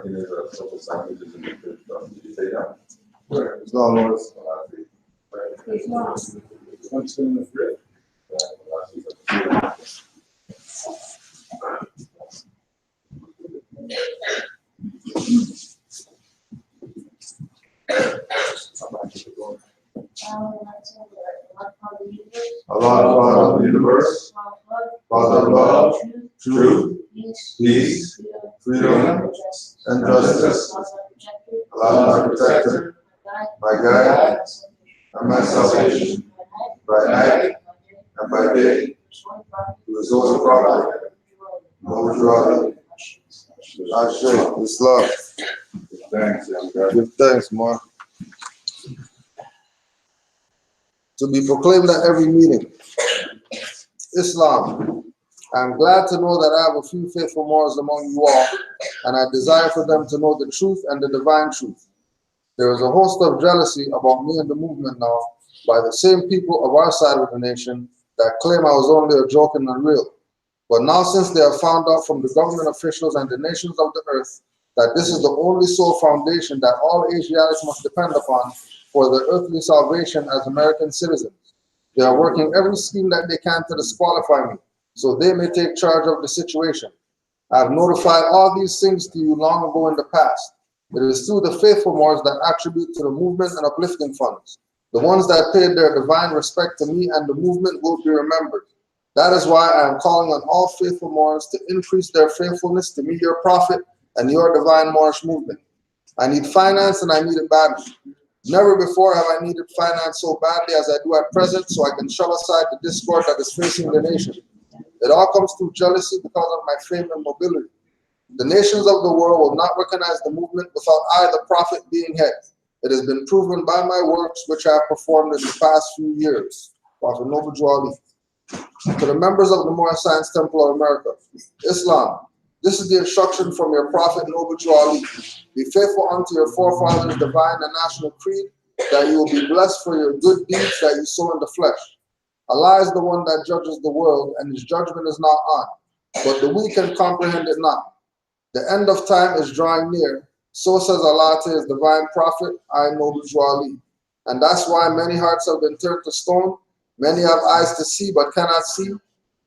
Did you say that? Where? It's not Lord's. It's not. What's in the fridge? Allah, Father of the universe, Father of love, truth, peace, freedom, and justice. Allah, my protector, my guide, and my salvation, by night and by day, who is also prophet, no drug. Ashe, Islam. Thanks, young guy. Give thanks, Mark. To be proclaimed at every meeting. Islam. I am glad to know that I have a few faithful Moors among you all, and I desire for them to know the truth and the divine truth. There is a host of jealousy about me and the movement now by the same people of our side of the nation that claim I was only a joke and unreal. But now, since they have found out from the government officials and the nations of the earth that this is the only sole foundation that all Asiatics must depend upon for their earthly salvation as American citizens, they are working every scheme that they can to disqualify me, so they may take charge of the situation. I have notified all these things to you long ago in the past. It is through the faithful Moors that attribute to the movement and uplifting funds. The ones that paid their divine respect to me and the movement will be remembered. That is why I am calling on all faithful Moors to increase their faithfulness to me, your prophet, and your divine Moorish movement. I need finance and I need it badly. Never before have I needed finance so badly as I do at present, so I can shove aside the discord that is facing the nation. It all comes through jealousy because of my fame and mobility. The nations of the world will not recognize the movement without I, the prophet, being head. It has been proven by my works which I have performed in the past few years. Prophet Noble Juali. To the members of the Moorish Science Temple of America, Islam, this is the instruction from your prophet Noble Juali. Be faithful unto your forefathers' divine and national creed, that you will be blessed for your good deeds that you sow in the flesh. Allah is the one that judges the world, and his judgment is not on, but the weak can comprehend it not. The end of time is drawing near, so says Allah to his divine prophet, I Noble Juali. And that's why many hearts have been turned to stone, many have eyes to see but cannot see,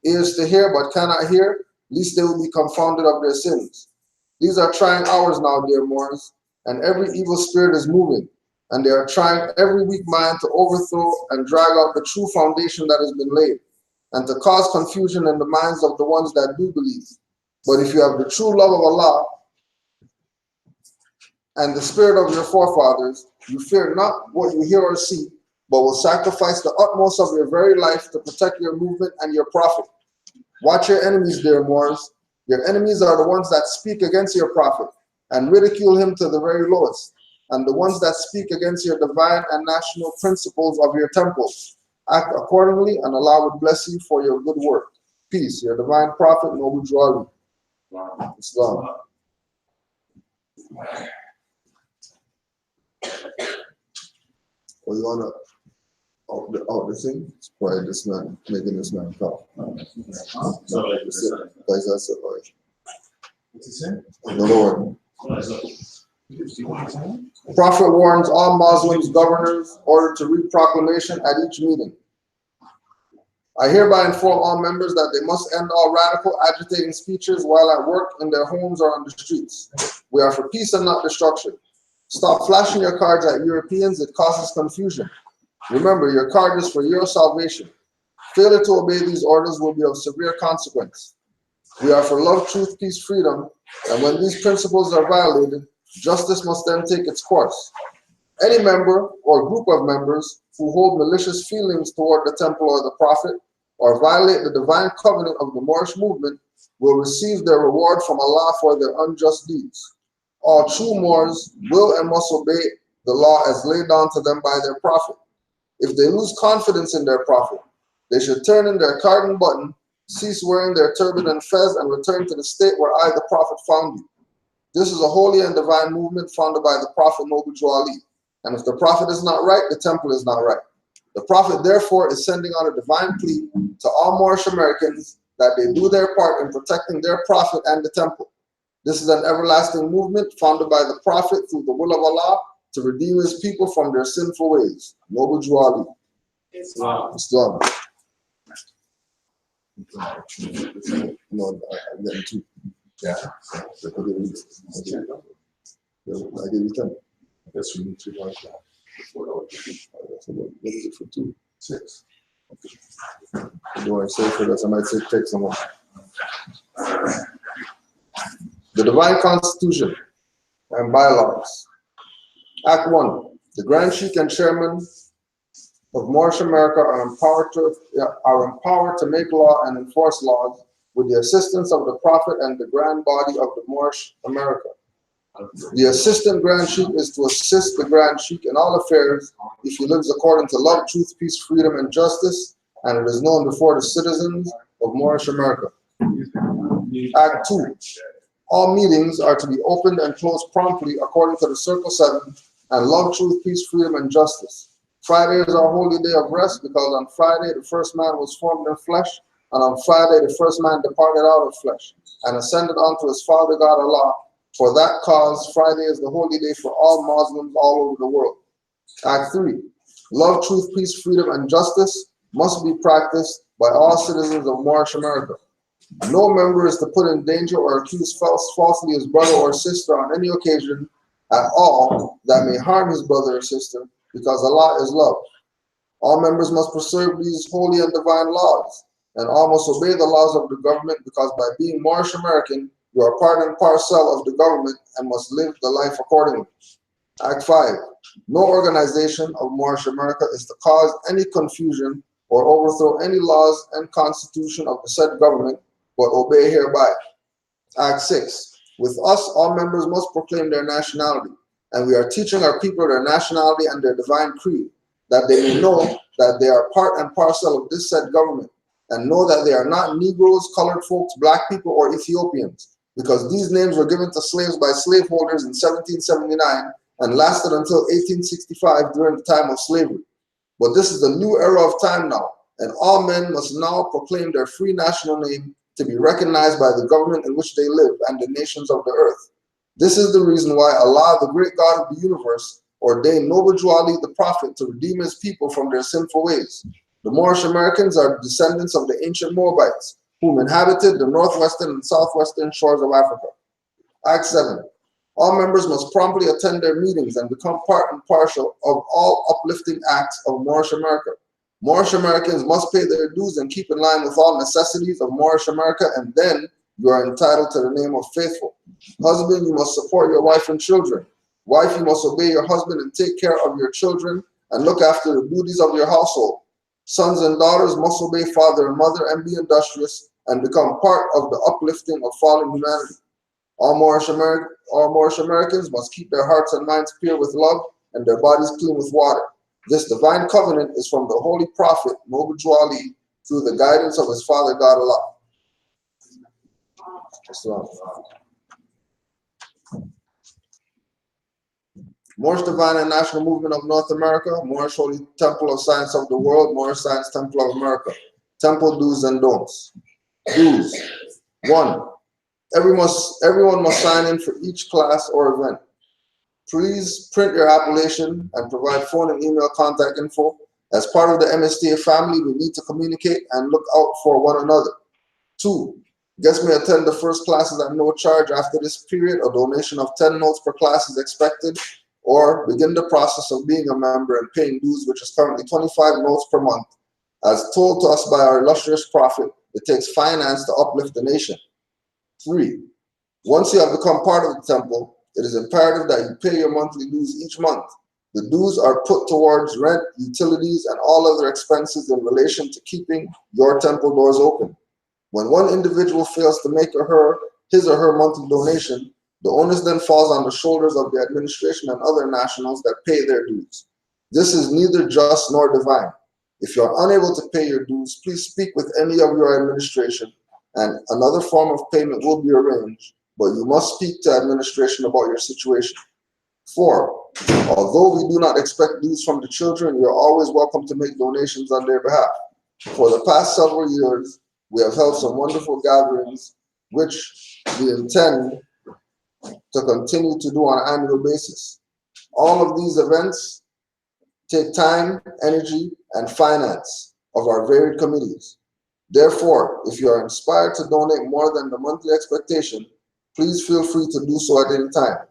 ears to hear but cannot hear, lest they will be confounded of their sins. These are trying hours now, dear Moors, and every evil spirit is moving, and they are trying every weak mind to overthrow and drag out the true foundation that has been laid, and to cause confusion in the minds of the ones that do believe. But if you have the true love of Allah and the spirit of your forefathers, you fear not what you hear or see, but will sacrifice the utmost of your very life to protect your movement and your prophet. Watch your enemies, dear Moors. Your enemies are the ones that speak against your prophet and ridicule him to the very lowest, and the ones that speak against your divine and national principles of your temples. Act accordingly, and Allah would bless you for your good work. Peace, your divine prophet, Noble Juali. Islam. Oh, you wanna out the thing? It's probably this man making this man talk. Guys, that's it. What's he saying? The Lord. Prophet warns all Muslims, governors, ordered to read proclamation at each meeting. I hereby inform all members that they must end all radical, agitating speeches while at work, in their homes, or on the streets. We are for peace and not destruction. Stop flashing your cards at Europeans, it causes confusion. Remember, your card is for your salvation. Failure to obey these orders will be of severe consequence. We are for love, truth, peace, freedom, and when these principles are violated, justice must then take its course. Any member or group of members who hold malicious feelings toward the temple or the prophet, or violate the divine covenant of the Moorish movement, will receive their reward from Allah for their unjust deeds. All true Moors will and must obey the law as laid down to them by their prophet. If they lose confidence in their prophet, they should turn in their carding button, cease wearing their turban and fez, and return to the state where I, the prophet, found you. This is a holy and divine movement founded by the prophet Noble Ali. And if the prophet is not right, the temple is not right. The prophet, therefore, is sending out a divine plea to all Moorish Americans that they do their part in protecting their prophet and the temple. This is an everlasting movement founded by the prophet through the will of Allah to redeem his people from their sinful ways. Noble Ali. Islam. No, I'm getting two. Yeah. I give you 10. Guess we need to like that. What is it for 2? 6. Do I say for this? I might say take some more. The Divine Constitution and Bylaws. Act 1. The Grand Sheikh and Chairman of Moorish America are empowered to make law and enforce laws with the assistance of the Prophet and the Grand Body of the Moorish America. The Assistant Grand Sheikh is to assist the Grand Sheikh in all affairs if he lives according to love, truth, peace, freedom, and justice, and it is known before the citizens of Moorish America. Act 2. All meetings are to be opened and closed promptly according to the Circle 7 and love, truth, peace, freedom, and justice. Friday is our holy day of rest because on Friday the first man was formed in flesh, and on Friday the first man departed out of flesh and ascended unto his Father God Allah. For that cause, Friday is the holy day for all Muslims all over the world. Act 3. Love, truth, peace, freedom, and justice must be practiced by all citizens of Moorish America. No member is to put in danger or accuse falsely his brother or sister on any occasion at all that may harm his brother or sister, because Allah is love. All members must preserve these holy and divine laws, and all must obey the laws of the government, because by being Moorish American, you are part and parcel of the government and must live the life accordingly. Act 5. No organization of Moorish America is to cause any confusion or overthrow any laws and constitution of the said government, but obey hereby. Act 6. With us, all members must proclaim their nationality, and we are teaching our people their nationality and their divine creed, that they may know that they are part and parcel of this said government, and know that they are not Negroes, colored folks, black people, or Ethiopians, because these names were given to slaves by slaveholders in 1779 and lasted until 1865 during the time of slavery. But this is the new era of time now, and all men must now proclaim their free national name to be recognized by the government in which they live and the nations of the earth. This is the reason why Allah, the great God of the universe, ordained Noble Ali the Prophet to redeem his people from their sinful ways. The Moorish Americans are descendants of the ancient Moabites, whom inhabited the northwestern and southwestern shores of Africa. Act 7. All members must promptly attend their meetings and become part and parcel of all uplifting acts of Moorish America. Moorish Americans must pay their dues and keep in line with all necessities of Moorish America, and then you are entitled to the name of faithful. Husband, you must support your wife and children. Wife, you must obey your husband and take care of your children and look after the duties of your household. Sons and daughters must obey father and mother and be industrious and become part of the uplifting of fallen humanity. All Moorish Americans must keep their hearts and minds pure with love and their bodies clean with water. This divine covenant is from the Holy Prophet, Noble Ali, through the guidance of his Father God Allah. Moorish Divine and National Movement of North America, Moorish Holy Temple of Science of the World, Moorish Science Temple of America. Temple do's and don'ts. Do's. 1. Everyone must sign in for each class or event. Please print your application and provide phone and email contact info. As part of the MSTA family, we need to communicate and look out for one another. 2. Guests may attend the first classes at no charge. After this period, a donation of 10 notes per class is expected, or begin the process of being a member and paying dues, which is currently 25 notes per month. As told to us by our illustrious prophet, it takes finance to uplift the nation. 3. Once you have become part of the temple, it is imperative that you pay your monthly dues each month. The dues are put towards rent, utilities, and all other expenses in relation to keeping your temple doors open. When one individual fails to make his or her monthly donation, The onus then falls on the shoulders of the administration and other nationals that pay their dues. This is neither just nor divine. If you are unable to pay your dues, please speak with any of your administration, and another form of payment will be arranged, but you must speak to administration about your situation. 4. Although we do not expect dues from the children, you are always welcome to make donations on their behalf. For the past several years, we have held some wonderful gatherings, which we intend to continue to do on an annual basis. All of these events take time, energy, and finance of our varied committees. Therefore, if you are inspired to donate more than the monthly expectation, please feel free to do so at any time.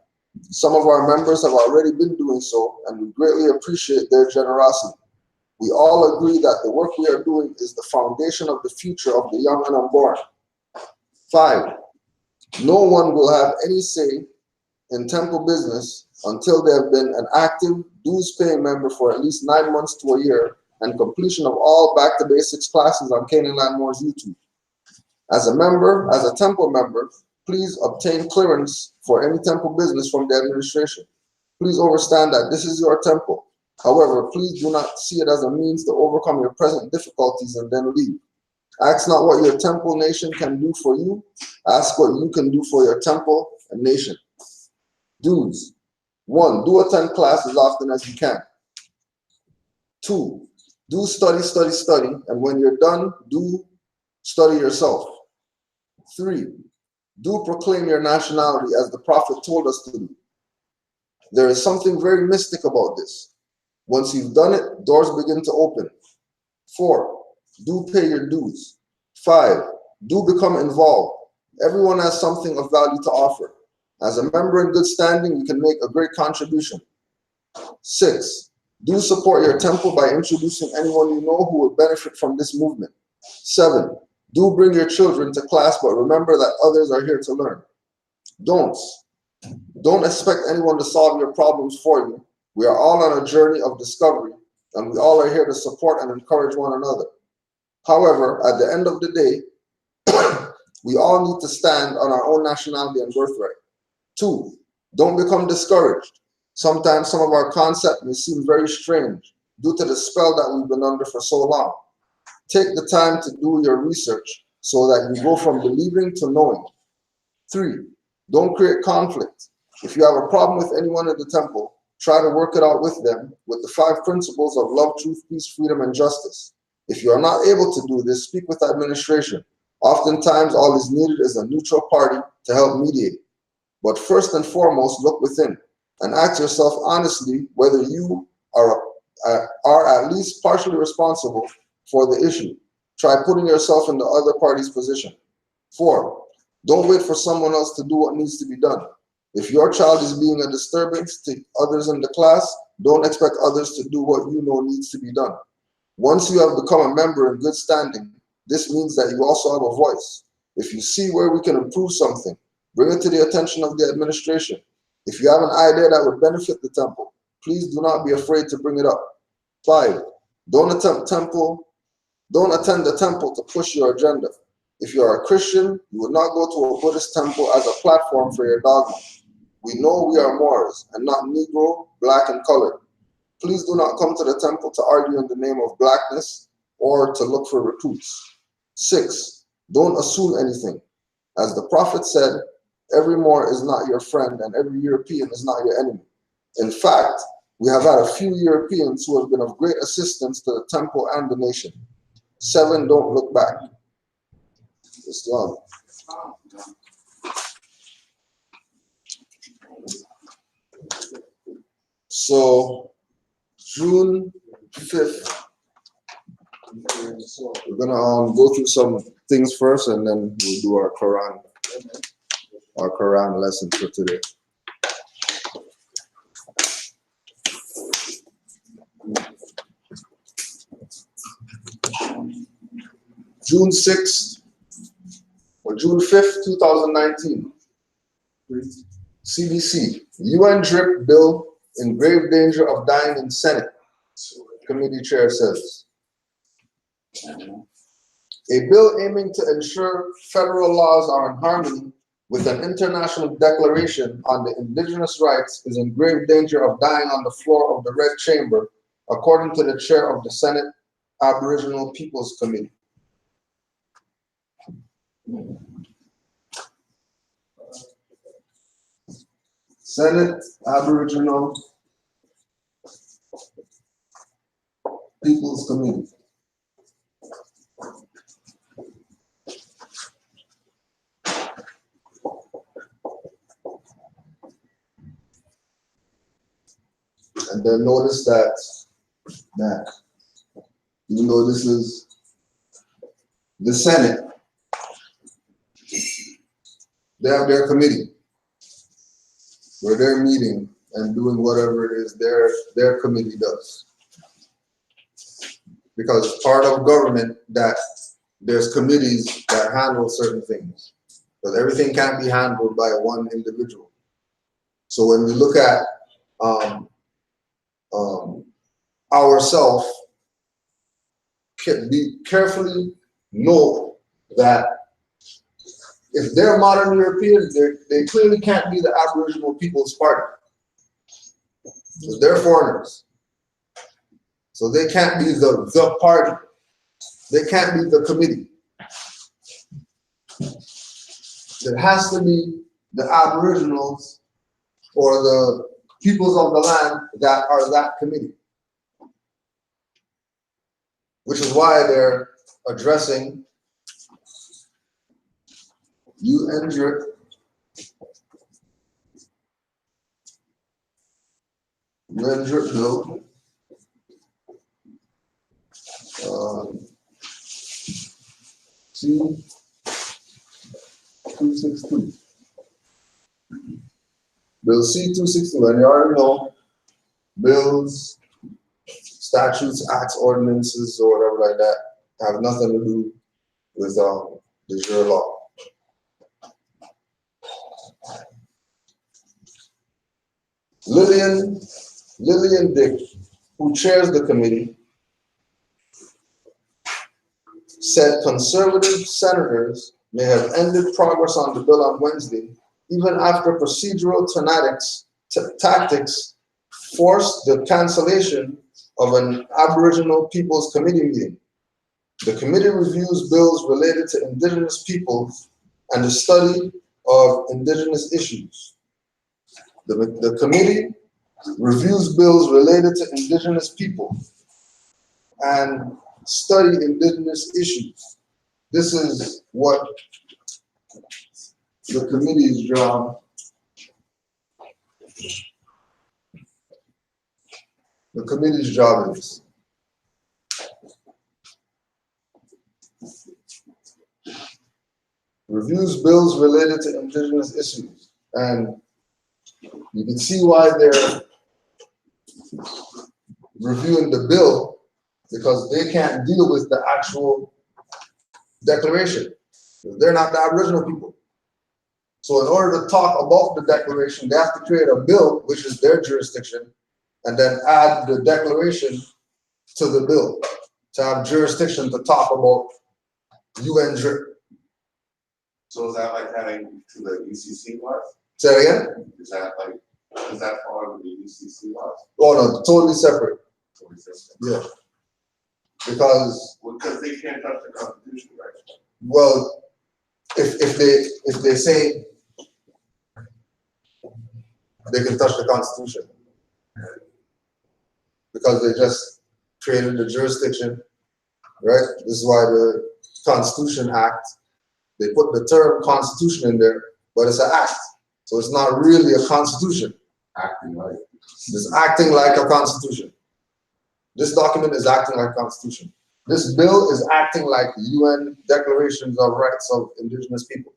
Some of our members have already been doing so, and we greatly appreciate their generosity. We all agree that the work we are doing is the foundation of the future of the young and unborn. 5. No one will have any say in temple business until they have been an active dues-paying member for at least 9 months to a year and completion of all Back to Basics classes on Canaanland Moore's YouTube. As a temple member, please obtain clearance for any temple business from the administration. Please understand that this is your temple. However, please do not see it as a means to overcome your present difficulties and then leave. Ask not what your temple nation can do for you. Ask what you can do for your temple and nation. Dues. 1. Do attend class as often as you can. 2. Do study, and when you're done, do study yourself. 3. Do proclaim your nationality as the prophet told us to do. There is something very mystic about this. Once you've done it, doors begin to open. 4. Do pay your dues. 5. Do become involved. Everyone has something of value to offer. As a member in good standing, you can make a great contribution. 6. Do support your temple by introducing anyone you know who will benefit from this movement. 7. Do bring your children to class, but remember that others are here to learn. Don'ts. Don't expect anyone to solve your problems for you. We are all on a journey of discovery, and we all are here to support and encourage one another. However, at the end of the day, we all need to stand on our own nationality and birthright. 2. Don't become discouraged. Sometimes some of our concepts may seem very strange due to the spell that we've been under for so long. Take the time to do your research so that you go from believing to knowing. 3. Don't create conflict. If you have a problem with anyone in the temple, try to work it out with them with the 5 principles of love, truth, peace, freedom, and justice. If you are not able to do this, speak with administration. Oftentimes, all is needed is a neutral party to help mediate. But first and foremost, look within and ask yourself honestly whether you are at least partially responsible for the issue. Try putting yourself in the other party's position. 4. Don't wait for someone else to do what needs to be done. If your child is being a disturbance to others in the class, don't expect others to do what you know needs to be done. Once you have become a member in good standing, this means that you also have a voice. If you see where we can improve something, bring it to the attention of the administration. If you have an idea that would benefit the temple, please do not be afraid to bring it up. 5. Don't attend the temple to push your agenda. If you are a Christian, you would not go to a Buddhist temple as a platform for your dogma. We know we are Moors and not Negro, black, and colored. Please do not come to the temple to argue in the name of blackness or to look for recruits. 6. Don't assume anything. As the prophet said, every Moor is not your friend and every European is not your enemy. In fact, we have had a few Europeans who have been of great assistance to the temple and the nation. 7. Don't look back. Islam. So, June 5th, we're gonna go through some things first, and then we'll do our Quran lesson for today. June 6th or June 5th, 2019. CBC, UNDRIP bill in grave danger of dying in Senate, committee chair says. A bill aiming to ensure federal laws are in harmony with an international declaration on the indigenous rights is in grave danger of dying on the floor of the Red Chamber, according to the chair of the Senate Aboriginal Peoples Committee. Senate Aboriginal Peoples Committee. And then notice that even though this is the Senate, they have their committee where they're meeting and doing whatever it is their committee does. Because it's part of government that there's committees that handle certain things. Because everything can't be handled by one individual. So when we look at ourselves, be carefully know that if they're modern Europeans, they clearly can't be the Aboriginal People's Party. Because they're foreigners. So they can't be the party. They can't be the committee. It has to be the Aboriginals or the peoples of the land that are that committee. Which is why they're addressing UNDRIP, bill, C-262. Bill C-262, and you already know, bills, statutes, acts, ordinances, or whatever like that have nothing to do with the jure law. Lillian Dick, who chairs the committee, said conservative senators may have ended progress on the bill on Wednesday, even after procedural tactics forced the cancellation of an Aboriginal Peoples Committee meeting. The committee reviews bills related to Indigenous peoples and the study of Indigenous issues. The committee reviews bills related to Indigenous people and study Indigenous issues. This is what the committee's job. The committee's job is. Reviews bills related to Indigenous issues. And you can see why they're reviewing the bill, because they can't deal with the actual declaration. They're not the Aboriginal people. So in order to talk about the declaration, they have to create a bill, which is their jurisdiction, and then add the declaration to the bill to have jurisdiction to talk about UNDRIP. So is that like having to the UCC laws? Say that again? Is that part of the UCC laws? Oh no, totally separate. Totally separate. Yeah. Because they can't touch the Constitution, right? well, if they say they can touch the Constitution, because they just created the jurisdiction, right? This is why the Constitution Act, they put the term Constitution in there, but it's an act. So it's not really a constitution. Acting like. It's acting like a constitution. This document is acting like a constitution. This bill is acting like the UN Declarations of Rights of Indigenous People.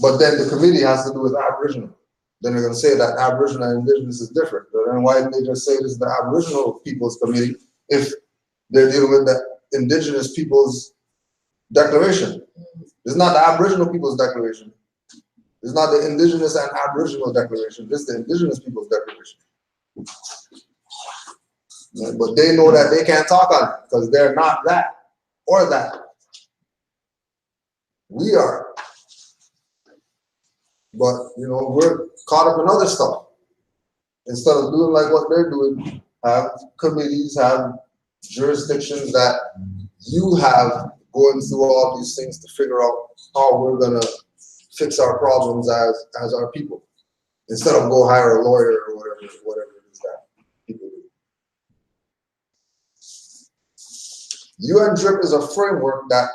But then the committee has to do with Aboriginal. Then they're going to say that Aboriginal and Indigenous is different. But then why didn't they just say this is the Aboriginal People's Committee if they're dealing with the Indigenous People's Declaration? It's not the Aboriginal People's Declaration. It's not the Indigenous and Aboriginal Declaration. This is the Indigenous People's Declaration. But they know that they can't talk on it because they're not that or that. We are. But you know, we're caught up in other stuff. Instead of doing like what they're doing, have committees, have jurisdictions that you have going through all these things to figure out how we're gonna fix our problems as our people. Instead of go hire a lawyer or whatever it is that people do. UNDRIP is a framework that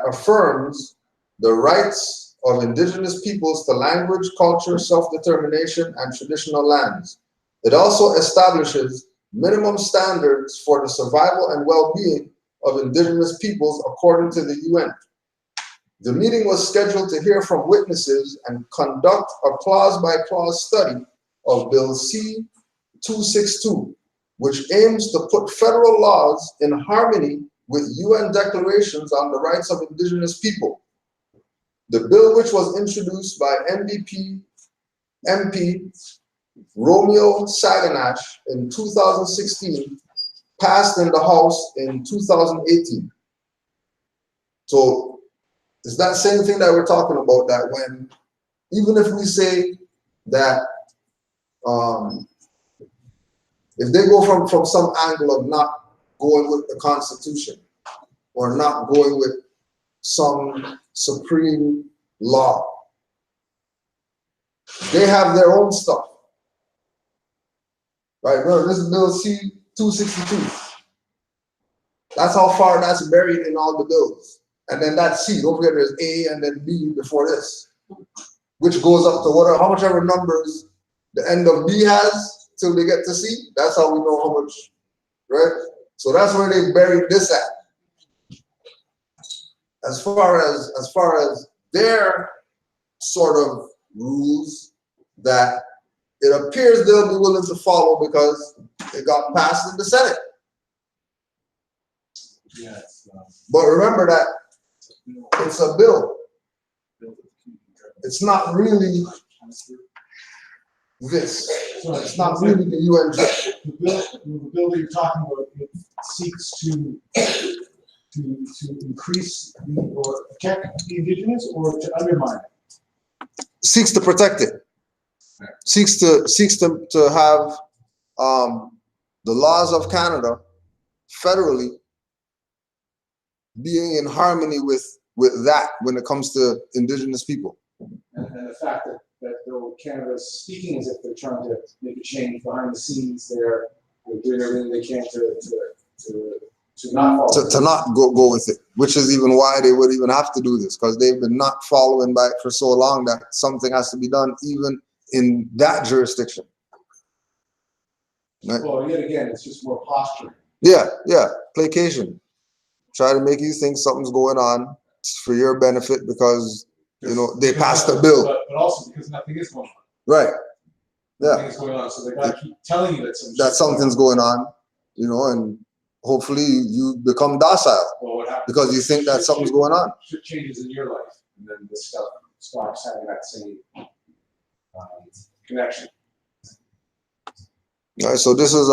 affirms the rights of indigenous peoples to language, culture, self-determination, and traditional lands. It also establishes minimum standards for the survival and well-being of indigenous peoples according to the UN. The meeting was scheduled to hear from witnesses and conduct a clause-by-clause study of Bill C-262, which aims to put federal laws in harmony with UN declarations on the rights of indigenous people. The bill, which was introduced by MVP MP Romeo Saganash in 2016, passed in the House in 2018. So it's that same thing that we're talking about, that when, even if we say that, if they go from some angle of not going with the Constitution or not going with some supreme law, they have their own stuff. Right, remember, this is Bill C-262. That's how far that's buried in all the bills. And then that C, don't forget there's A and then B before this, which goes up to whatever, how much ever numbers the end of B has till they get to C. That's how we know how much, right? So that's where they buried this at. As far as their sort of rules that it appears they'll be willing to follow because it got passed in the Senate. Yes. But remember that it's a bill. It's not really this. It's not really the UNDRIP. The bill that you're talking about, it seeks to increase or protect the indigenous or to undermine it? Seeks to protect it. Seeks to have the laws of Canada federally being in harmony with that when it comes to indigenous people. And the fact that though Canada's speaking as if they're trying to make a change behind the scenes, they're doing everything they can to not follow to not go with it, which is even why they would even have to do this, because they've been not following by it for so long that something has to be done even in that jurisdiction. Right? Well, yet again, it's just more posturing. Yeah, placation. Try to make you think something's going on for your benefit because you know they passed a bill. But also because nothing is going on. Right. Yeah. Nothing is going on, so they gotta keep telling you that something's going on, you know, and hopefully you become docile because you think that something's going on. Shit changes in your life, and then this stuff starts having that same connection. All right, so this is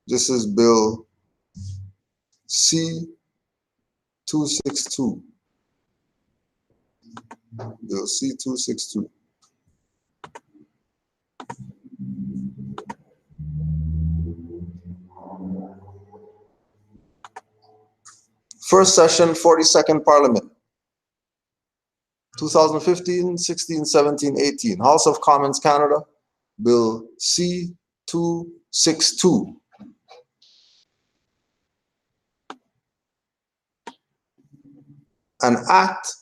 this is Bill C-262. Bill C-262. First session, 42nd Parliament. 2015, 16, 17, 18. House of Commons, Canada. Bill C-262. An act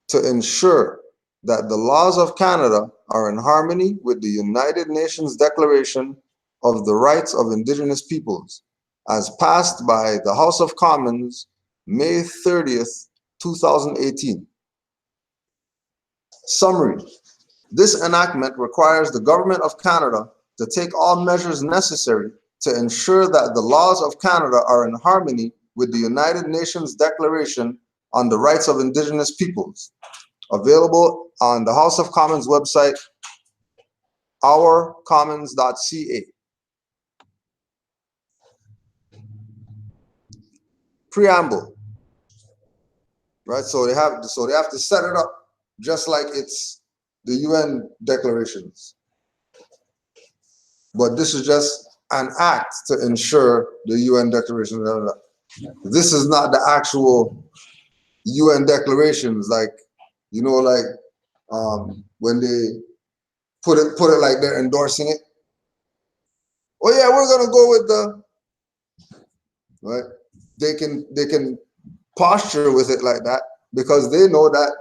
to ensure that the laws of Canada are in harmony with the United Nations Declaration of the Rights of Indigenous Peoples, as passed by the House of Commons, May 30th, 2018. Summary. This enactment requires the Government of Canada to take all measures necessary to ensure that the laws of Canada are in harmony with the United Nations Declaration on the Rights of Indigenous Peoples, available on the House of Commons website, ourcommons.ca. preamble, right? So they have to set it up just like it's the UN declarations. But this is just an act to ensure the UN declaration. This is not the actual UN declarations, like, you know, like when they put it like they're endorsing it. Oh yeah, we're gonna go with the right. They can posture with it like that because they know that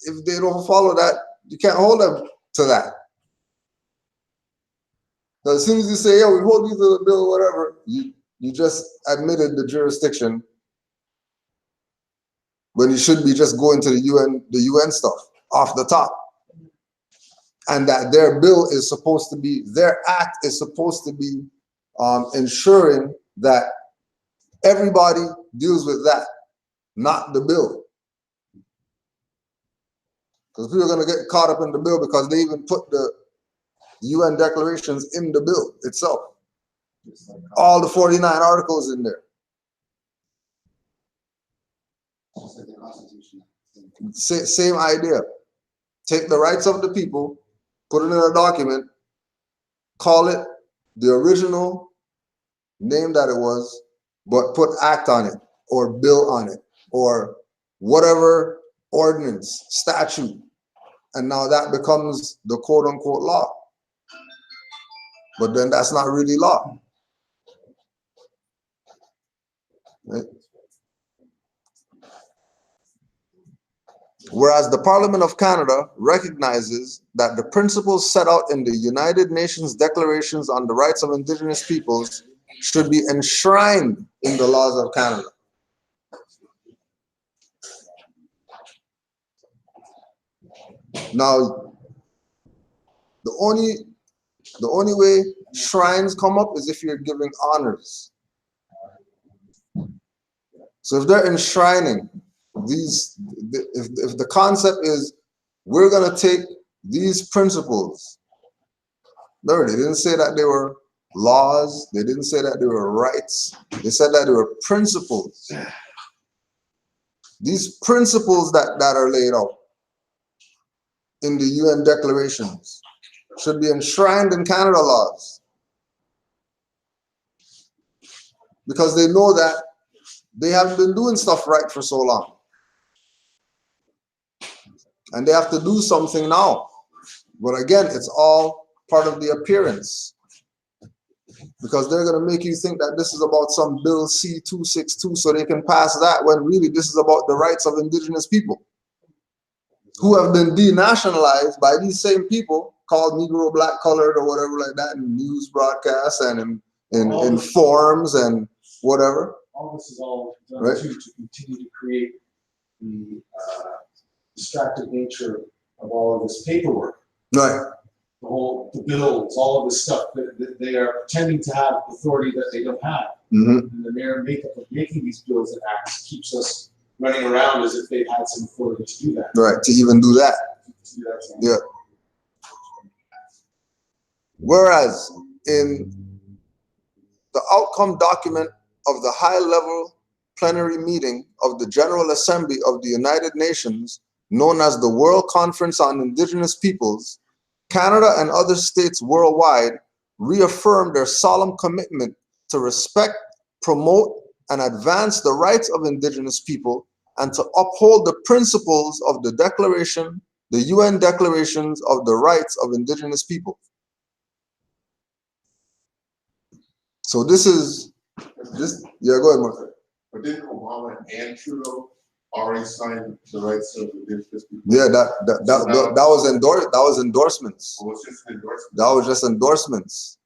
if they don't follow that, you can't hold them to that. So as soon as you say, yeah, we hold you to the bill, whatever, you just admitted the jurisdiction when you should be just going to the UN stuff off the top. And that their bill is supposed to be, their act is supposed to be ensuring that everybody deals with that, not the bill. Because people are going to get caught up in the bill because they even put the UN declarations in the bill itself. All the 49 articles in there. Same idea. Take the rights of the people, put it in a document, call it the original name that it was, but put act on it or bill on it or whatever ordinance, statute. And now that becomes the quote unquote law. But then that's not really law. Right? Whereas the Parliament of Canada recognizes that the principles set out in the United Nations Declarations on the Rights of Indigenous Peoples should be enshrined in the laws of Canada. Now, the only way shrines come up is if you're giving honors. So if they're enshrining these, if the concept is we're going to take these principles, no, they didn't say that they were laws, they didn't say that they were rights, they said that they were principles. These principles that are laid out in the UN declarations should be enshrined in Canada laws, because they know that they haven't been doing stuff right for so long. And they have to do something now. But again, it's all part of the appearance. Because they're going to make you think that this is about some Bill C-262 so they can pass that, when really this is about the rights of Indigenous people who have been denationalized by these same people called Negro, Black, Colored, or whatever like that in news broadcasts and in forums and whatever. All this is all done Right. to continue to create the distracted nature of all of this paperwork. Right. The bills, all of this stuff that they are pretending to have authority that they don't have. Mm-hmm. And the mere makeup of making these bills and acts keeps us running around as if they've had some authority to do that. Right, to even do that. Yeah. Whereas in the outcome document of the high-level plenary meeting of the General Assembly of the United Nations, known as the World Conference on Indigenous Peoples, Canada and other states worldwide reaffirmed their solemn commitment to respect, promote, and advance the rights of Indigenous people and to uphold the principles of the Declaration, the UN Declarations of the Rights of Indigenous People. So this, yeah, go ahead, Martha. But didn't Obama and Trudeau already signed the rights of Indigenous people? Yeah, that was endorsements. Or was just an endorsement? That was just endorsements.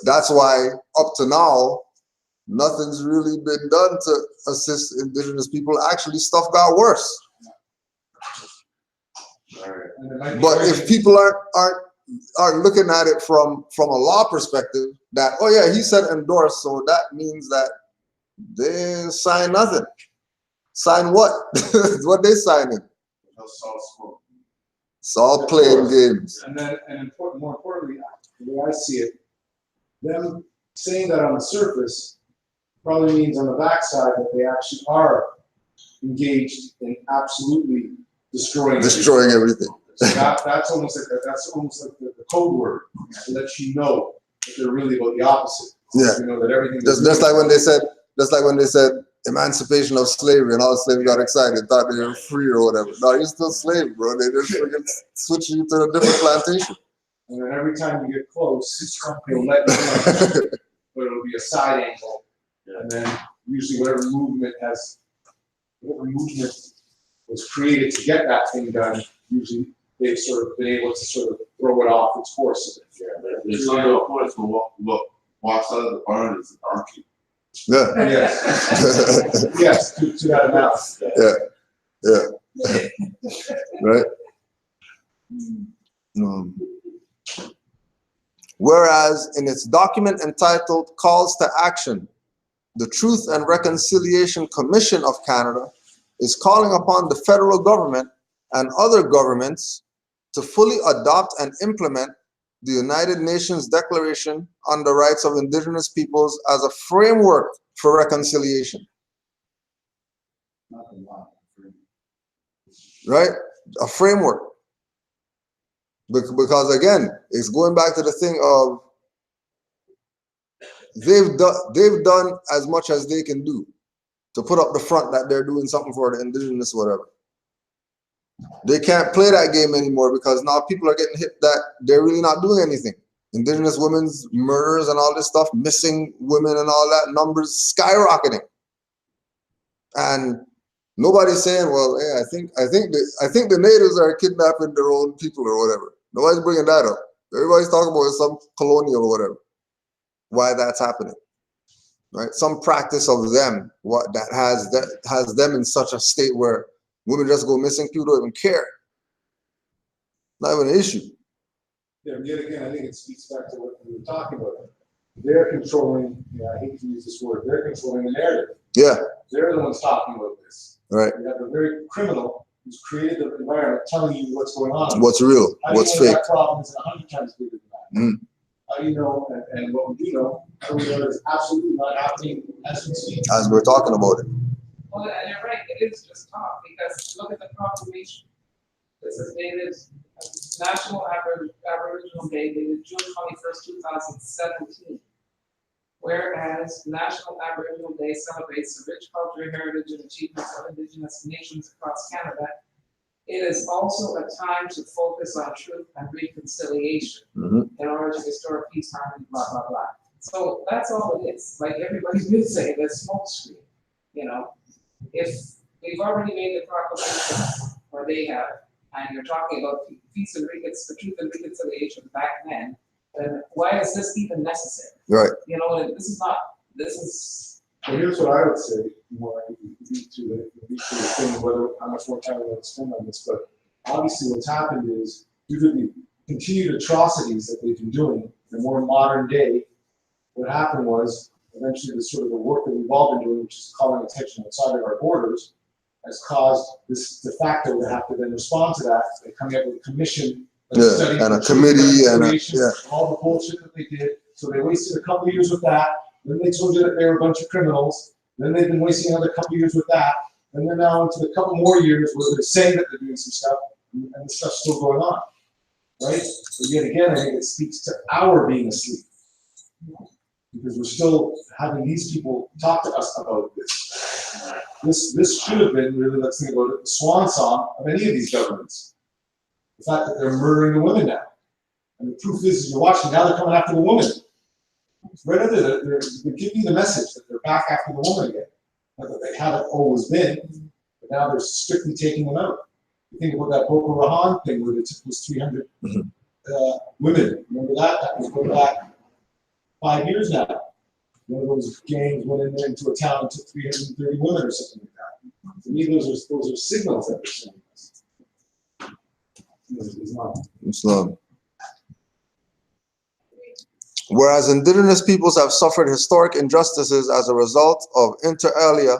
That's why up to now, nothing's really been done to assist Indigenous people. Actually, stuff got worse. All But right. But if people aren't looking at it from a law perspective, that, oh yeah, he said endorse, so that means that they sign nothing. Sign what? What they signing? It's all playing games. And then, more importantly, the way I see it, them saying that on the surface, probably means on the backside that they actually are engaged in absolutely destroying everything. So that's almost like the code word to let you know that they're really about the opposite. Yeah. You know that everything. Just like when they said emancipation of slavery, and all the slaves got excited, thought they were free or whatever. No, you're still slave, bro. They just freaking switch you to a different plantation. And then every time you get close, they'll let you know, but it'll be a side angle. And then usually whatever movement was created to get that thing done, usually they've sort of been able to sort of throw it off its course. There's some of course what walks out of the barn is a donkey. Yeah. Yes. Yes, to that amount. Yeah. Right. Whereas in its document entitled Calls to Action, the Truth and Reconciliation Commission of Canada is calling upon the federal government and other governments to fully adopt and implement the United Nations Declaration on the Rights of Indigenous Peoples as a framework for reconciliation. Right? A framework. Because again, it's going back to the thing of they've done as much as they can do to put up the front that they're doing something for the indigenous whatever. They can't play that game anymore because now people are getting hit that they're really not doing anything. Indigenous women's murders and all this stuff, missing women and all that, numbers skyrocketing. And nobody's saying, well, yeah, I think the natives are kidnapping their own people or whatever. Nobody's bringing that up. Everybody's talking about some colonial or whatever. Why that's happening, right? Some practice of them, what that has them in such a state where women just go missing, people don't even care. Not even an issue. Yeah, yet again, I think it speaks back to what we were talking about. They're controlling, I hate to use this word, they're controlling the narrative. Yeah. They're the ones talking about this. Right. You have a very criminal who's created the environment telling you what's going on. What's real, what's fake. That problem is 100 times bigger than that. How do you know, and what we do know, how we know it's absolutely not happening as we speak. As we're talking about it. Well, and you're right, it is just talk, because look at the proclamation. This is dated National Aboriginal Day, dated June 21st, 2017. Whereas National Aboriginal Day celebrates the rich cultural heritage and achievements of Indigenous nations across Canada, it is also a time to focus on truth and reconciliation in order to restore peace, harmony, blah, blah, blah. So that's all it is. Like everybody's been saying, there's smoke screen. You know, if we've already made the proclamation, or they have, and you're talking about peace and truth and reconciliation back then why is this even necessary? Right. You know, this is. Well, here's what I would say, more lead to the thing of whether how much more time we want to spend on this, but obviously what's happened is due to the continued atrocities that they've been doing in the more modern day, what happened was eventually the sort of the work that we've all been doing, which is calling attention outside of our borders, has caused this de facto to have to then respond to that. They come up with a commission, and a committee, and all the bullshit that they did. So they wasted a couple of years with that. Then they told you that they were a bunch of criminals. Then they've been wasting another couple of years with that. And then now into a couple more years where they're saying that they're doing some stuff, and the stuff's still going on, right? But yet again, I think it speaks to our being asleep, because we're still having these people talk to us about this. This should have been really, let's think about it, the swan song of any of these governments. The fact that they're murdering the women now, and the proof is you're watching now they're coming after the woman. Right under they're giving you the message that they're back after the woman again. Not that they haven't always been, but now they're strictly taking them out. You think about that Boko Haram thing where they took those 300 women. Remember that? That was going back 5 years now. One of those gangs went in there into a town and took 330 women or something like that. To me, those are signals that they're sending us. Islam. Whereas indigenous peoples have suffered historic injustices as a result of inter alia,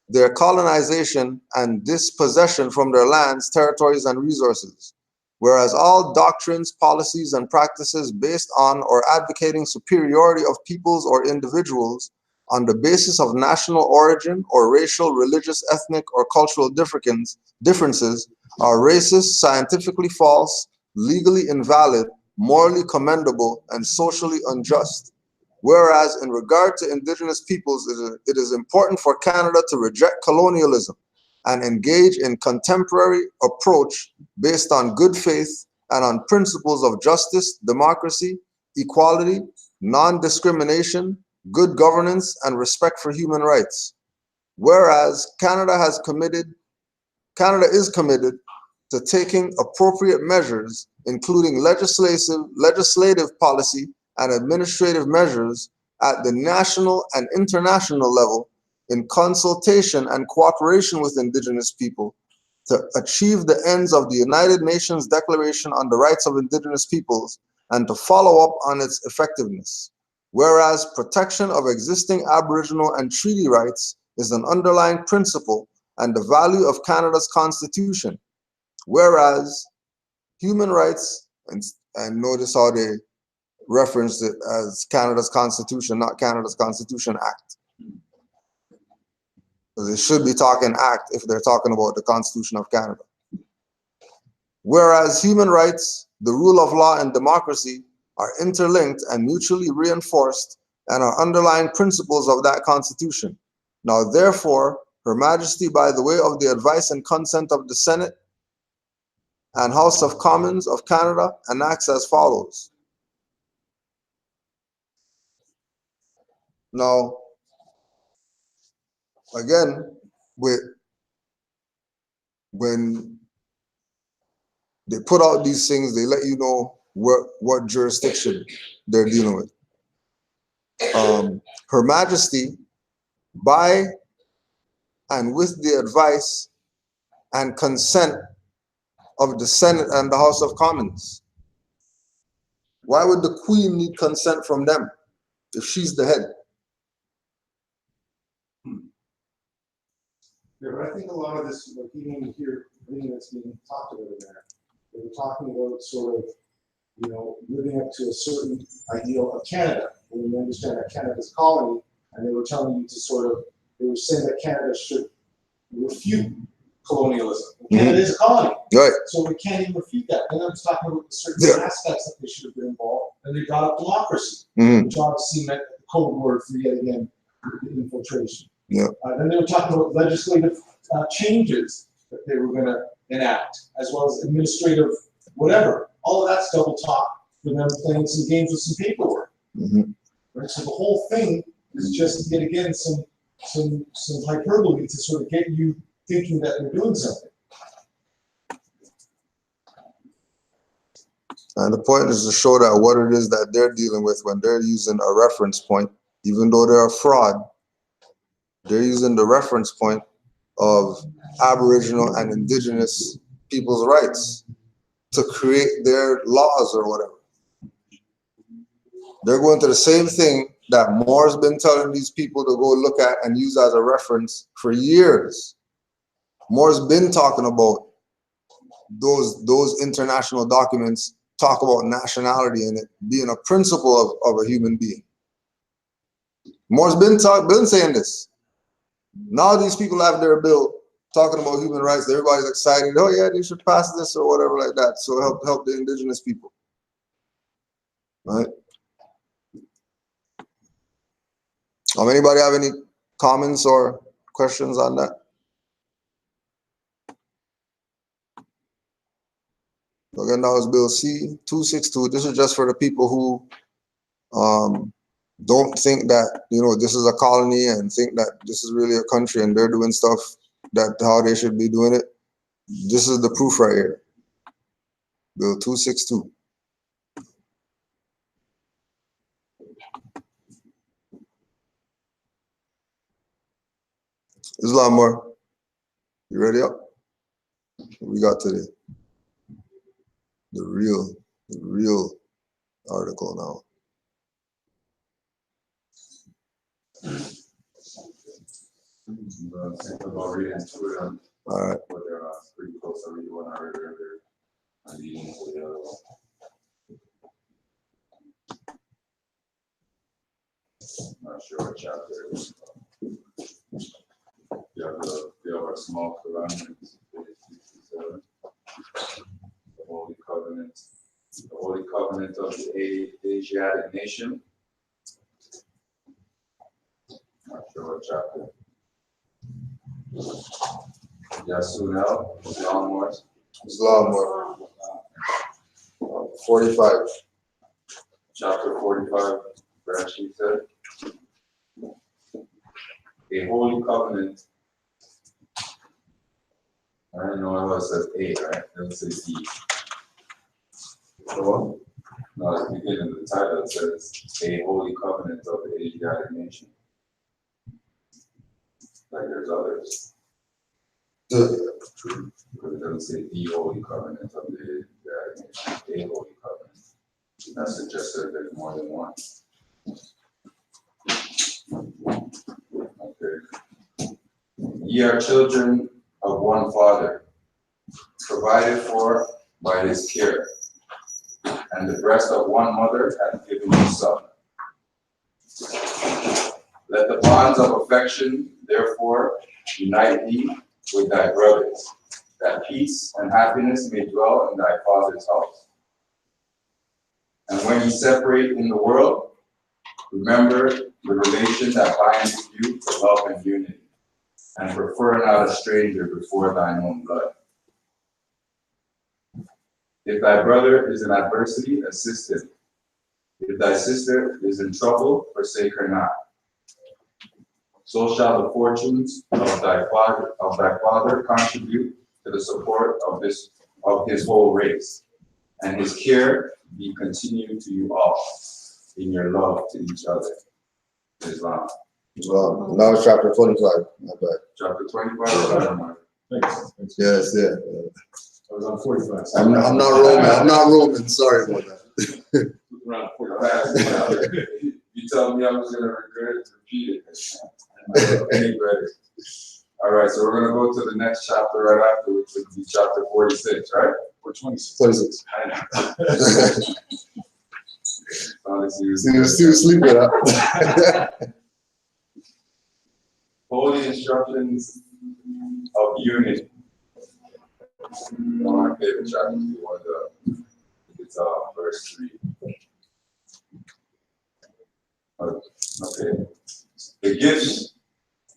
their colonization and dispossession from their lands, territories, and resources. Whereas all doctrines, policies, and practices based on or advocating superiority of peoples or individuals on the basis of national origin or racial, religious, ethnic, or cultural differences are racist, scientifically false, legally invalid, morally commendable, and socially unjust. Whereas in regard to indigenous peoples, it is important for Canada to reject colonialism and engage in contemporary approach based on good faith and on principles of justice, democracy, equality, non-discrimination, good governance, and respect for human rights. Whereas Canada is committed to taking appropriate measures, including legislative policy and administrative measures at the national and international level in consultation and cooperation with Indigenous people to achieve the ends of the United Nations Declaration on the Rights of Indigenous Peoples and to follow up on its effectiveness. Whereas protection of existing Aboriginal and treaty rights is an underlying principle and the value of Canada's Constitution. Whereas human rights, and notice how they referenced it as Canada's Constitution, not Canada's Constitution Act. Because they should be talking Act if they're talking about the Constitution of Canada. Whereas human rights, the rule of law, and democracy are interlinked and mutually reinforced and are underlying principles of that Constitution. Now, therefore, Her Majesty, by the way of the advice and consent of the Senate and House of Commons of Canada, enacts as follows. Now, again, when they put out these things, they let you know what jurisdiction they're dealing with. Her Majesty, by and with the advice and consent of the Senate and the House of Commons. Why would the Queen need consent from them if she's the head? Yeah, but I think a lot of this, like even here, everything that's being talked about in there, they were talking about sort of, living up to a certain ideal of Canada. When you understand that Canada's a colony, and they were telling you to they were saying that Canada should refute colonialism. Canada is a colony. Right. So we can't even refute that. Then I was talking about certain aspects that they should have been involved, and they brought up democracy, which obviously meant the code word for yet again infiltration. Yeah. Then they were talking about legislative changes that they were going to enact, as well as administrative whatever. All of that's double talk for them playing some games with some paperwork. Right? So the whole thing is just yet again some hyperbole to sort of get you thinking that they're doing something. And the point is to show that what it is that they're dealing with when they're using a reference point, even though they're a fraud, they're using the reference point of Aboriginal and Indigenous people's rights to create their laws or whatever. They're going to the same thing that Moore's been telling these people to go look at and use as a reference for years. Moore's been talking about those international documents, talk about nationality and it being a principle of a human being. Moore's been saying this. Now these people have their bill talking about human rights. Everybody's excited. Oh yeah, they should pass this or whatever like that. So help the indigenous people. Right? Anybody have any comments or questions on that? Again, that was Bill C-262. This is just for the people who don't think that, this is a colony and think that this is really a country and they're doing stuff that how they should be doing it. This is the proof right here. Bill 262. Islam more. You ready up? We got to the real article now. All right. Pretty close. I read one I read earlier. I'm leading to the other one. Not sure what chapter it is. You have a small commandment, page 67. The Holy Covenant. The Holy Covenant of the Asiatic nation. Not sure what chapter. Yasunel, lawnmowers. It's lawnmower. 45. Chapter 45, verse he said. A holy covenant. I don't know how it says A, right? It doesn't say E. The one? No, at the beginning of the title it says a holy covenant of the Asiatic nation. Like there's others. But it doesn't say the holy covenant of the Asiatic nation, a holy covenant. That suggests that there's more than one. Okay. Ye are children of one Father, provided for by his care, and the breast of one mother hath given you son. Let the bonds of affection, therefore, unite thee with thy brothers, that peace and happiness may dwell in thy father's house. And when ye separate in the world, remember the relation that binds you to love and unity, and prefer not a stranger before thine own blood. If thy brother is in adversity, assist him. If thy sister is in trouble, forsake her not. So shall the fortunes of thy father contribute to the support of his whole race, and his care be continued to you all in your love to each other. Islam. Well, now it's chapter 25. Not bad. Chapter 25. Thanks. Yes, yeah. I was on 45. I'm not Roman. I'm not Roman. Sorry about that. Around 45. You told me I was going to regret it, repeat it. Any better. All right, so we're going to go to the next chapter right after, which would be chapter 46, right? Or 26. 26. Honestly, Still sleeping, huh? holy instructions of unity. One of my favorite chapters. It's verse 3. Okay. The gifts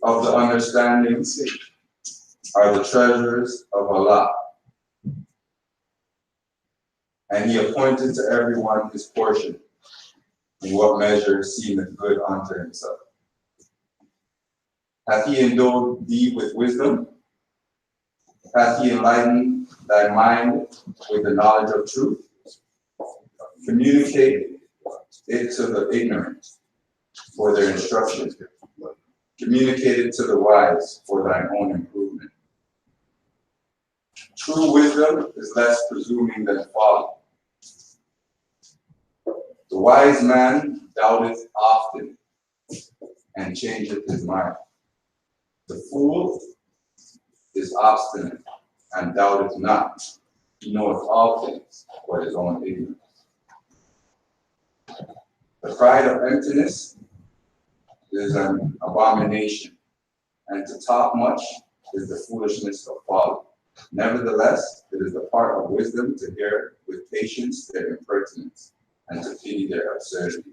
of the understanding are the treasures of Allah. And he appointed to everyone his portion, in what measure seemeth good unto himself. Hath he endowed thee with wisdom? Hath he enlightened thy mind with the knowledge of truth? Communicate it to the ignorant for their instruction. Communicate it to the wise for thine own improvement. True wisdom is less presuming than folly. The wise man doubteth often and changeth his mind. The fool is obstinate and doubteth not. He knoweth all things but his own ignorance. The pride of emptiness is an abomination, and to talk much is the foolishness of folly. Nevertheless, it is the part of wisdom to hear with patience their impertinence, and to pity their absurdity.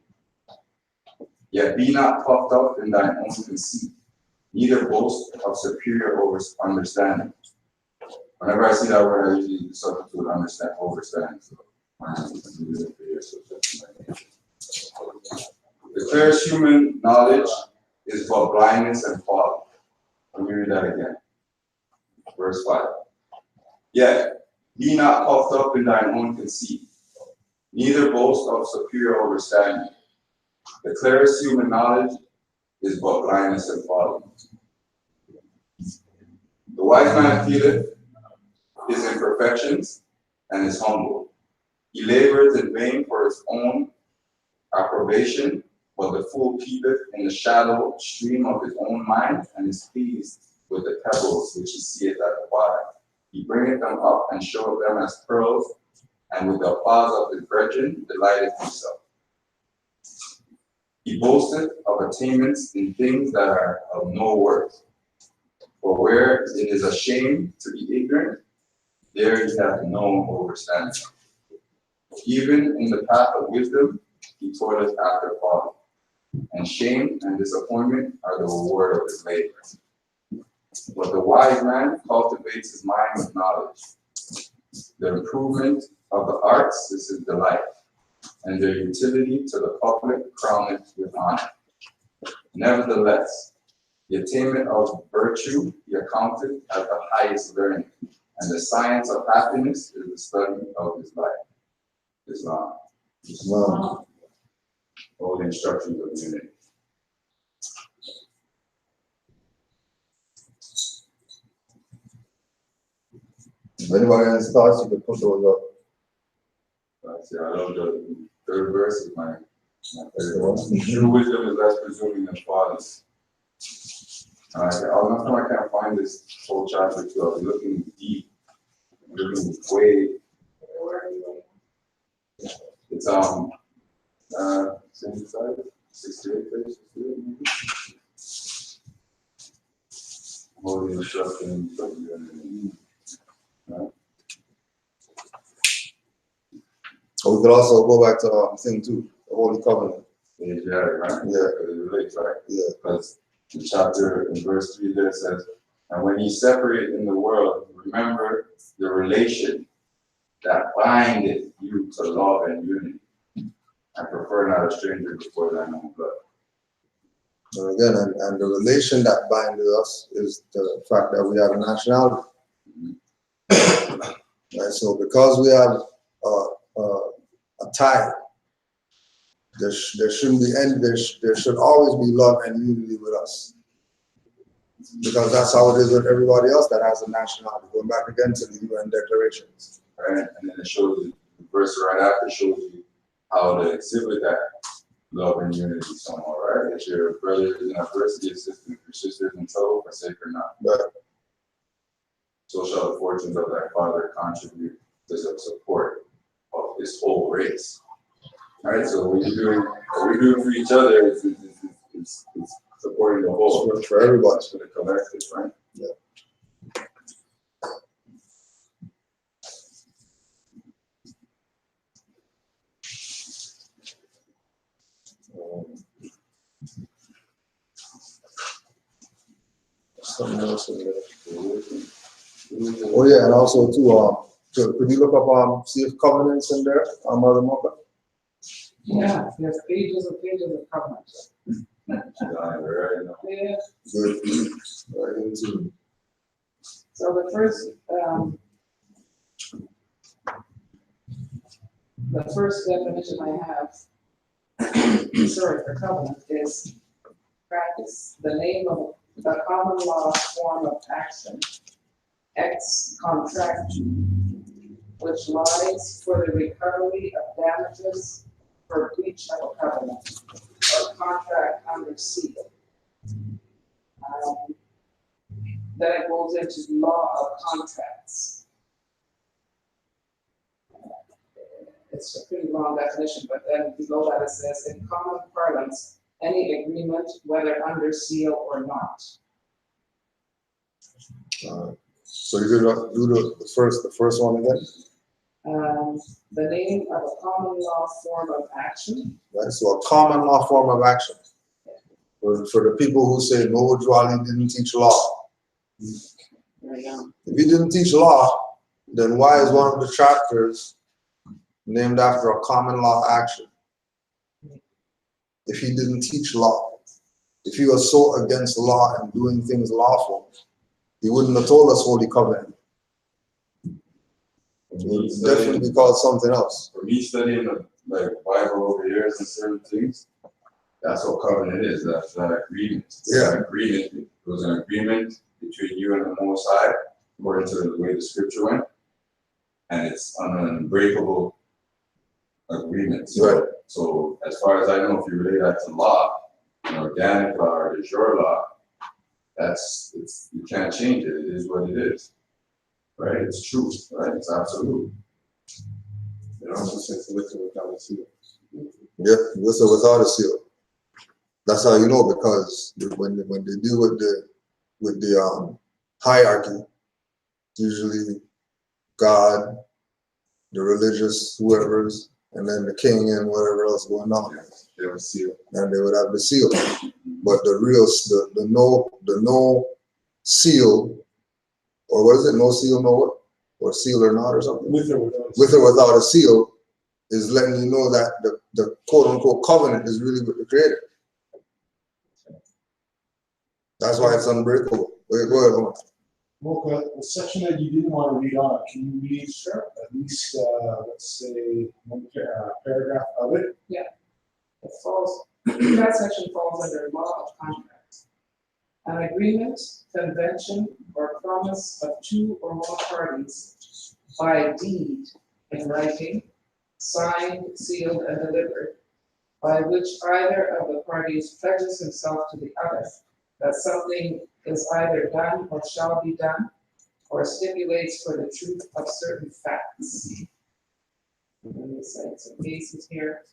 Yet be not puffed up in thine own conceit, neither boast of superior understanding. Whenever I see that word, I usually substitute understand, overstand. So, the clearest human knowledge is but blindness and folly. Let me read that again. Verse 5. Yet be not puffed up in thine own conceit, neither boast of superior understanding. The clearest human knowledge is but blindness and folly. The wise man feeleth his imperfections and is humble. He laboreth in vain for his own approbation, but the fool keepeth in the shallow stream of his own mind and is pleased with the pebbles which he seeth at the bottom. He bringeth them up and showeth them as pearls, and with the applause of his brethren delighteth himself. He boasteth of attainments in things that are of no worth. For where it is a shame to be ignorant, there he hath no understanding. Even in the path of wisdom, he toileth after folly. And shame and disappointment are the reward of his labor. But the wise man cultivates his mind with knowledge. The improvement of the arts is his delight, and their utility to the public crowneth with honor. Nevertheless, the attainment of virtue he accounteth as the highest learning, and the science of happiness is the study of his life. Islam. Islam. All the instructions of unity. If anybody has thoughts, you can put those up. I love the third verse is my favorite one. True wisdom is less presuming than fathers. I can't find this whole chapter too. I was looking deep, looking way. It's same side, 68 page, 68 maybe. Holy instructions of unity. Or we could also go back to thing two, the Holy Covenant. Yeah, right? Yeah. Because it relates, right? Yeah. Because the chapter in verse 3 there says, and when ye separate in the world, remember the relation that bindeth you to love and unity. I prefer not a stranger before thine own blood. And again, and the relation that binds us is the fact that we have a nationality. Right? So because we have a tie, there shouldn't be any, there should always be love and unity with us. Because that's how it is with everybody else that has a nationality. Going back again to the UN declarations. Right? And then it shows you, the verse right after shows you how to exhibit that love and unity somehow, right? That your brother is in adversity, your sister is in trouble, forsake her not. Right. So shall the fortunes of thy father contribute to the support of his whole race. All right, so what we're doing for each other is supporting the whole. For everybody. For the collective, right? Yeah. Something else in there. Oh yeah, and also too, could you look up see if covenants in there, Mother Mocha? Yeah, there's pages and pages of covenants. Yeah. Good. Right into. So the first definition I have, sorry, for covenant is practice, the name of the common law form of action, ex contractu, which lies for the recovery of damages for breach of a covenant or contract under seal. Then it goes into law of contracts. It's a pretty long definition, but then below that it says, in common parlance, any agreement, whether under seal or not. So you're gonna do the first one again? The name of a common law form of action. Right. So a common law form of action. For the people who say no, Jwali didn't teach law. There you go. If he didn't teach law, then why is one of the chapters named after a common law action? If he didn't teach law, if he was so against law and doing things lawful, he wouldn't have told us Holy Covenant. It would definitely be called something else. For me studying the Bible over years and certain things, that's what covenant is. That's that agreement. Yeah. That agreement. It was an agreement between you and the Most High, according to the way the scripture went. And it's an unbreakable agreement. Right. So as far as I know, if you relate that to law, an organic law or the sure law, you can't change it. It is what it is. Right? It's truth, right? It's absolute. It also says listen without a seal. Yeah, listen without a seal. That's how you know, because when they deal with the hierarchy, usually God, the religious whoever's, and then the king and whatever else going on. They have a seal. And they would have the seal. But the no seal, or what is it? No seal, no what? Or seal or not or something? With or without. With or without a seal is letting you know that the quote unquote covenant is really with the creator. That's why it's unbreakable. Wait, go ahead, Omar. Mocha, the section that you didn't want to read on, can you read at least, let's say, one paragraph of it? It falls, that section falls under law of contracts. An agreement, convention, or promise of two or more parties by deed in writing, signed, sealed, and delivered, by which either of the parties pledges himself to the other that something is either done or shall be done, or stipulates for the truth of certain facts. And we cite some cases here.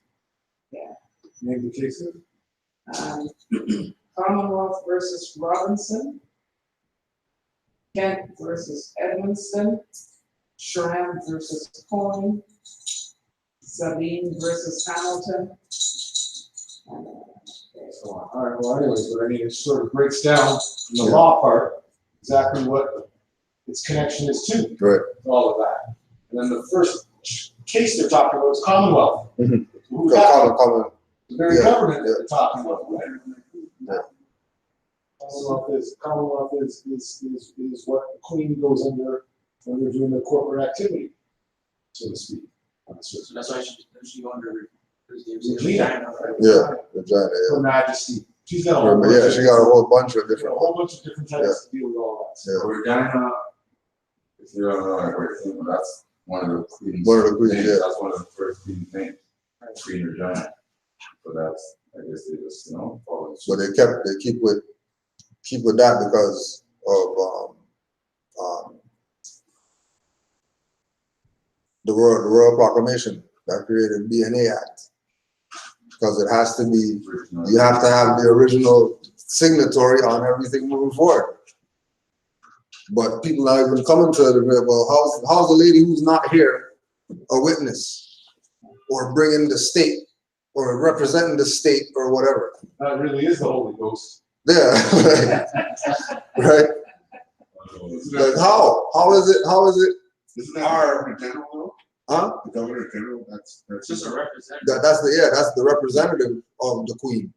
Yeah. Name the cases. Commonwealth versus Robinson, Kent versus Edmonston, Schramm versus Coyne, Sabine versus Hamilton. All right, well, anyways, but I mean, it sort of breaks down in the law part exactly what its connection is to. Right. All of that. And then the first case they're talking about is Commonwealth. Mhm. Who's that? Common. The very Yeah, government that yeah. they're talking about, right? Yeah. Commonwealth is what the Queen goes under when they're doing their corporate activity, so to speak. So that's why she go under. Regina, right? Yeah, Regina, Her Majesty. She's got a yeah. whole bunch Yeah, of- she got a whole bunch of a different whole bunch of different types to deal with all that. Yeah. Regina, if you don't know everything, that's one of the queen's. One of the queens, names. yeah. That's one of the first queen's names, Queen Regina. So that's, I guess they just, follow. But they keep with that because of the Royal Proclamation that created the DNA Act. Because it has to be, you have to have the original signatory on everything moving forward. But people not even coming to the, well, how's the lady who's not here a witness or bringing the state or representing the state or whatever? That really is the Holy Ghost. Yeah, right. Like how is it? Isn't that our Governor General though? Huh? The Governor General, that's Just a representative. That's the representative of the Queen.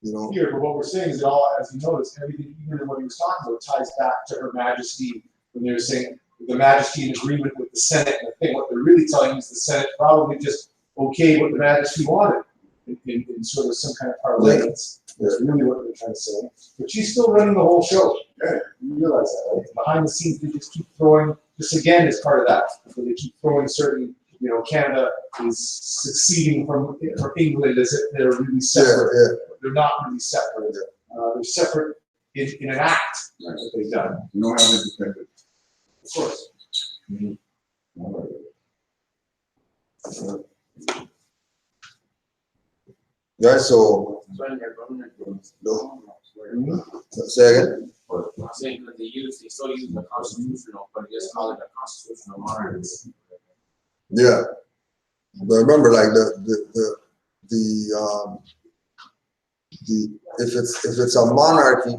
You know. Here, but what we're saying is that all, as you notice, everything, even in what he was talking about, ties back to Her Majesty when they were saying the Majesty in agreement with the Senate and the thing. What they're really telling you is the Senate probably just okayed what the Majesty wanted in sort of some kind of parlance. That's really what they're trying to say. But she's still running the whole show. Yeah, you realize that, right? Behind the scenes, they just keep throwing. This again is part of that. So they keep throwing certain. Canada is succeeding from England as if they're really separate. Yeah. They're not really separate. They're separate in an act that they've done. you don't have independent. Of course. Yeah. So no. Say again. I'm saying that they still use the constitutional, but I guess call it a constitutional monarchy. Yeah. But remember, like if it's a monarchy,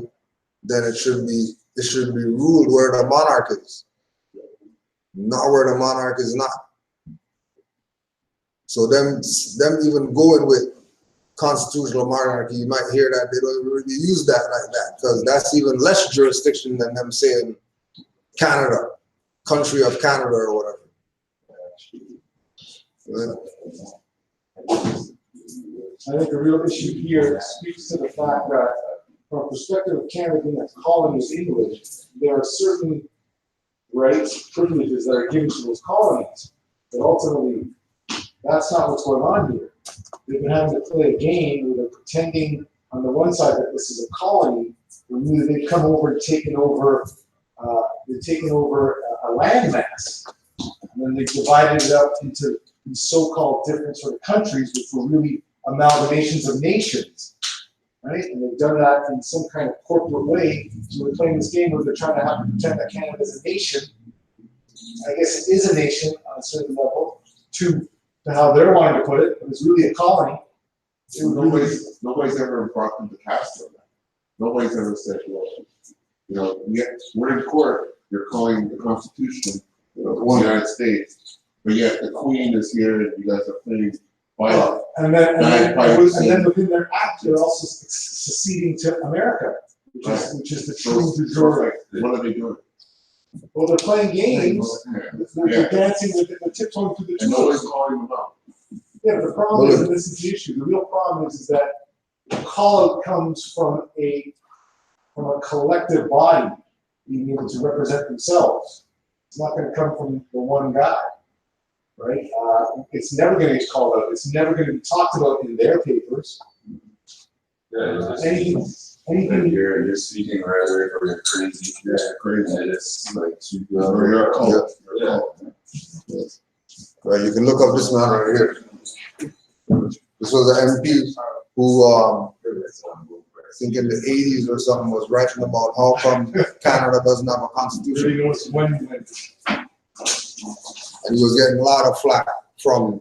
then it should be ruled where the monarch is, not where the monarch is not. So them even going with constitutional monarchy, you might hear that they don't really use that like that, because that's even less jurisdiction than them saying Canada, country of Canada or whatever. I think the real issue here speaks to the fact that, from a perspective of Canada being a colony of England, there are certain rights, privileges that are given to those colonies. But ultimately, that's not what's going on here. They've been having to play a game where they're pretending on the one side that this is a colony, when they've come over and taken over a landmass, and then they've divided it up into these so-called different sort of countries, which were really amalgamations of nations, right? And they've done that in some kind of corporate way. So we're playing this game where they're trying to have to pretend that Canada is a nation. I guess it is a nation on a certain level, to how they're wanting to put it, but it's really a colony. Nobody's ever brought them to task on that. Nobody's ever said, well, you know, we're in court, you're calling the Constitution of the United States, but yet the Queen is here and you guys are playing by and then within their act, they're also seceding to America, which is the true de jure. What are they doing? Well, they're playing games. They're dancing with it. They're tiptoeing through the And nobody's calling them out. Yeah, the problem is, and this is the issue, the real problem is that the call out comes from a collective body being able to represent themselves. It's not going to come from the one guy, right? It's never going to get called out. It's never going to be talked about in their papers. Anything You're speaking rhetoric or you're crazy. Yeah, crazy. And it's like You're a cult. Right, you can look up this man right here. This was an MP who, I think in the 80s or something, was writing about how come Canada doesn't have a constitution. And he was getting a lot of flack from,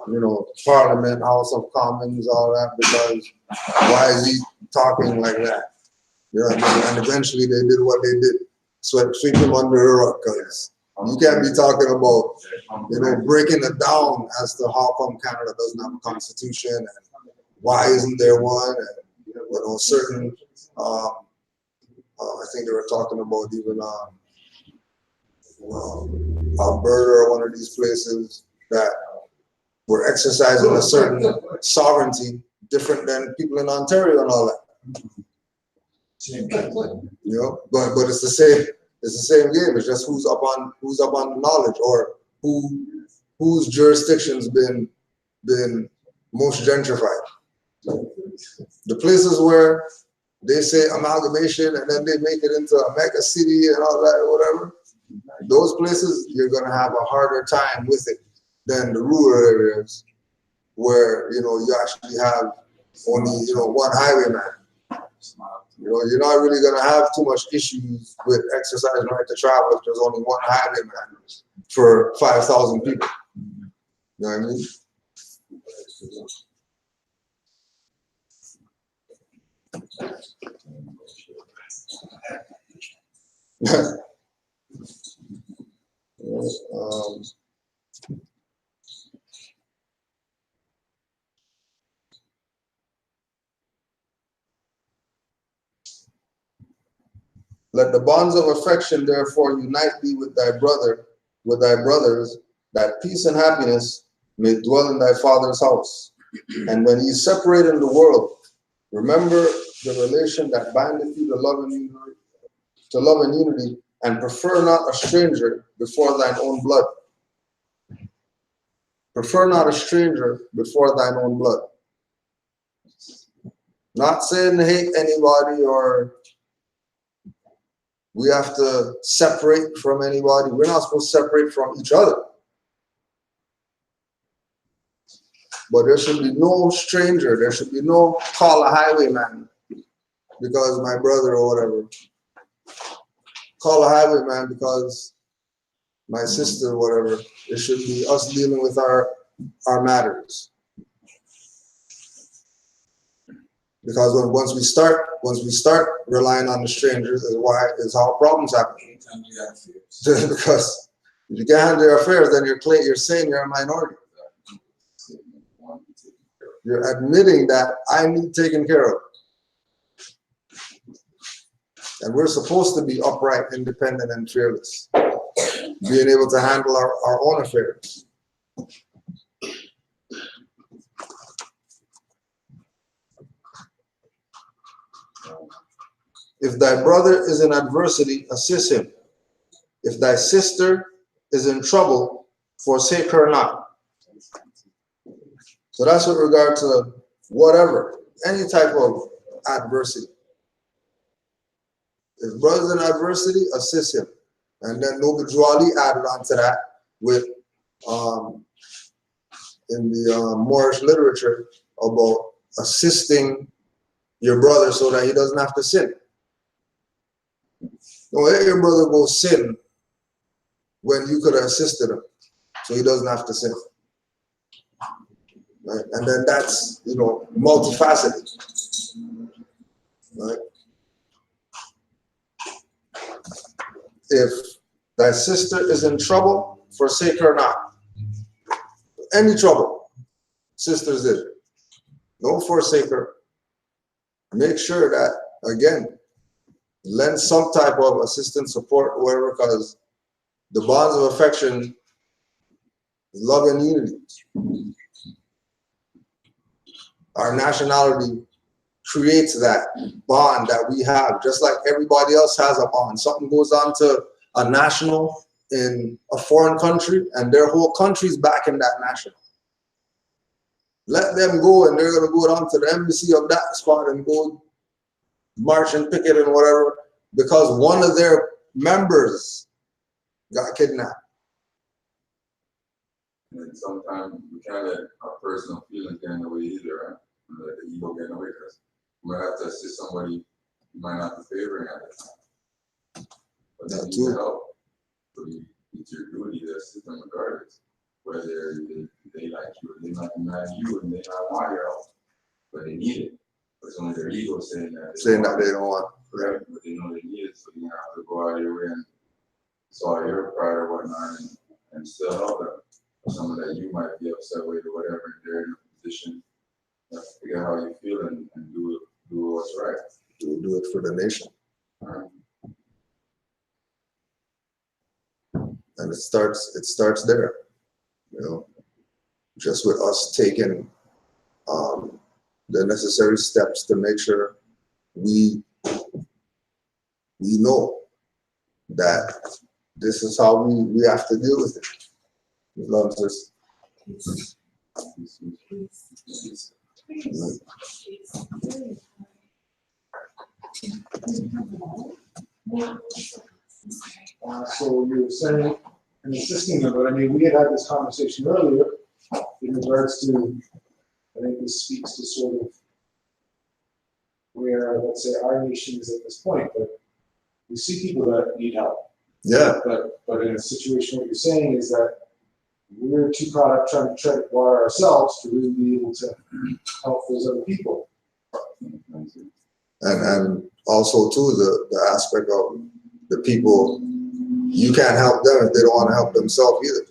you know, Parliament, House of Commons, all that, because why is he talking like that? You know what I mean? And eventually they did what they did, sweep him under the rug, because you can't be talking about, you know, breaking it down as to how come Canada doesn't have a constitution and why isn't there one, and you know, certain, I think they were talking about even Alberta or one of these places that were exercising a certain sovereignty different than people in Ontario and all that. You know, but it's the same. It's the same game. It's just who's up on the knowledge, or whose jurisdiction's been most gentrified. The places where they say amalgamation and then they make it into a mega city and all that or whatever, those places you're gonna have a harder time with it than the rural areas where, you know, you actually have only, you know, one highwayman. You know, you're not really gonna have too much issues with exercising right to travel if there's only one highwayman for 5,000 people. You know what I mean? Let the bonds of affection therefore unite thee with thy brothers, that peace and happiness may dwell in thy father's house. And when ye separate in the world, remember the relation that bindeth you to love and unity, and prefer not a stranger before thine own blood. Prefer not a stranger before thine own blood. Not saying to hate anybody or we have to separate from anybody. We're not supposed to separate from each other. But there should be no stranger. There should be no call a highwayman because my brother or whatever. Call a highwayman because my sister or whatever. It should be us dealing with our matters. Because once we start relying on the strangers is how problems happen. Because if you can't handle your affairs, then you're saying you're a minority. You're admitting that I need taken care of. And we're supposed to be upright, independent, and fearless. Being able to handle our own affairs. If thy brother is in adversity, assist him. If thy sister is in trouble, forsake her not. So that's with regard to whatever, any type of adversity. If brother's in adversity, assist him. And then Nobujuali added on to that with, in the Moorish literature, about assisting your brother so that he doesn't have to sin. Don't let your brother go sin when you could have assisted him so he doesn't have to sin. Right? And then that's, you know, multifaceted. Right? If thy sister is in trouble, forsake her not. Any trouble, sister's in. Don't forsake her. Make sure that, again, lend some type of assistance, support, whatever, because the bonds of affection is love and unity. Our nationality creates that bond that we have, just like everybody else has a bond. Something goes on to a national in a foreign country, and their whole country's backing that national. Let them go, and they're going to go down to the embassy of that spot and go march and picket and whatever, because one of their members got kidnapped. And sometimes we can't let our personal feelings get in the way either, right? And let the ego get in the way, because we might have to assist somebody you might not be favoring at the time. But then you need help. So it's your duty to assist them regardless. Whether they like you or they not mad at you and they not want your help. But they need it. But it's only their ego saying that they don't want, right? But they know they need it, so you have to go out of your way and solve your pride or whatnot and still help them. Someone that you might be upset with or whatever, and they're in a position to figure out how you feel and do what's right. Do it for the nation. All right. And it starts there, you know, just with us taking the necessary steps to make sure we know that this is how we have to deal with it. Love this. So you were saying, and assisting them, but I mean, we had this conversation earlier in regards to, I think this speaks to sort of where, let's say, our nation is at this point, but we see people that need help. Yeah. But in a situation, what you're saying is that we're too caught up trying to tread water ourselves to really be able to help those other people. And also too the aspect of the people, you can't help them if they don't want to help themselves either.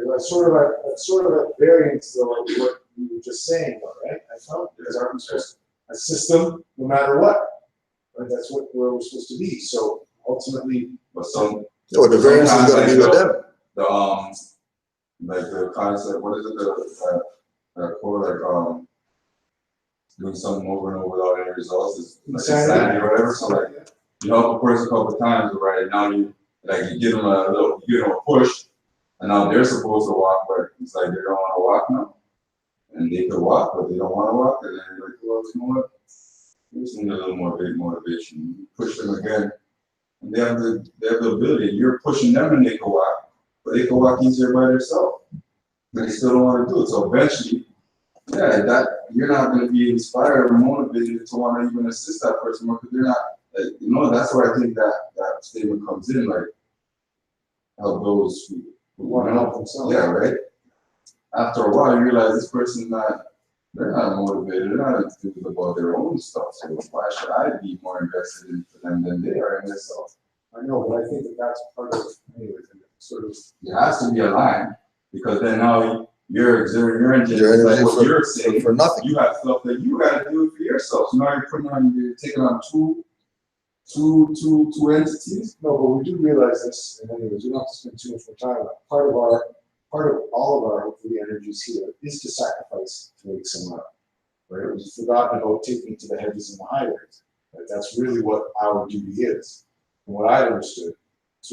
That's sort of a variance to what you were just saying, though, right? I thought because aren't we supposed to assist them no matter what? Right? That's where we're supposed to be. So ultimately, But some the variance is going to be with them. Like the concept, what is it, the quote, like, doing something over and over without any results is like insanity or whatever. So like, you help a person a couple of times, right? And now you give them a push, and now they're supposed to walk, but it's like they don't want to walk now. And they could walk, but they don't want to walk, and then you're like, well, you know what? We just need a little more big motivation. You push them again, and they have the ability. You're pushing them and they can walk, but they can walk easier by themselves. But they still don't want to do it. So eventually, you're not going to be inspired or motivated to want to even assist that person more because they're not, that's where I think that statement comes in, like, help those who want to help themselves. Yeah, right? After a while, you realize this person's they're not motivated, they're not enthused about their own stuff, so why should I be more invested in them than they are in themselves? I know, but I think that's part of, anyways, sort of. It has to be aligned, because then now you're exerting your energy, like what you're saying, for nothing. You have stuff that you got to do for yourself. So now you're taking on two entities. No, but we do realize this, and anyways, we don't have to spend too much more time on it. Part of all of our hopefully energies here is to sacrifice to wake someone up. Right? We've forgotten about taking to the hedges and the highways. Right? That's really what our duty is. And what I've understood, it's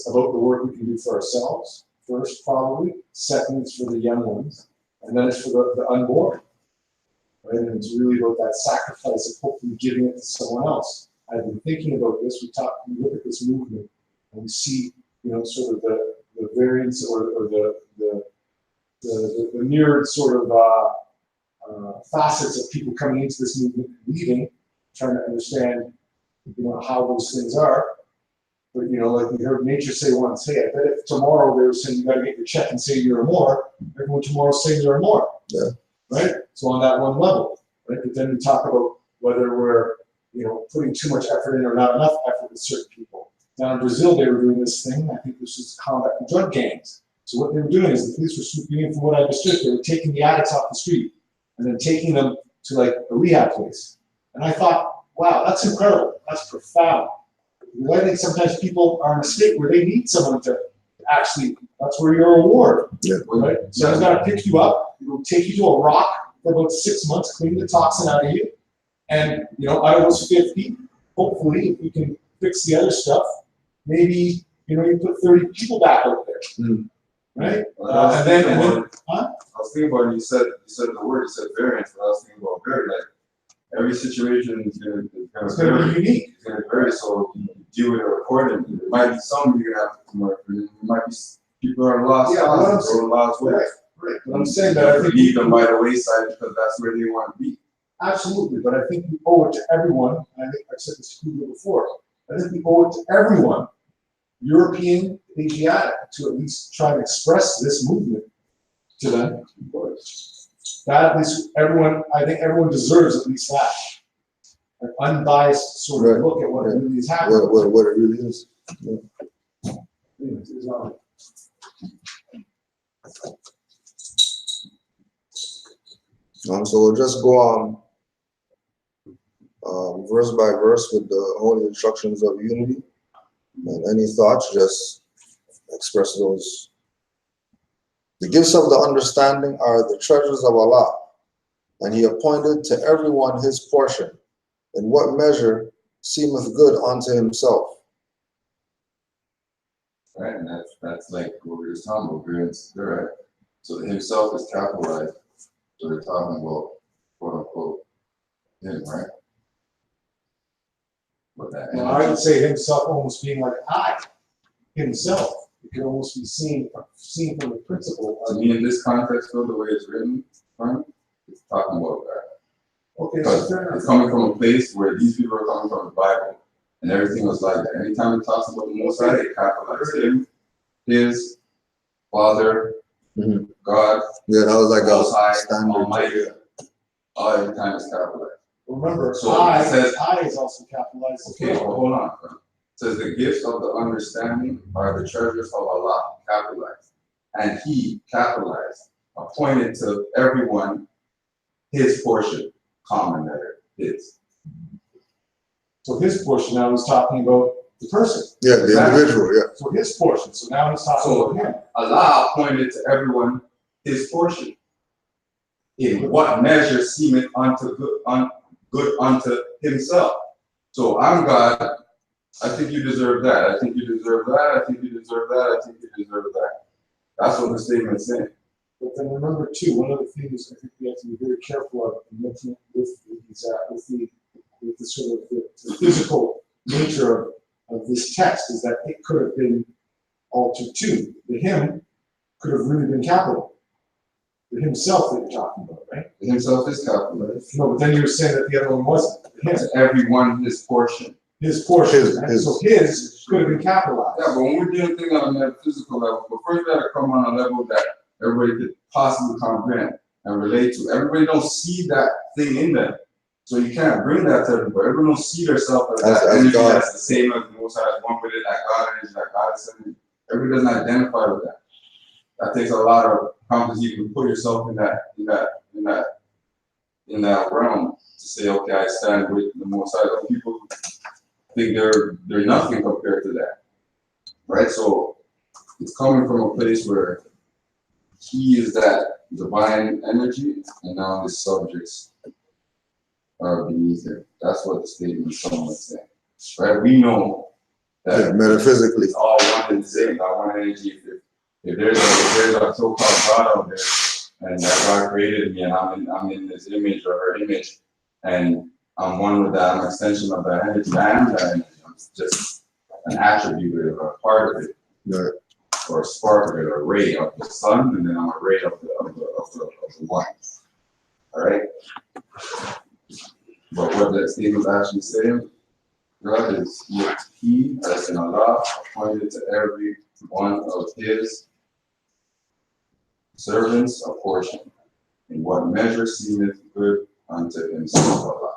about the work we can do for ourselves first, probably. Second, it's for the young ones, and then it's for the unborn. Right? And it's really about that sacrifice of hopefully giving it to someone else. I've been thinking about this. We look at this movement, and we see, sort of the variance or the the myriad sort of facets of people coming into this movement and leaving, trying to understand, how those things are. But, like we heard Nature say once, hey, I bet if tomorrow they were saying you got to get your check and say you're more, everyone tomorrow's saying you're more. Yeah. Right? So on that one level, right? But then we talk about whether we're, putting too much effort in or not enough effort with certain people. Now in Brazil, they were doing this thing, I think this was to combat the drug gangs. So what they were doing is the police were swooping in, from what I understood, they were taking the addicts off the street and then taking them to like a rehab place. And I thought, wow, that's incredible. That's profound. Because I think sometimes people are in a state where they need someone to actually, that's where your reward. Yeah. Right? Someone's got to pick you up, take you to a rock for about 6 months, clean the toxin out of you. And, out of those 50, hopefully, if we can fix the other stuff, maybe, you put 30 people back out there. Mm. Right? I was thinking about it, you said the word, you said variance, but I was thinking about very, like, every situation is gonna It's going to be unique. It's gonna vary, so you deal with it accordingly. There might be some you're gonna have to come up with, there might be people are lost, Yeah, what I'm saying- or lost ways. Right. But I'm saying that I think leave them by the wayside because that's where they want to be. absolutely, but I think we owe it to everyone, and I think I've said this to you before, I think we owe it to everyone, European, Asiatic, to at least try and express this movement to them. That at least everyone, I think everyone deserves at least that. An unbiased sort of Right. look at what really is happening. What it really is. Yeah. Anyways, it's on. So we'll just go on verse by verse with the holy instructions of unity. And any thoughts, just express those. The gifts of the understanding are the treasures of Allah, and He appointed to everyone his portion, in what measure seemeth good unto himself. Right, and that's like what we were just talking about, variance, right? So the himself is capitalized, so they're talking about, quote unquote, him, right? But that Well, I would say himself almost being like I, himself. It could almost be seen from the principle to of, me, in this context, though, the way it's written, right, it's talking about that. okay, Because so fair enough. it's coming from a place where these people are coming from the Bible, and everything was like that. Anytime it talks about the Most High, it capitalizes him, his, Father, Mhm. God, Yeah, that was like Most High, a standard. Almighty. All every time it's capitalized. Remember, So I it says- is also capitalized as Okay, well. well, hold on. It says the gifts of the understanding are the treasures of Allah, capitalized. And He, capitalized, appointed to everyone his portion, common letter, his. So his portion now he's talking about the person. Yeah, the individual, yeah. So his portion. So now he's talking So- about him. Allah appointed to everyone his portion. In what measure seemeth unto good unto himself. So I'm God. I think you deserve that. I think you deserve that. I think you deserve that. I think you deserve that. That's what the statement's saying. But then remember too, one of the things I think we have to be very careful of in looking with the sort of the physical nature of this text is that it could have been altered too. The him could have really been capital. The himself that you're talking about, right? Himself is capitalized. No, but then you were saying that the other one wasn't. The him. To everyone his portion. His portion, His- right? his. So his could have been capitalized. Yeah, but when we're doing things on a metaphysical level, but first we gotta come on a level that everybody could possibly comprehend and relate to. Everybody don't see that thing in them. So you can't bring that to everybody. Everyone don't see themselves as that As energy God. that's the same as the Most High, as one with it, that God energy, that God is something. Everybody doesn't identify with that. That takes a lot of confidence. You can put yourself in that realm to say, okay, I stand with the Most High. Other people think they're nothing compared to that, right? So it's coming from a place where He is that divine energy, and now His subjects are beneath Him. That's what the statement is somewhat saying, right? We know that Yeah, metaphysically. it's all one and the same, not one energy. If there's a so-called God out there, and that God created me, and I'm in His image or her image, and I'm one with that, I'm an extension of that energy. I am that energy. I'm just an attribute or a part of it. Right. or a spark or a ray of the sun, and then I'm a ray of the one. All right. But what that statement is actually saying, God is He, as in Allah, appointed to every one of His servants a portion, in what measure seemeth good unto himself. Allah.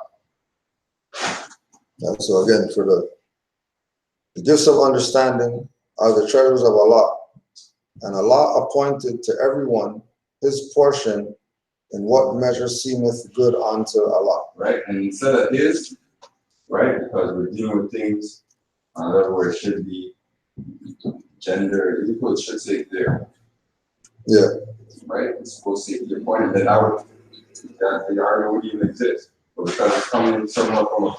And so again, for the gifts of understanding are the treasures of Allah, and Allah appointed to everyone his portion in what measure seemeth good unto Allah. Right? And instead of his, right, because we're dealing with things on a level where it should be gender equal, it should say there. Yeah. Right? It's supposed to say your point, and then that the argument wouldn't even exist. But because it's coming somewhat from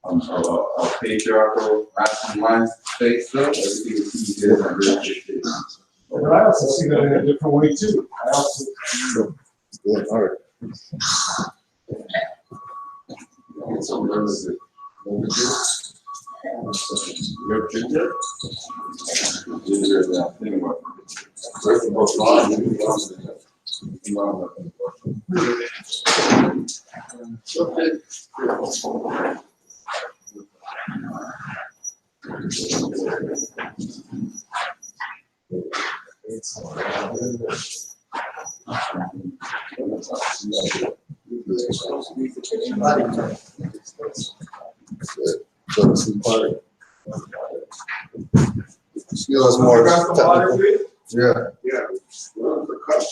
a patriarchal, masculine mind state still, everything is easier and really good. But I also see that in a different way too. I also, Good. All right. So where is it? Your ginger? Ginger is that thing about. So this is part of Excuse us more technical. Yeah. Yeah. Well, the cup.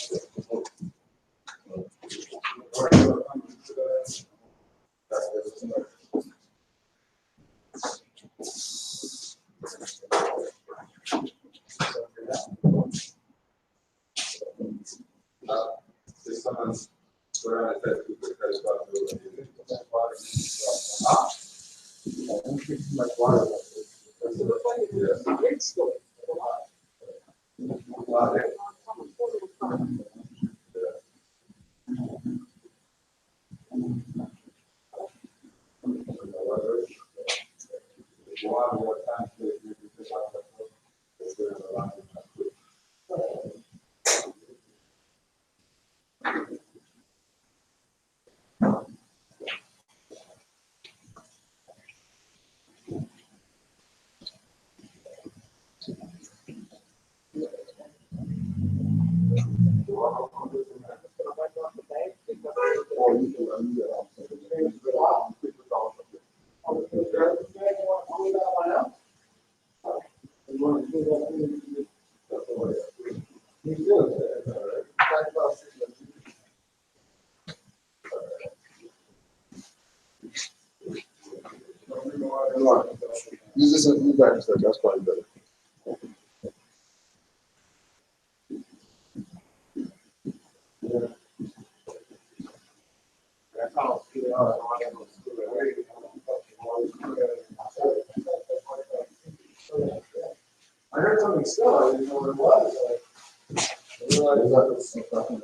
Use this in you guys, that's probably better. I heard something still, I didn't know what it was. I realized that was something.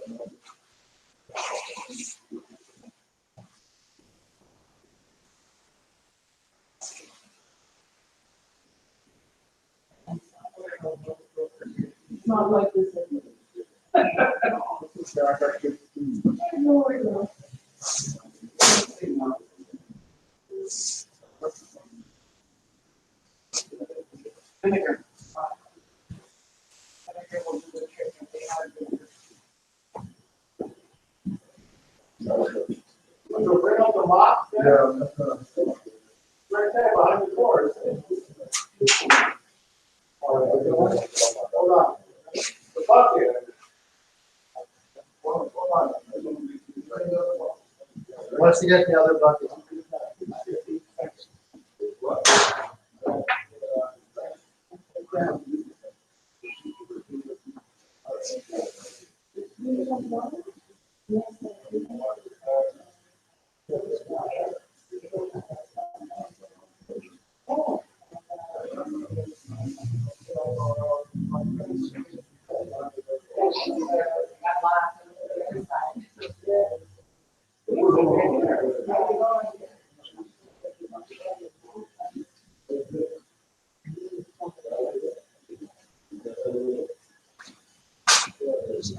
It's not like this. Bring up the box there. Right there behind the doors. Hold on. The bucket. Hold on. Once you get the other bucket. Okay,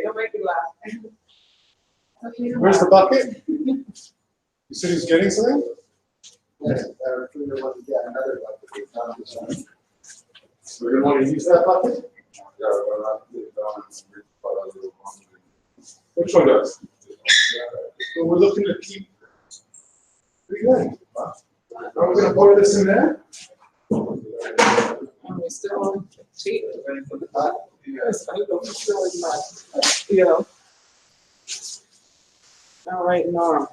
don't make me laugh. Where's the bucket? You said he's getting something? So you want to use that bucket? Which one does? So we're looking to keep. Pretty good. Are we gonna pour this in there? And we still on cheap. Yes, I don't feel like that, you know. All right, Norm.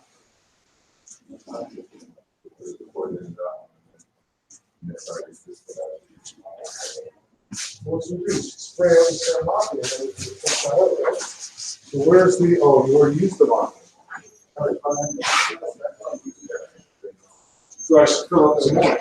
What's the use? Spray on the market and then we can put that out, right? So where's the, oh, you already used the market. So I should fill up some more.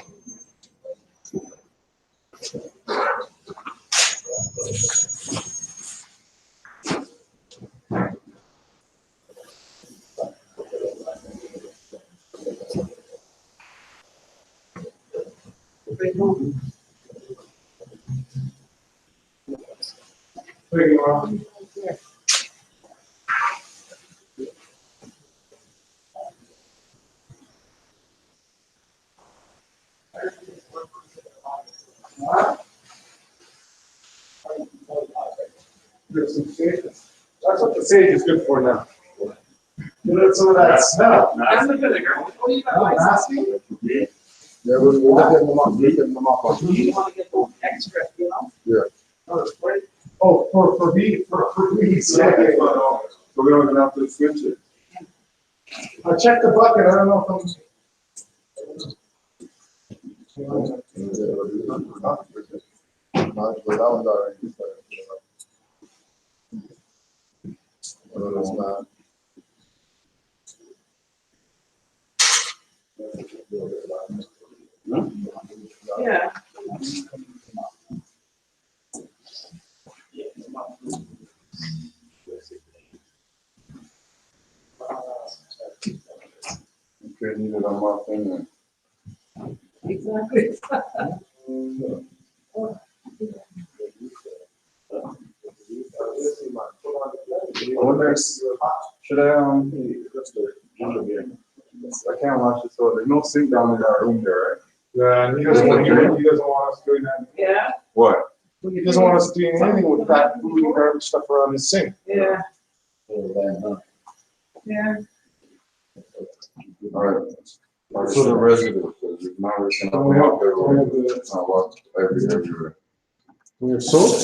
There you are. There's some sage. That's what the sage is good for now. You know, some of that smell. That's the vinegar. What do you got? Oh, Like, nasty? Yeah, we're getting them up. We're getting them up. you want to get the extra, you know? Oh, it's great. Oh, for bees, for bees. So we don't even have to switch it. I checked the bucket, I don't know if Yeah. Okay, needed a month in Exactly. I wonder, should I, I can't watch it, so there's no sink down in our room there, right? Yeah, and he doesn't want us doing that. Yeah, What? He doesn't want us doing anything with that food and garbage stuff around his sink. yeah, yeah. Alright. So the residue, because we've now we're gonna walk everywhere. Not walk everywhere. We have soap?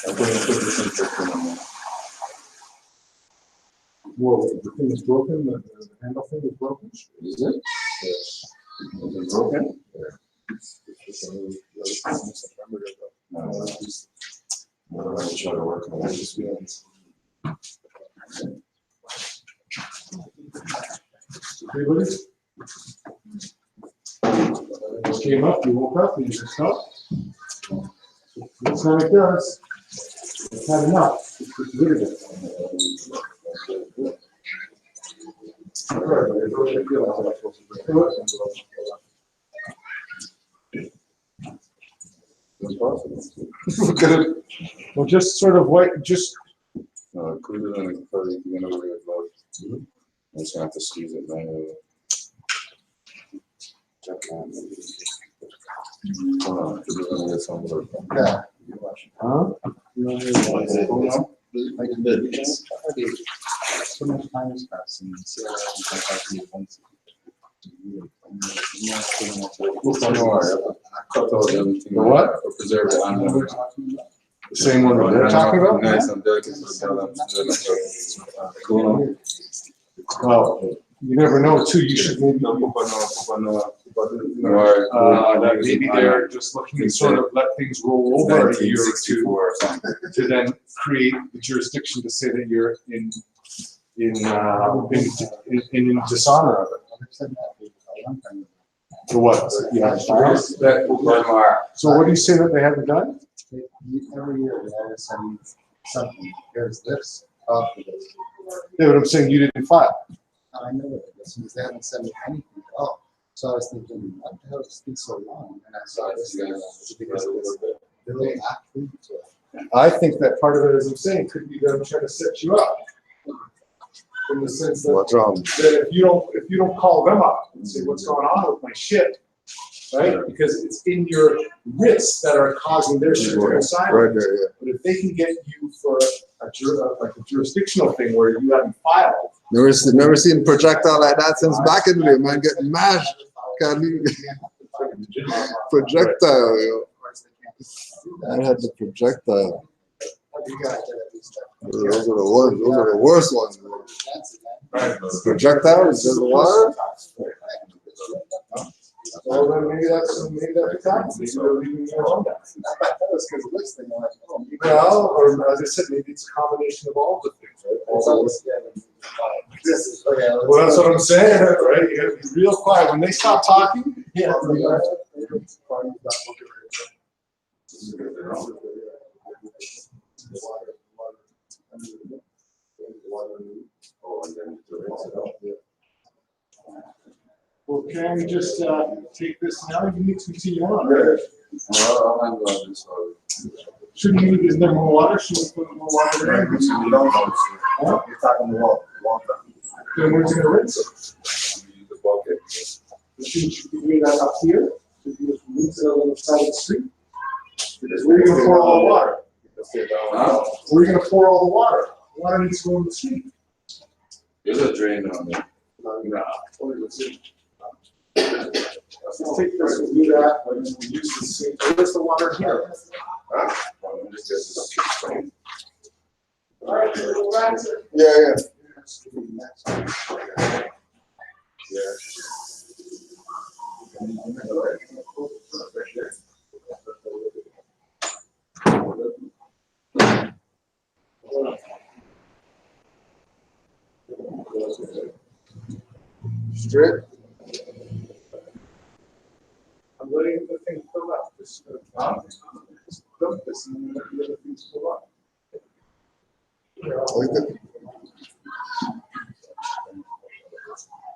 I'm gonna put this in section on there. Whoa, the thing is broken, the handle thing is broken? Is it? Yes. Is it broken? No, I'm gonna try to work on it. Everybody? Just came up, you woke up, and you just stopped. That's how it does. It's not enough. It's just rid of it. Well, just sort of white, just. No, clean it and probably you're gonna really load. I'm just gonna have to squeeze it manually. Hold on, we're gonna get some of it. Yeah. Huh? Like a bit. So much time has passed and still haven't come back to the events. Cut out everything. The what? Or preserve it on them. The same one that they're talking about? Nice and delicate, so tell them. Cool. Well, you never know too, you should maybe, that maybe they're just looking to sort of let things roll over a year or two or something. to then create the jurisdiction to say that you're in dishonor of it. For what? Yeah. So what do you say that they haven't done? Every year they always send something. Here's this, after this. Yeah, but I'm saying you didn't file. I know that this means they haven't sent me anything at all. So I was thinking, what the hell has this been so long? I think that part of it, as I'm saying, could be them trying to set you up. In the sense that, What's wrong? that if you don't call them up and say what's going on with my ship, right? Because it's in your risks that are causing their ship to go sideways. Right there, yeah. But if they can get you for like a jurisdictional thing where you haven't filed. Never seen projectile like that since back in the day, man. Getting mashed. Can't leave. Projectile, yo. I had the projectile. Those are the ones. Those are the worst ones. Projectile is just water. Well, then maybe that's the time. Maybe they're leaving their home down. Well, or as I said, maybe it's a combination of all the things, right? Well, that's what I'm saying, right? You gotta be real quiet. When they stop talking, yeah. Well, can we just take this now? You need to continue on, right? Shouldn't you, is there more water? Should we put more water there? You're talking about water. Then we're just gonna rinse it. Use the bucket. Should we do that up here? Should we just rinse it on the side of the street? Where are you gonna pour all the water? Where are you gonna pour all the water? The water needs to go in the street. There's a drain on there. Let's take this, we'll do that, and then we'll use the same. Where's the water here? All right, we'll go back to. Yeah. Straight. I'm letting the thing fill up. Just dump this and then let the other things fill up.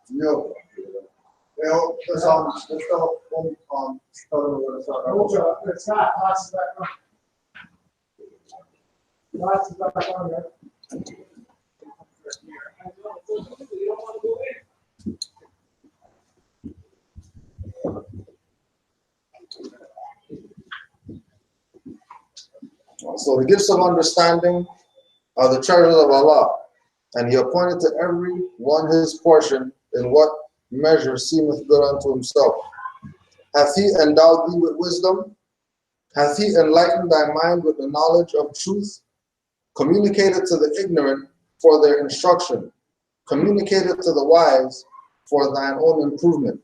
Yo, let's tell them what it's about. It's not, lots back on. Lots back on there. So the gifts of understanding are the treasures of Allah, and He appointed to every one his portion in what measure seemeth good unto himself. Hath He endowed thee with wisdom? Hath He enlightened thy mind with the knowledge of truth? Communicated to the ignorant for their instruction, communicated to the wise for thine own improvement.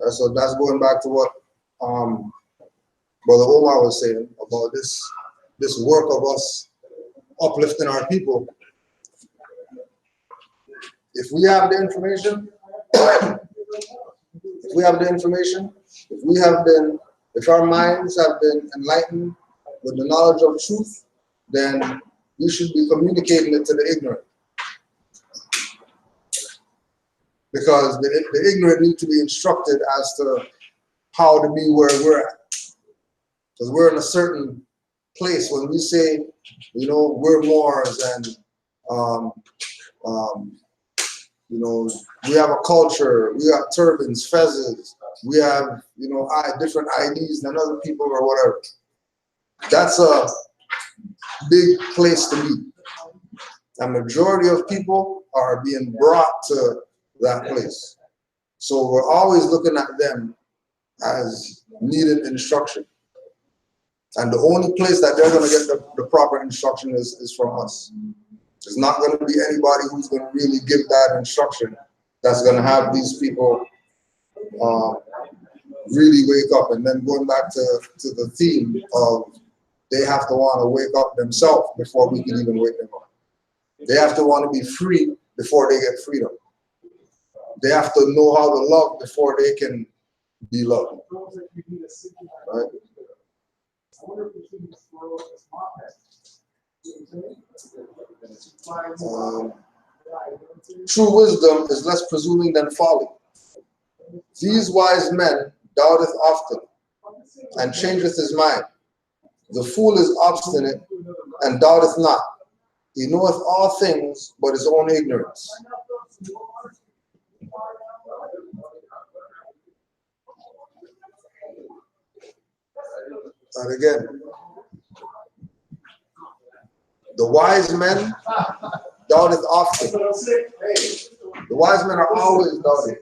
So that's going back to what Brother Omar was saying about this work of us uplifting our people. If we have the information, if our minds have been enlightened with the knowledge of truth, then we should be communicating it to the ignorant. Because the ignorant need to be instructed as to how to be where we're at. Because we're in a certain place when we say, you know, we're Moors and, you know, we have a culture, we have turbans, fezzes, we have, you know, different IDs than other people or whatever. That's a big place to be. A majority of people are being brought to that place. So we're always looking at them as needed instruction. And the only place that they're going to get the proper instruction is from us. There's not going to be anybody who's going to really give that instruction that's going to have these people really wake up. And then going back to the theme of they have to want to wake up themselves before we can even wake them up. They have to want to be free before they get freedom. They have to know how to love before they can be loved. Right? True wisdom is less presuming than folly. These wise men doubteth often, and changeth his mind. The fool is obstinate and doubteth not. He knoweth all things, but his own ignorance. And again, the wise men doubteth often. The wise men are always doubting.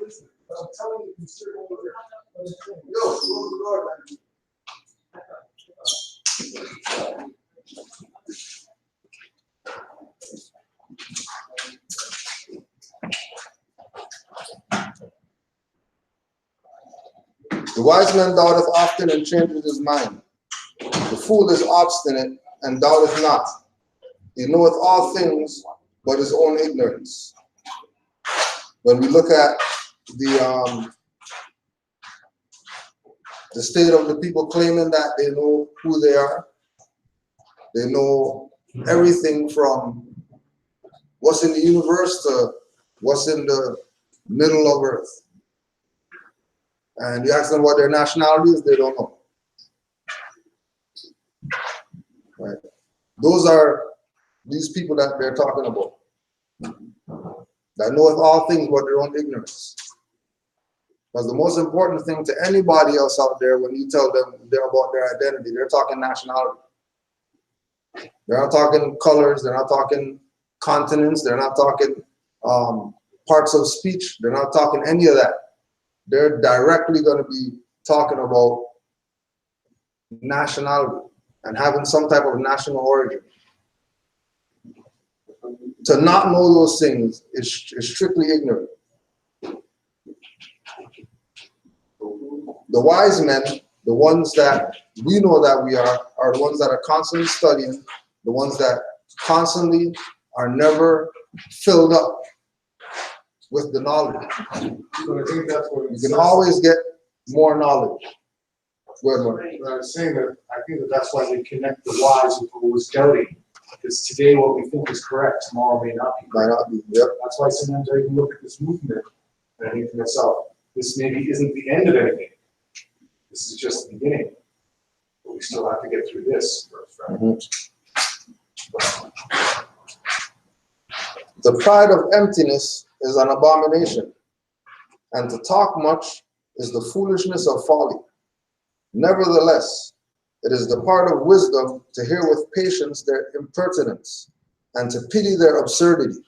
The wise man doubteth often and changeth his mind. The fool is obstinate and doubteth not. He knoweth all things, but his own ignorance. When we look at the state of the people claiming that they know who they are, they know everything from what's in the universe to what's in the middle of earth. And you ask them what their nationality is, they don't know. Right? Those are these people that they're talking about. That knoweth all things but their own ignorance. Because the most important thing to anybody else out there when you tell them they're about their identity, they're talking nationality. They're not talking colors, they're not talking continents, they're not talking parts of speech, they're not talking any of that. They're directly going to be talking about nationality and having some type of national origin. To not know those things is strictly ignorant. The wise men, the ones that we know that we are the ones that are constantly studying, the ones that constantly are never filled up with the knowledge. So I think that's what You can always get more knowledge. Go ahead, Mark. I was saying that I think that that's why they connect the wise with what was doubting. Because today what we think is correct, tomorrow may not be correct. Might not be. Yep. That's why sometimes I even look at this movement and I think to myself, this maybe isn't the end of anything. This is just the beginning. But we still have to get through this first, right? The pride of emptiness is an abomination, and to talk much is the foolishness of folly. Nevertheless, it is the part of wisdom to hear with patience their impertinence, and to pity their absurdity.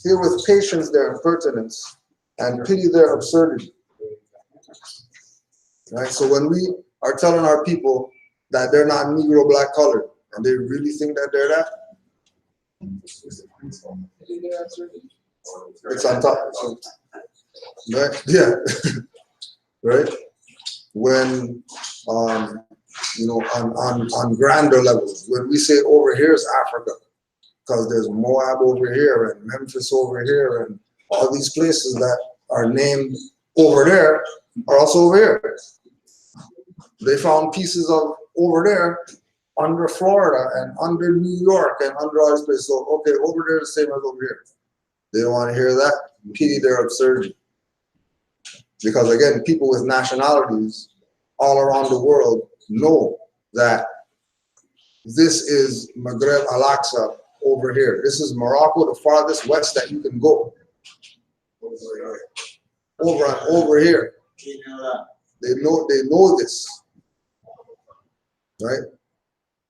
Hear with patience their impertinence, and pity their absurdity. Right? So when we are telling our people that they're not Negro black colored, and they really think that they're that, it's on top. Right? Yeah. Right? When on grander levels, when we say over here is Africa, because there's Moab over here and Memphis over here and all these places that are named over there are also over here. They found pieces of over there under Florida and under New York and under all these places. So, okay, over there is the same as over here. They don't want to hear that. Pity their absurdity. Because again, people with nationalities all around the world know that this is Maghreb Al-Aqsa over here. This is Morocco, the farthest west that you can go. Over here. They know this. Right?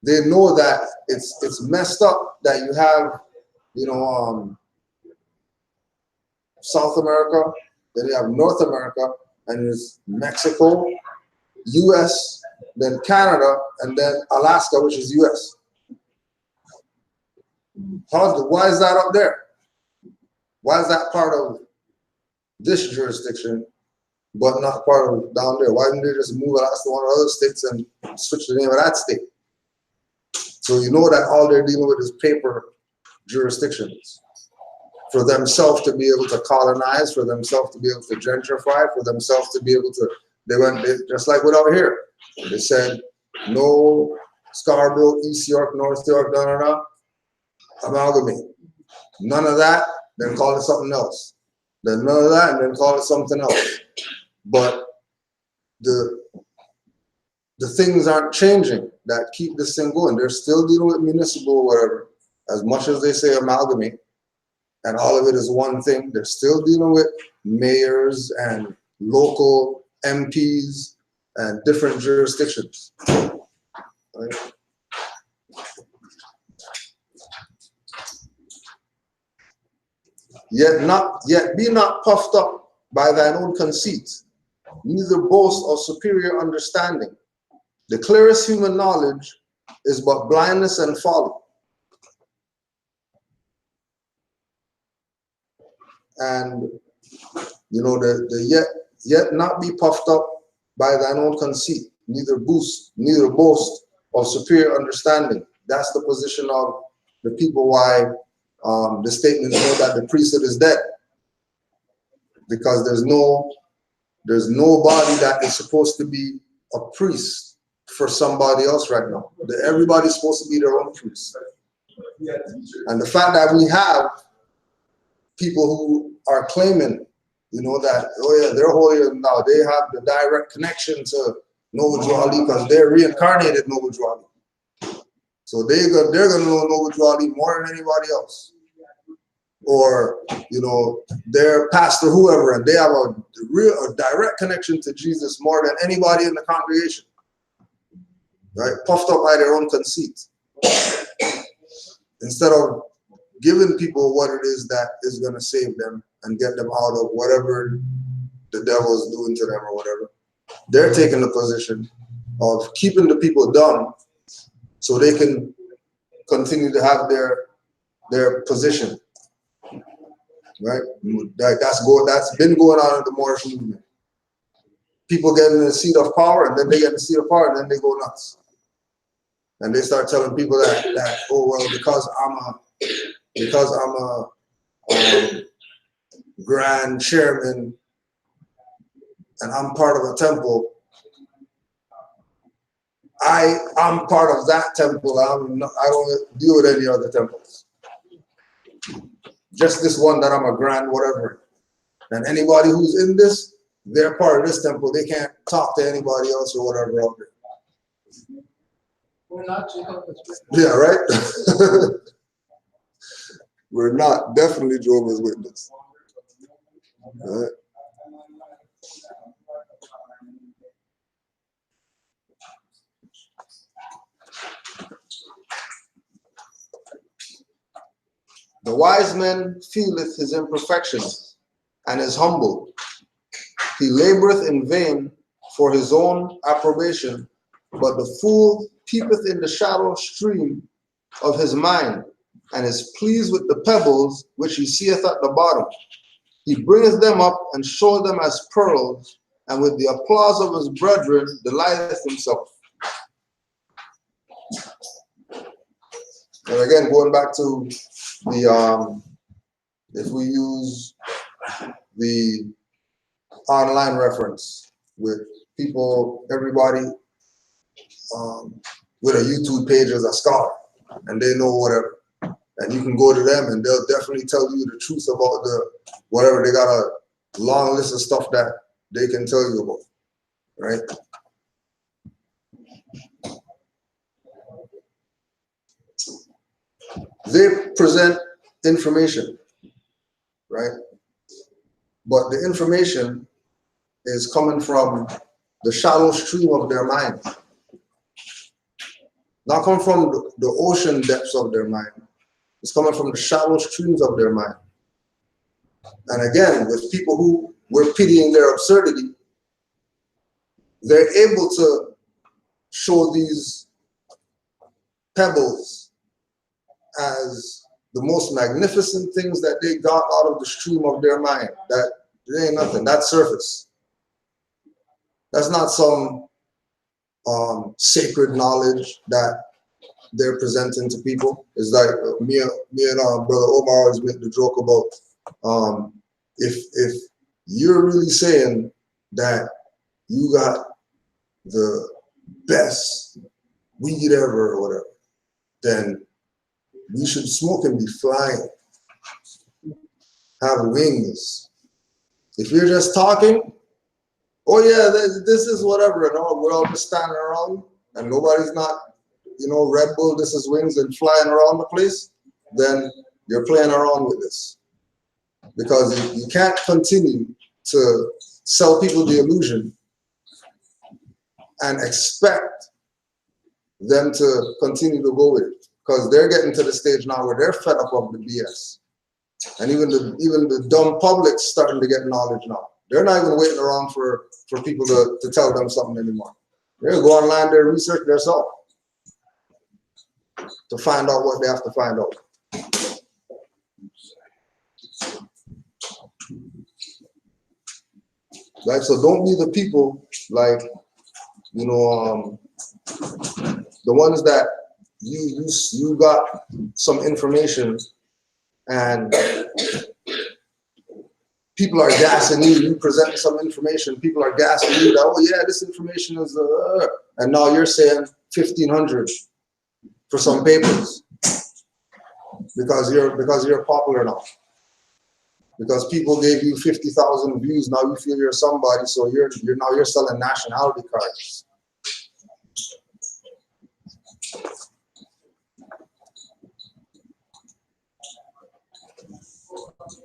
They know that it's messed up that you have, South America, then you have North America, and there's Mexico, US, then Canada, and then Alaska, which is US. Why is that up there? Why is that part of this jurisdiction, but not part of down there? Why didn't they just move Alaska to one of the other states and switch the name of that state? So you know that all they're dealing with is paper jurisdictions. For themselves to be able to colonize, for themselves to be able to gentrify, for themselves to be able to, just like what over here. They said, no Scarborough, East York, North York, amalgamate. None of that, then call it something else. then none of that, and then call it something else. But the things aren't changing that keep this thing going. They're still dealing with municipal whatever, as much as they say amalgamate, and all of it is one thing. They're still dealing with mayors and local MPs and different jurisdictions. Right? Yet be not puffed up by thine own conceit, neither boast of superior understanding. The clearest human knowledge is but blindness and folly. And you know, the yet not be puffed up by thine own conceit, neither boast of superior understanding. That's the position of the people why the statement know that the priesthood is dead. Because there's nobody that is supposed to be a priest for somebody else right now. Everybody's supposed to be their own priest. And the fact that we have people who are claiming, you know, that, oh yeah, they're holier now, they have the direct connection to Noble Drew Ali because they're reincarnated Noble Drew Ali. So they're gonna know Noble Drew Ali more than anybody else. Or, you know, their pastor, whoever, and they have a direct connection to Jesus more than anybody in the congregation. Right? Puffed up by their own conceit. Instead of giving people what it is that is going to save them and get them out of whatever the devil is doing to them or whatever, they're taking the position of keeping the people dumb so they can continue to have their position. Right? That's been going on in the Moorish movement. People get in the seat of power, and then they get in the seat of power, and then they go nuts. And they start telling people that oh well, because I'm a grand chairman and I'm part of a temple, I'm part of that temple. I don't deal with any other temples. Just this one that I'm a grand whatever. And anybody who's in this, they're part of this temple. They can't talk to anybody else or whatever out there. We're not Jehovah's Witnesses. Yeah, right? We're not definitely Jehovah's Witness. Right? The wise man feeleth his imperfections and is humble. He laboreth in vain for his own approbation, but the fool peepeth in the shallow stream of his mind, and is pleased with the pebbles which he seeth at the bottom. He bringeth them up and showeth them as pearls, and with the applause of his brethren delighteth himself. And again, going back to the if we use the online reference with people, everybody with a YouTube page as a scholar, and they know whatever, and you can go to them and they'll definitely tell you the truth about the whatever. They got a long list of stuff that they can tell you about, right? They present information, right? But the information is coming from the shallow stream of their mind. Not coming from the ocean depths of their mind. It's coming from the shallow streams of their mind. And again, with people who were pitying their absurdity, they're able to show these pebbles as the most magnificent things that they got out of the stream of their mind. That it ain't nothing. That's surface. That's not some sacred knowledge that they're presenting to people. It's like me and Brother Omar always make the joke about if you're really saying that you got the best weed ever or whatever, then we should smoke and be flying, have wings, If you're just talking, oh yeah, this is whatever, and all, we're all just standing around, and nobody's not, Red Bull, this is wings and flying around the place, then you're playing around with this. Because you can't continue to sell people the illusion and expect them to continue to go with it. Because they're getting to the stage now where they're fed up of the BS. And even the dumb public's starting to get knowledge now. They're not even waiting around for people to tell them something anymore. They're going to go online, they research themselves to find out what they have to find out. Right, so don't be the people like, the ones that you got some information and people are gassing you. You present some information, people are gassing you that, oh yeah, this information is, and now you're saying 1,500 for some papers because you're popular now. Because people gave you 50,000 views, now you feel you're somebody, so you're selling nationality cards.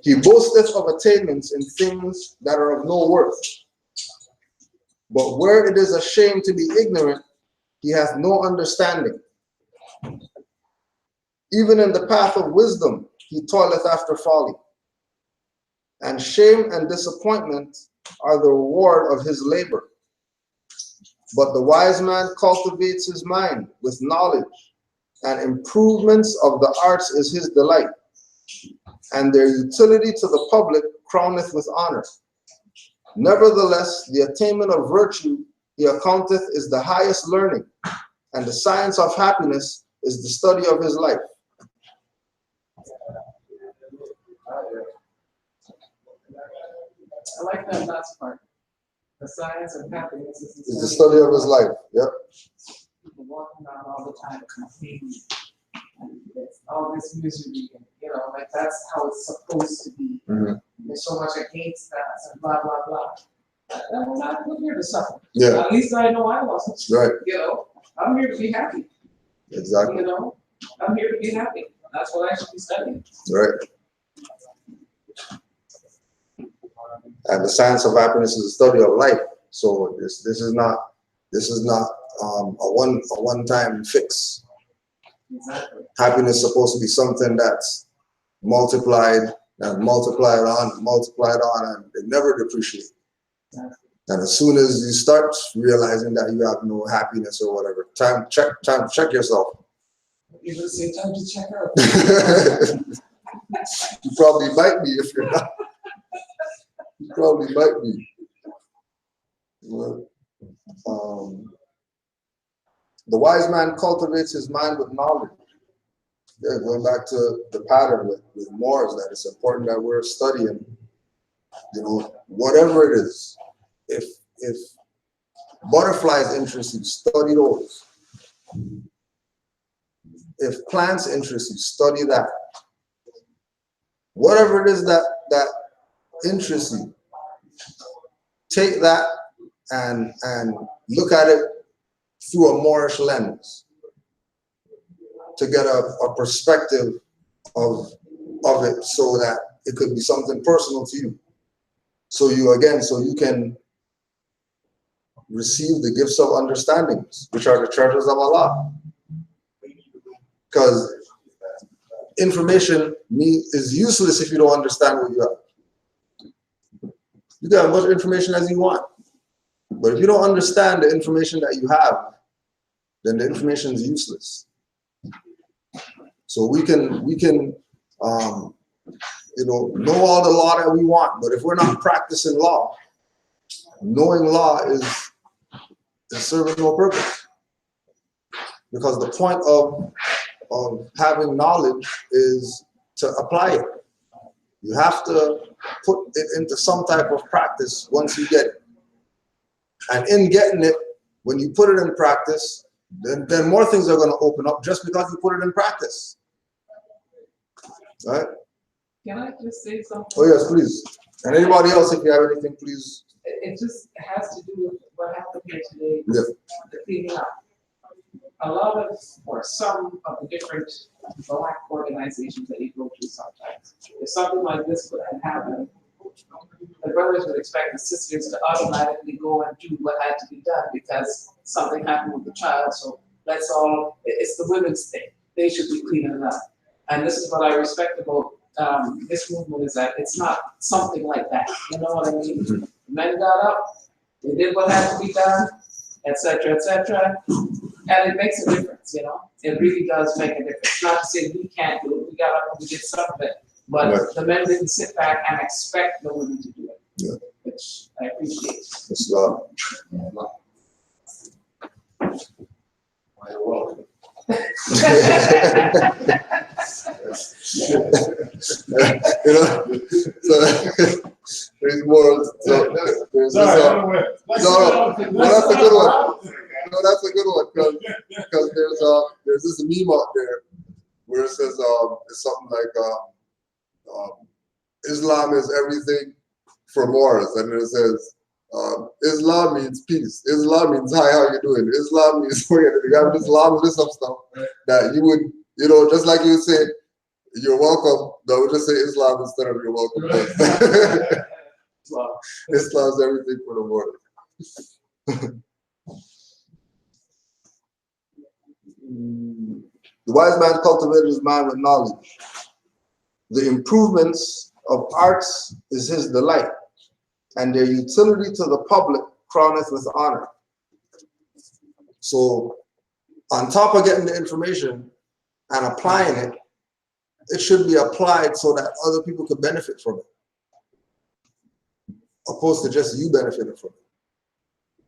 He boasteth of attainments in things that are of no worth. But where it is a shame to be ignorant, he hath no understanding. Even in the path of wisdom, he toileth after folly. And shame and disappointment are the reward of his labor. But the wise man cultivates his mind with knowledge, and improvements of the arts is his delight, and their utility to the public crowneth with honor. Nevertheless, the attainment of virtue he accounteth is the highest learning, and the science of happiness is the study of his life. I like that last part. The science of happiness Is the study of his life. Yep. People walking around all the time complaining and all this misery, and like that's how it's supposed to be. Mm-hmm. There's so much against that and blah blah blah. I'm not here to suffer. Yeah. At least I know I wasn't. Right. I'm here to be happy. Exactly. I'm here to be happy. That's what I should be studying. Right. And the science of happiness is a study of life. So this is not a one-time fix. Exactly. Happiness is supposed to be something that's multiplied and multiplied on, and it never depreciates. Exactly. And as soon as you start realizing that you have no happiness or whatever, time to check yourself. You would say time to check out. You probably might be if you're not. You probably might be. Well, the wise man cultivates his mind with knowledge. Yeah, going back to the pattern with Moors, that it's important that we're studying, whatever it is. If butterflies interest you, study those. If plants interest you, study that. Whatever it is that interests you, take that and look at it through a Moorish lens to get a perspective of it, so that it could be something personal to you. So you can receive the gifts of understandings, which are the treasures of Allah. Because information is useless if you don't understand what you have. You can have as much information as you want, but if you don't understand the information that you have, then the information is useless. So we can know all the law that we want, but if we're not practicing law, knowing law is serving no purpose. Because the point of having knowledge is to apply it. You have to put it into some type of practice once you get it. And in getting it, when you put it in practice, then more things are going to open up just because you put it in practice. Right? Can I just say something? Oh yes, please. And anybody else, if you have anything, please. It just has to do with what happened here today, Yeah. the cleaning up. A lot of, or some of the different black organizations that you go to sometimes, if something like this would have happened, the brothers would expect the sisters to automatically go and do what had to be done because something happened with the child, so let's all, it's the women's thing, they should be cleaning it up. And this is what I respect about this movement, is that it's not something like that, you know what I mean? The men got up, they did what had to be done, etc., and it makes a difference, you know? It really does make a difference. Not to say we can't do it, we got up and we did some of it, but Right. the men didn't sit back and expect the women to do it. Yeah. Which I appreciate. It's, You're welcome. you know, so there's more. So there's this, Sorry, no, that's a good one. No, that's a good one because there's this meme out there where it says it's something like Islam is everything for Moors, and it says Islam means peace. Islam means hi, how you doing? Islam means you have this long list of stuff that you would, you know, just like you say you're welcome, they would just say Islam instead of you're welcome. Islam is everything for the Moors. The wise man cultivated his mind with knowledge. The improvements of arts is his delight, and their utility to the public crowneth with honor. So, on top of getting the information and applying it, it should be applied so that other people could benefit from it, opposed to just you benefiting from it.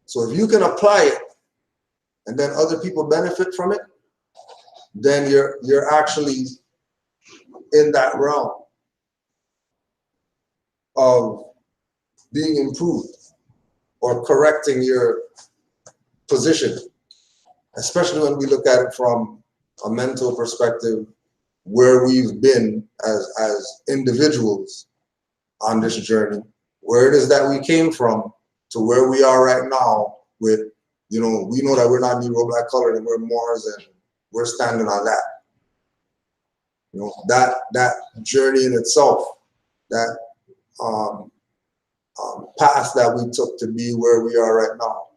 So if you can apply it and then other people benefit from it, then you're actually in that realm of being improved or correcting your position, especially when we look at it from a mental perspective, where we've been as individuals on this journey, where it is that we came from to where we are right now with, you know, we know that we're not Negro black colored and we're Moors and we're standing on that. You know, that journey in itself, that path that we took to be where we are right now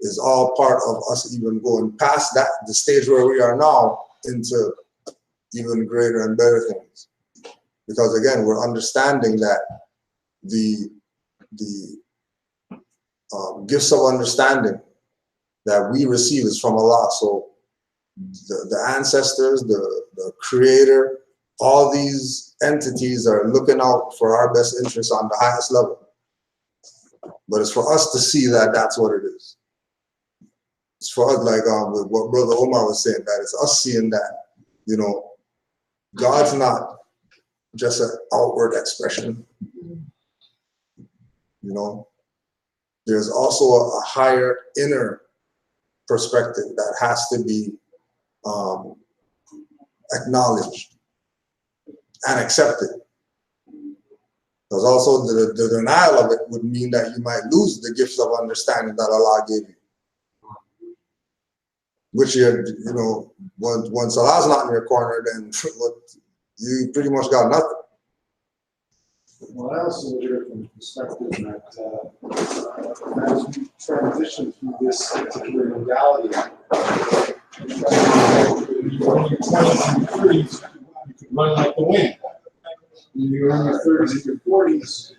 is all part of us even going past that, the stage where we are now, into even greater and better things. Because again, we're understanding that the gifts of understanding that we receive is from Allah. So the ancestors, the creator, all these entities are looking out for our best interests on the highest level. But it's for us to see that that's what it is. It's for us, like with what Brother Omar was saying, that it's us seeing that, you know, God's not just an outward expression. You know, there's also a higher inner perspective that has to be acknowledged and accepted. Because also the denial of it would mean that you might lose the gifts of understanding that Allah gave you. Which you know, once Allah's not in your corner, then you pretty much got nothing. Well, I also look at it from the perspective that as we transition through this particular modality, when you're in your 20s and your 30s, you could run like the wind. When you're in your 30s and your 40s,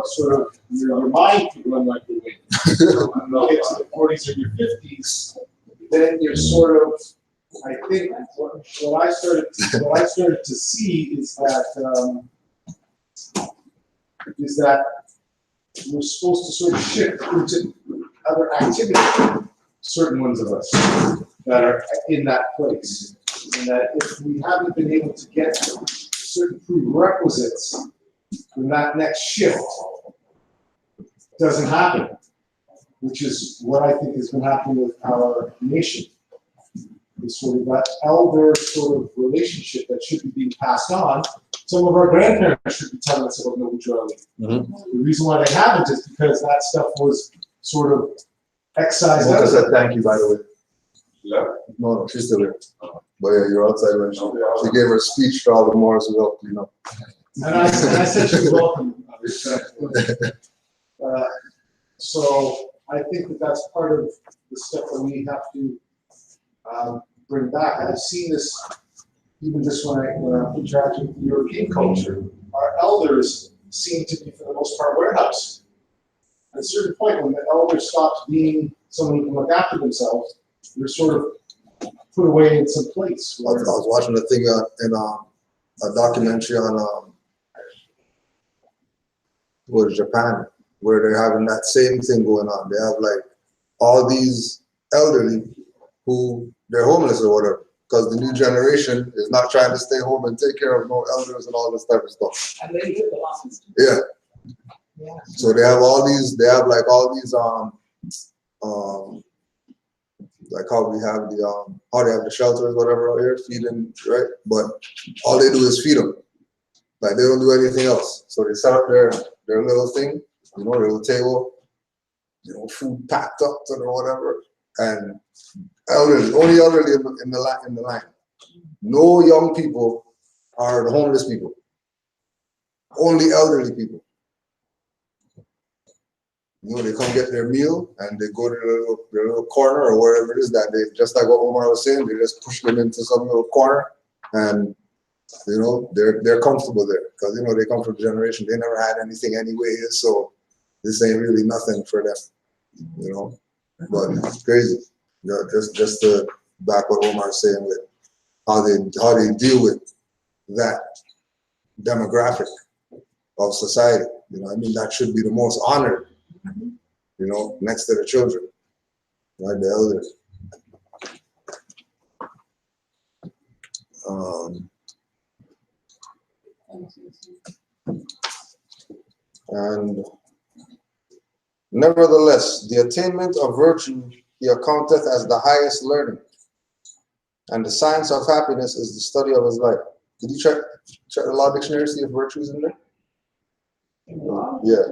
sort of your mind could run like the wind. When you get to the 40s and your 50s, then you're sort of, I think what I started to see is that we're supposed to sort of shift into other activities, certain ones of us that are in that place. And that if we haven't been able to get certain prerequisites, then that next shift doesn't happen, which is what I think has been happening with our nation. It's sort of that elder sort of relationship that should be being passed on, some of our grandparents should be telling us about no neutrality. Mhm. The reason why they haven't is because that stuff was sort of excised out Mocha of said it. thank you, by the way. Yeah. No, she's still here. But yeah, you're outside when she gave her speech to all the Moors who helped clean up. And I said she's welcome. So I think that that's part of the stuff that we have to bring back. I've seen this even just when I'm interacting with European culture. Our elders seem to be, for the most part, warehouse. At a certain point, when the elder stops being someone who can look after themselves, they're sort of put away in some place. I was watching a thing in a documentary on Japan, where they're having that same thing going on. They have like all these elderly who they're homeless or whatever, because the new generation is not trying to stay home and take care of no elders and all this type of stuff. And they live the longest. Yeah. Yeah. So they have all these, like how we have how they have the shelters, whatever out here, feeding, right? But all they do is feed them. Like they don't do anything else. So they set up their little thing, their little table, food packed up or whatever, and only elderly in the line. No young people are the homeless people. Only elderly people. They come get their meal and they go to their little corner or wherever it is that they, just like what Omar was saying, they just push them into some little corner and they're comfortable there because they come from a generation, they never had anything anyway, so this ain't really nothing for them, but it's crazy. Just to back what Omar was saying with how they deal with that demographic of society. That should be the most honored, next to the children, right? The elders. And nevertheless, the attainment of virtue he accounteth as the highest learning, and the science of happiness is the study of his life. Did you check the law dictionary to see if virtue is in there? Yeah.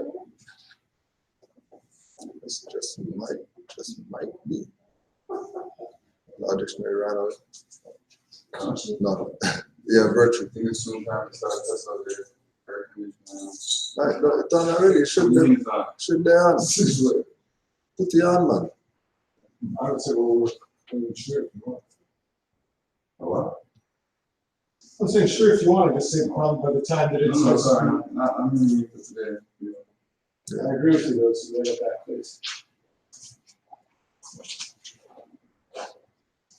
This just might be. Law dictionary ran out. No. Yeah, virtue. Right, no, it's done already. It should be on. Put the on, man. I would say, well, we're sure if you want. Oh, what? I'm saying sure if you want, just say problem by the time that it's. No, sorry, I'm going to read it today. Yeah. I agree with you, though, so right at that place.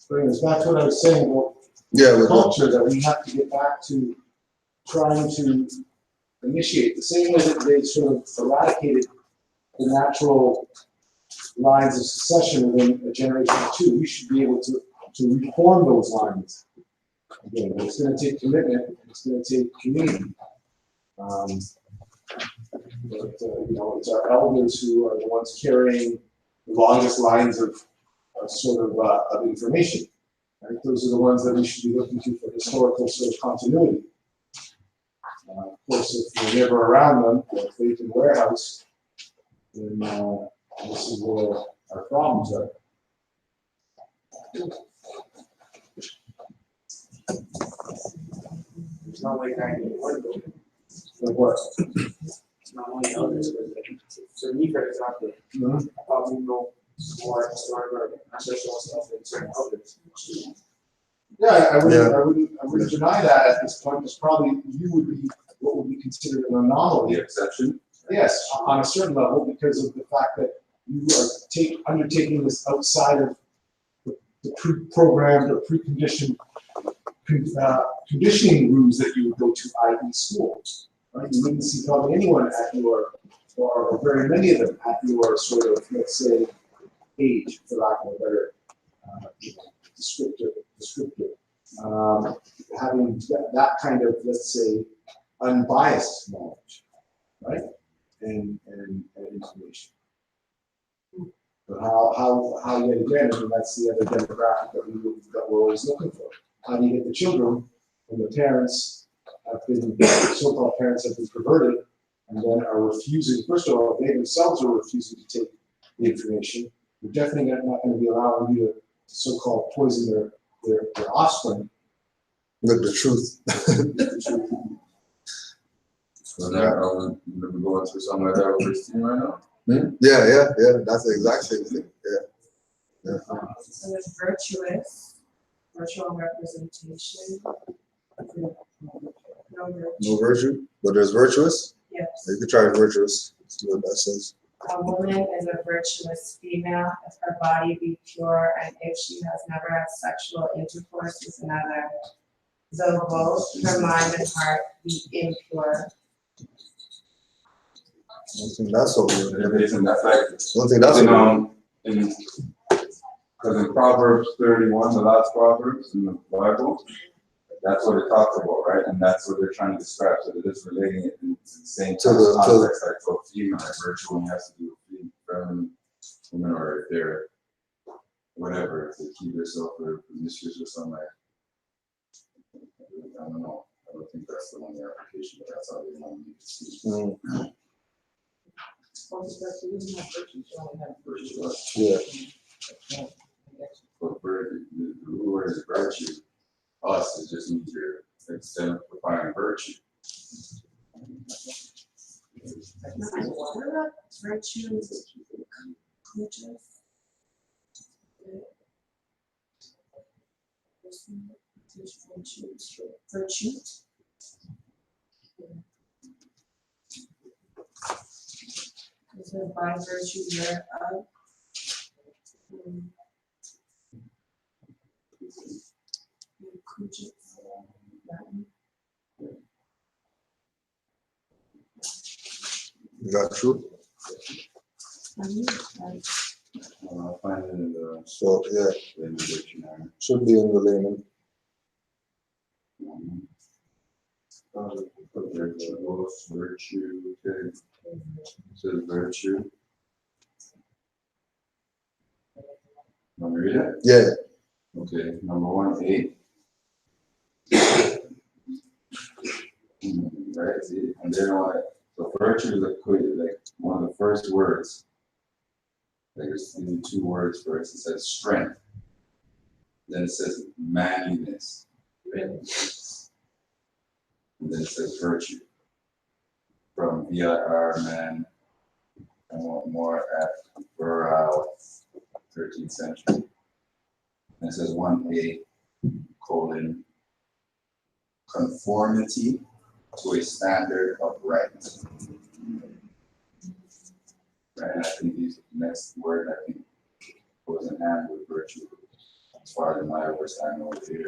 Bring us back to what I was saying about the culture, that we have to get back to trying to initiate the same way that they sort of eradicated the natural lines of succession within a generation or two. We should be able to reform those lines. Again, it's going to take commitment. It's going to take community. But it's our elders who are the ones carrying the longest lines of information. Right? Those are the ones that we should be looking to for historical sort of continuity. Of course, if we're never around them, or if they've been warehouse, then this is where our problems are. It's not like I can work with it. Like what? It's not only elders, but for me, for example, I probably know more historical, ancestral stuff than certain elders. Yeah, I wouldn't deny that at this point, because probably you would be what would be considered an anomaly. The exception. Yes, on a certain level, because of the fact that you are undertaking this outside of the pre-programmed or preconditioned conditioning rooms that you would go to, i.e. school. Right? You wouldn't see probably anyone at your, or very many of them at your sort of, let's say, age, for lack of a better descriptor. Having that kind of, let's say, unbiased knowledge, right? And information. But how yet again, I mean, that's the other demographic that we're always looking for. How do you get the children when the parents have been, so-called parents have been perverted and then are refusing, first of all, they themselves are refusing to take the information. They're definitely not going to be allowing you to so-called poison their offspring. With the truth. So that, we're going through something like that with this team right now? Yeah. That's the exact same thing. Yeah. So there's virtuous, virtual representation. No virtue, but there's virtuous. Yes. You could try virtuous. See what that says. A woman is a virtuous female if her body be pure and if she has never had sexual intercourse with another, though both her mind and heart be impure. I don't think that's so good. Isn't that like, I don't think that's so good. Because in Proverbs 31, the last Proverbs in the Bible, that's what it talks about, right? And that's what they're trying to describe. So they're just relating it in the same To the- context, like for female, like virtue only has to do with feminine women, or if they're whatever, if they keep yourself or promiscuous or something like. I don't know. I don't think that's the only application, but that's how they want me to see. Mm. Well, because you didn't have virtue, you only have virtue. Yeah. But the word is virtue. Us, it just means you're exemplifying virtue. Virtue is virtue. Is it by virtue thereof? You got truth. I'll find it in the So yeah, dictionary. should be in the layman. Virtue, okay. Says virtue. Want me to read it? Yeah. Okay, number 1, 8. Right, see, and then so virtue is equated, like one of the first words. Like there's 2 words first. It says strength. Then it says manliness. And then it says virtue. From VIR, man, and more at virile, 13th century. And it says 1A, colon, conformity to a standard of right. Right, and I think these next word, I think, goes in hand with virtue, as far as my understanding over here.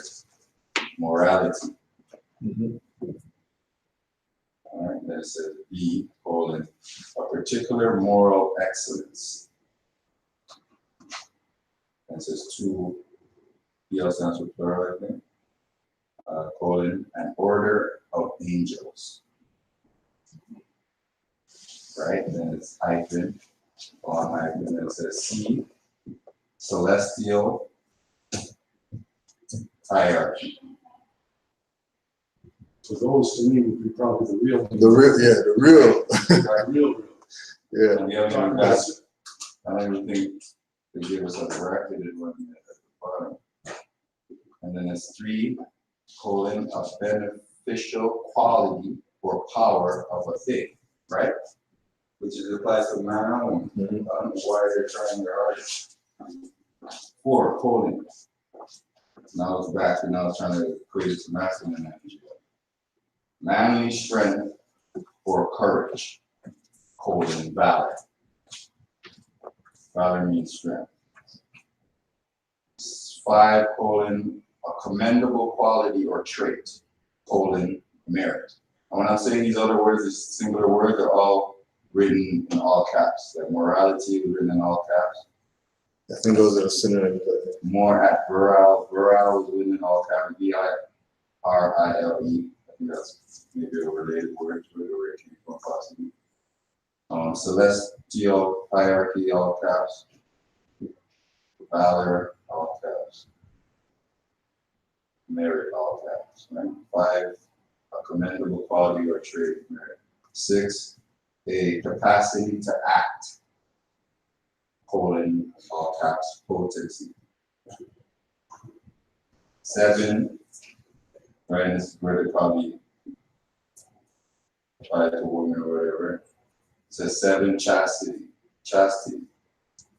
Morality. All right, then it says B, colon, a particular moral excellence. And it says 2, PL stands for plural, I think. Colon, an order of angels. Right, then it's hyphen, on hyphen, then it says C, celestial hierarchy. So those to me would be probably the real. The real. Real. Yeah. And the other one, guys, I don't even think they give us a bracketed one at the bottom. And then it's 3, colon, a beneficial quality or power of a thing, right? Which is applies to man and woman. I don't know why they're trying their hardest. 4, colon. Now it's back, and now it's trying to equate it to masculine energy. Manly strength or courage, colon, valor. Valor means strength. 5, colon, a commendable quality or trait, colon, merit. And when I'm saying these other words, these singular words, they're all written in all caps. Like morality is written in all caps. I think those are the synonyms. More at virile. Virile is written in all caps. VIRILE. I think that's maybe a related word to it, or it came from possibly. Celestial hierarchy, all caps. Valor, all caps. Merit, all caps. Right? 5, a commendable quality or trait. Merit. 6, a capacity to act, colon, all caps, potency. 7, right, this is where they probably apply to women or whatever. It says 7, chastity. Chastity.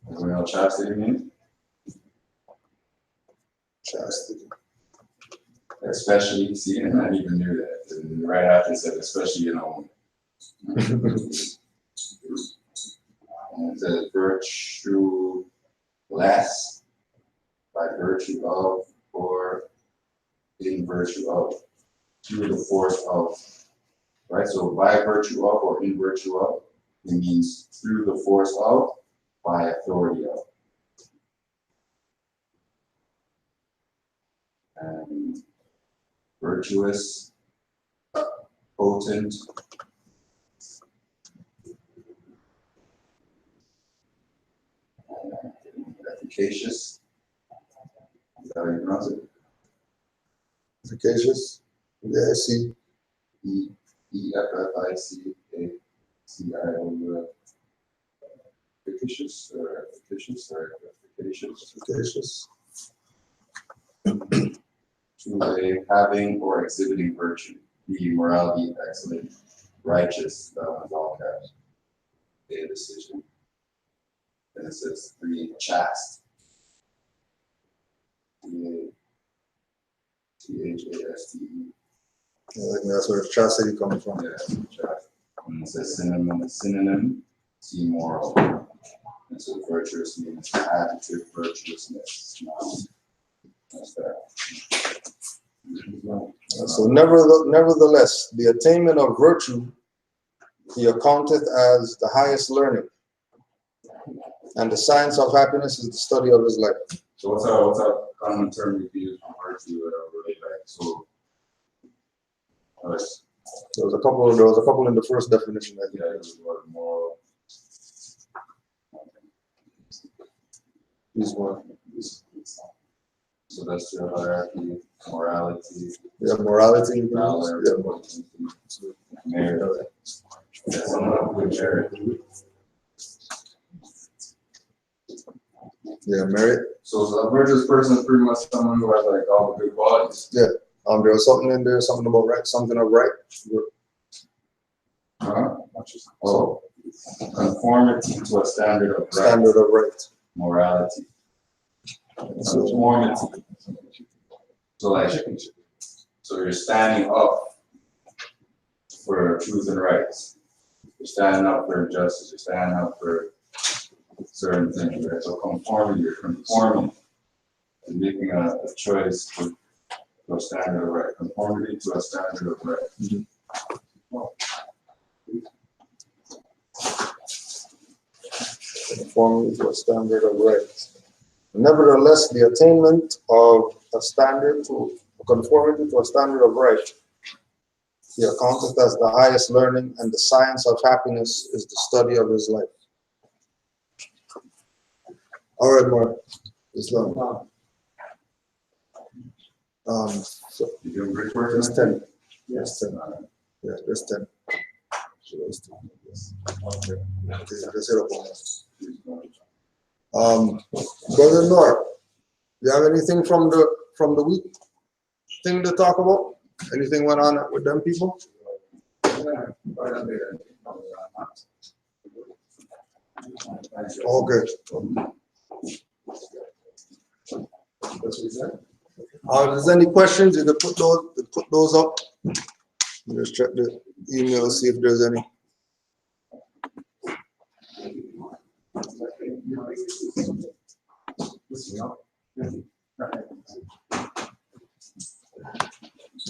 Does anyone know what chastity means? Chastity. Especially, see, and I even knew that. And right after it said, especially in a woman. And it says virtue less, by virtue of, or in virtue of, through the force of. Right? So by virtue of or in virtue of, it means through the force of, by authority of. And virtuous, potent, efficacious. Is that how you pronounce it? Efficacious. Yeah, I see. E-F-F-I-C-A-C-I-O-U. Efficacious or efficacious or efficacious. Efficacious. To a having or exhibiting virtue, be morality, excellent, righteous, that one's all caps. A decision. Then it says 3, chaste. T-H-A-S-T-E. I think that's where chastity comes from. Yeah, chaste. And it says synonym, T moral. And so virtuous means adjective virtuousness. That's that. So nevertheless, the attainment of virtue he accounteth as the highest learning, and the science of happiness is the study of his life. So what's our common term we use for virtue relate back? So There was a couple in the first definition, I think. yeah, it was what moral. This one. So that's your hierarchy, morality, Yeah, morality. valor, Yeah. merit. That's someone with merit. Yeah, merit. So a virtuous person is pretty much someone who has like all the good qualities. Yeah. There was something in there, something about right, something of right. Oh, conformity to a standard of right. Standard of right. Morality. So, Conformity. So like, so you're standing up for truth and rights. You're standing up for justice. You're standing up for certain things, right? So conformity, you're conforming and making a choice to a standard of right. Conformity to a standard of right. conformity to a standard of right. Nevertheless, the attainment of a standard to conformity to a standard of right, he accounteth as the highest learning, and the science of happiness is the study of his life. All right, Mark. Islam. So You doing great work? there's 10. Yes, 10. Yeah, there's 10. So there's 10. Yes. Okay. Let's hit up on that. Brother Nor, you have anything from the week thing to talk about? Anything went on with them people? Okay. If there's any questions, you can put those up. Just check the email, see if there's any.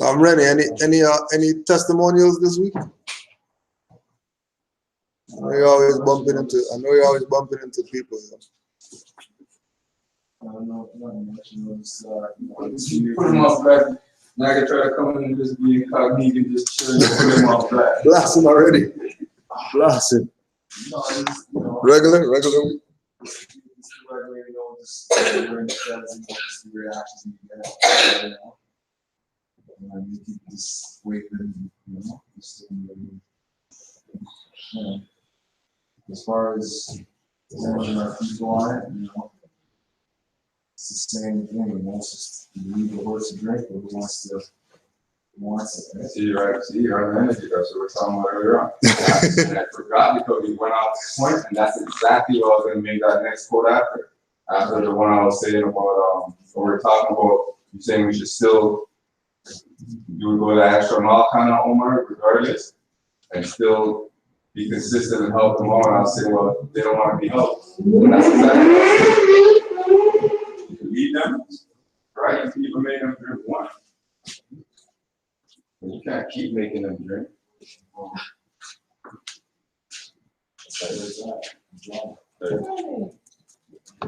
I'm ready. Any testimonials this week? I know you're always bumping into people. Put him off black. Now I can try to come in and just be incognito and just chill and put him off black. Blasting already. Blasting. Regular week. And we keep this waiting, you know, as far as managing our people on it, you know, it's the same thing. You know, it's just you leave the horse to drink, but who wants it? Right? See, right, you're on the energy, that's what we're talking about earlier on. And I forgot because we went off this point, and that's exactly what I was gonna make that next quote after. After the one I was saying about, what we're talking about, you're saying we should still go the extra mile kind of, Omar, regardless, and still be consistent and help them all. And I'll say, well, they don't want to be helped. And that's exactly what I'm saying. You can lead them, right? You can even make them drink one. But you can't keep making them drink.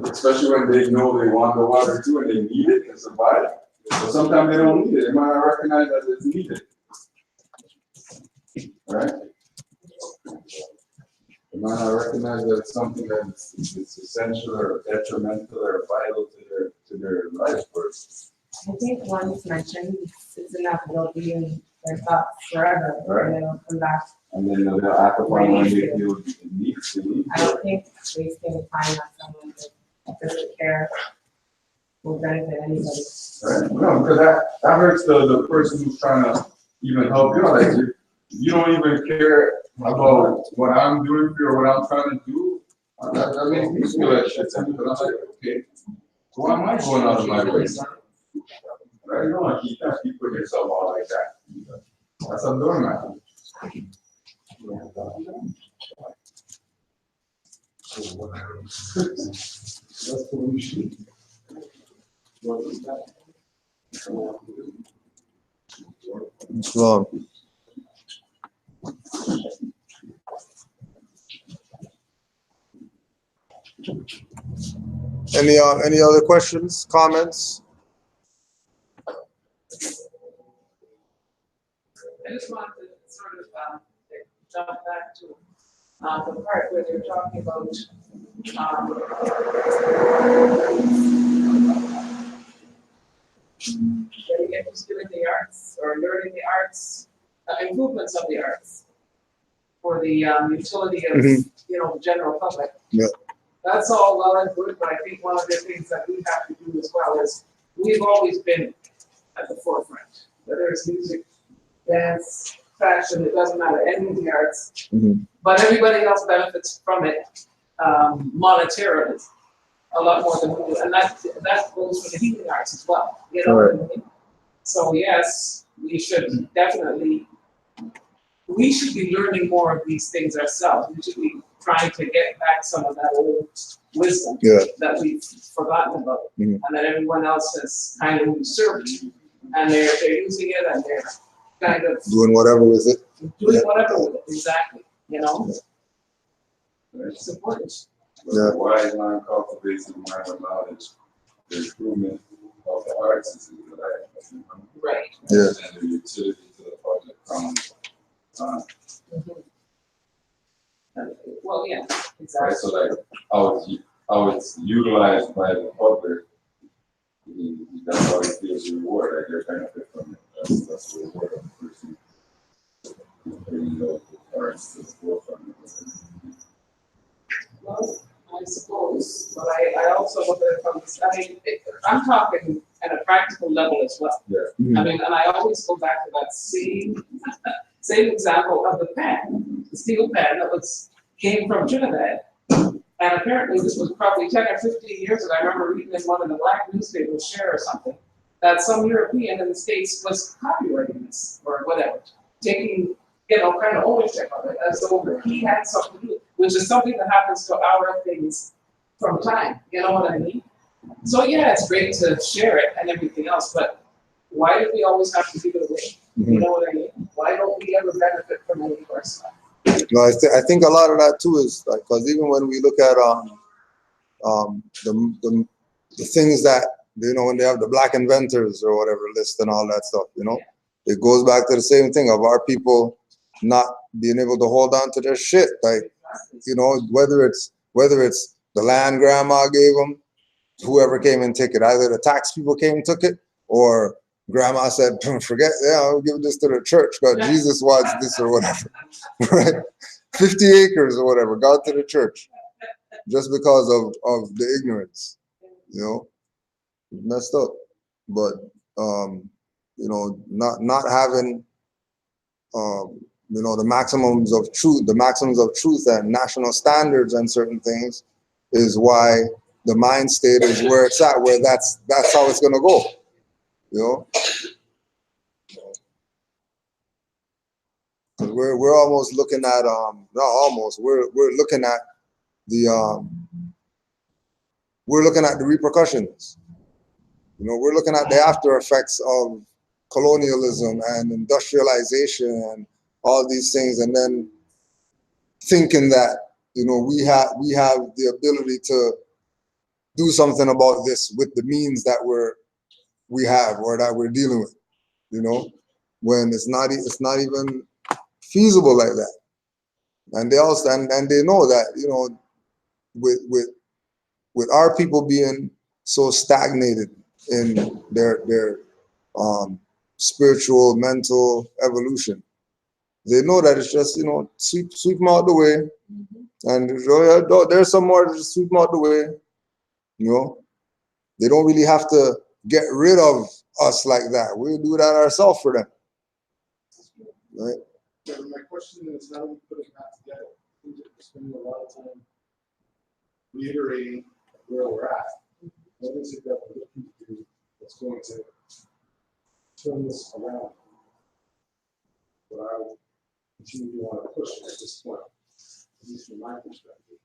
Especially when they know they want the water too and they need it and survive. But sometimes they don't need it. They might not recognize that it's needed. Right? They might not recognize that it's something that it's essential or detrimental or vital to their life. I think once mentioned, it's enough, they'll be in their thoughts forever, and then they'll come back. And then they'll act upon when they feel the need to. I don't think wasting time on someone that doesn't care will benefit anybody. Right? No, because that hurts the person who's trying to even help you. Like you don't even care about what I'm doing for you or what I'm trying to do. That makes me feel like shit. Because I'm like, okay, so why am I going out of my way? Right? You don't want to keep putting yourself out like that. That's what I'm doing, man. That's what we should. Well, any other questions, comments? I just wanted to sort of jump back to the part where they're talking about getting interested in the arts or learning the arts, improvements of the arts for the utility of the general public. Yeah. That's all well and good, but I think one of the things that we have to do as well is we've always been at the forefront, whether it's music, dance, fashion, it doesn't matter, any of the arts. But everybody else benefits from it monetarily a lot more than we do. And that goes for the healing arts as well. You know what I mean? So yes, we should definitely, we should be learning more of these things ourselves. We should be trying to get back some of that old wisdom that we've forgotten about and that everyone else has kind of usurped. And they're using it and they're kind of doing whatever with it. Doing whatever with it, exactly. You know? It's important. The wise mind cultivates the mind of knowledge. The improvement of the arts is in the life. Right. Yeah. And the utility to the public comes. Well, yeah, exactly. Right, so like how it's utilized by the public, that's how it feels reward. Like they benefit from it. That's the reward of the person bringing the arts to the forefront. Well, I suppose, but I also look at it from this, I mean, I'm talking at a practical level as well. Yeah. I mean, and I always go back to that same example of the pen, the steel pen that came from Trinidad. And apparently this was probably 10 or 15 years ago. I remember reading in one of the black newspapers, Share or something, that some European in the States was copyrighting this or whatever, taking, kind of ownership of it as though he had something to do, which is something that happens to our things from time. You know what I mean? So yeah, it's great to share it and everything else, but why do we always have to give it away? You know what I mean? Why don't we ever benefit from any of our stuff? No, I think a lot of that too is like, because even when we look at the things that when they have the black inventors or whatever list and all that stuff, it goes back to the same thing of our people not being able to hold on to their shit. Like, whether it's the land grandma gave them, whoever came and took it, either the tax people came and took it, or grandma said, forget, yeah, I'll give this to the church, because Jesus wants this or whatever, right? 50 acres or whatever, got to the church, just because of the ignorance, you know, messed up. But, you know, not having, you know, the maximums of truth and national standards and certain things is why the mind state is where it's at, where that's how it's gonna go, you know. 'Cause we're almost looking at not almost, we're looking at the repercussions. You know, we're looking at the after effects of colonialism and industrialization and all these things, and then thinking that, you know, we have the ability to do something about this with the means that we have or that we're dealing with, you know, when it's not even feasible like that. And they also and they know that, you know, with our people being so stagnated in their spiritual, mental evolution, they know that it's just, you know, sweep them out the way, and there's some more, just sweep them out the way, you know. They don't really have to get rid of us like that. We'll do that ourselves for them, right? Yeah, my question is, how do we put it back together? We're spending a lot of time reiterating where we're at. What is it that we're looking to do that's going to turn this around? What I would continue to want to push at this point, at least from my perspective.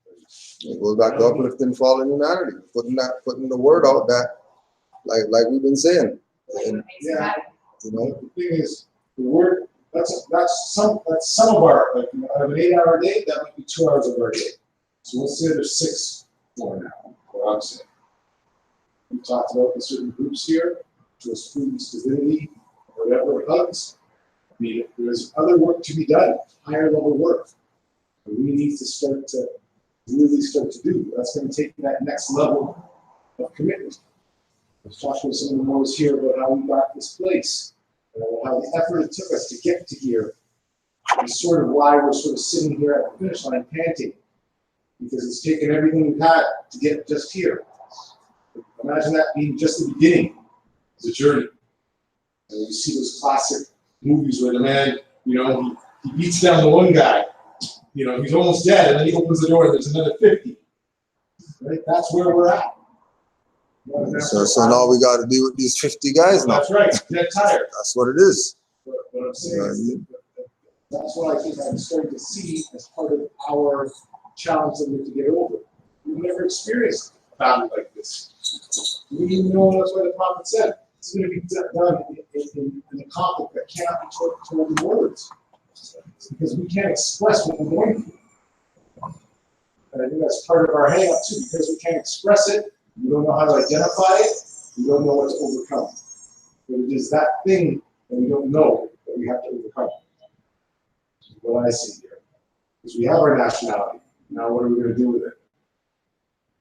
It goes back to uplifting fallen humanity, putting the word out that, like we've been saying. And, Yeah, you know, the thing is, the word, that's some of our, like, you know, out of an 8-hour day, that might be 2 hours of our day. So let's say there's 6 more now, what I'm saying. We talked about the certain groups here, just food and stability, whatever, hugs. I mean, there's other work to be done, higher level work. that we need to really start to do. That's going to take that next level of commitment. I was talking with someone who was here about how we got this place, how the effort it took us to get to here is sort of why we're sort of sitting here at the finish line panting, because it's taken everything we've had to get just here. Imagine that being just the beginning of the journey. And you see those classic movies where the man, you know, he beats down the one guy, you know, he's almost dead, and then he opens the door and there's another 50. Right? That's where we're at. So now we got to deal with these 50 guys now. That's right, dead tired. That's what it is. But what I'm saying is that's what I think I'm starting to see as part of our challenge that we have to get over. We've never experienced a battle like this. We didn't even know that's what the prophet said. It's going to be done in a conflict that cannot be told in words. It's because we can't express what we're going through. And I think that's part of our hang-up too, because we can't express it, we don't know how to identify it, we don't know what to overcome. But it is that thing that we don't know that we have to overcome. What I see here. Because we have our nationality. Now what are we going to do with it?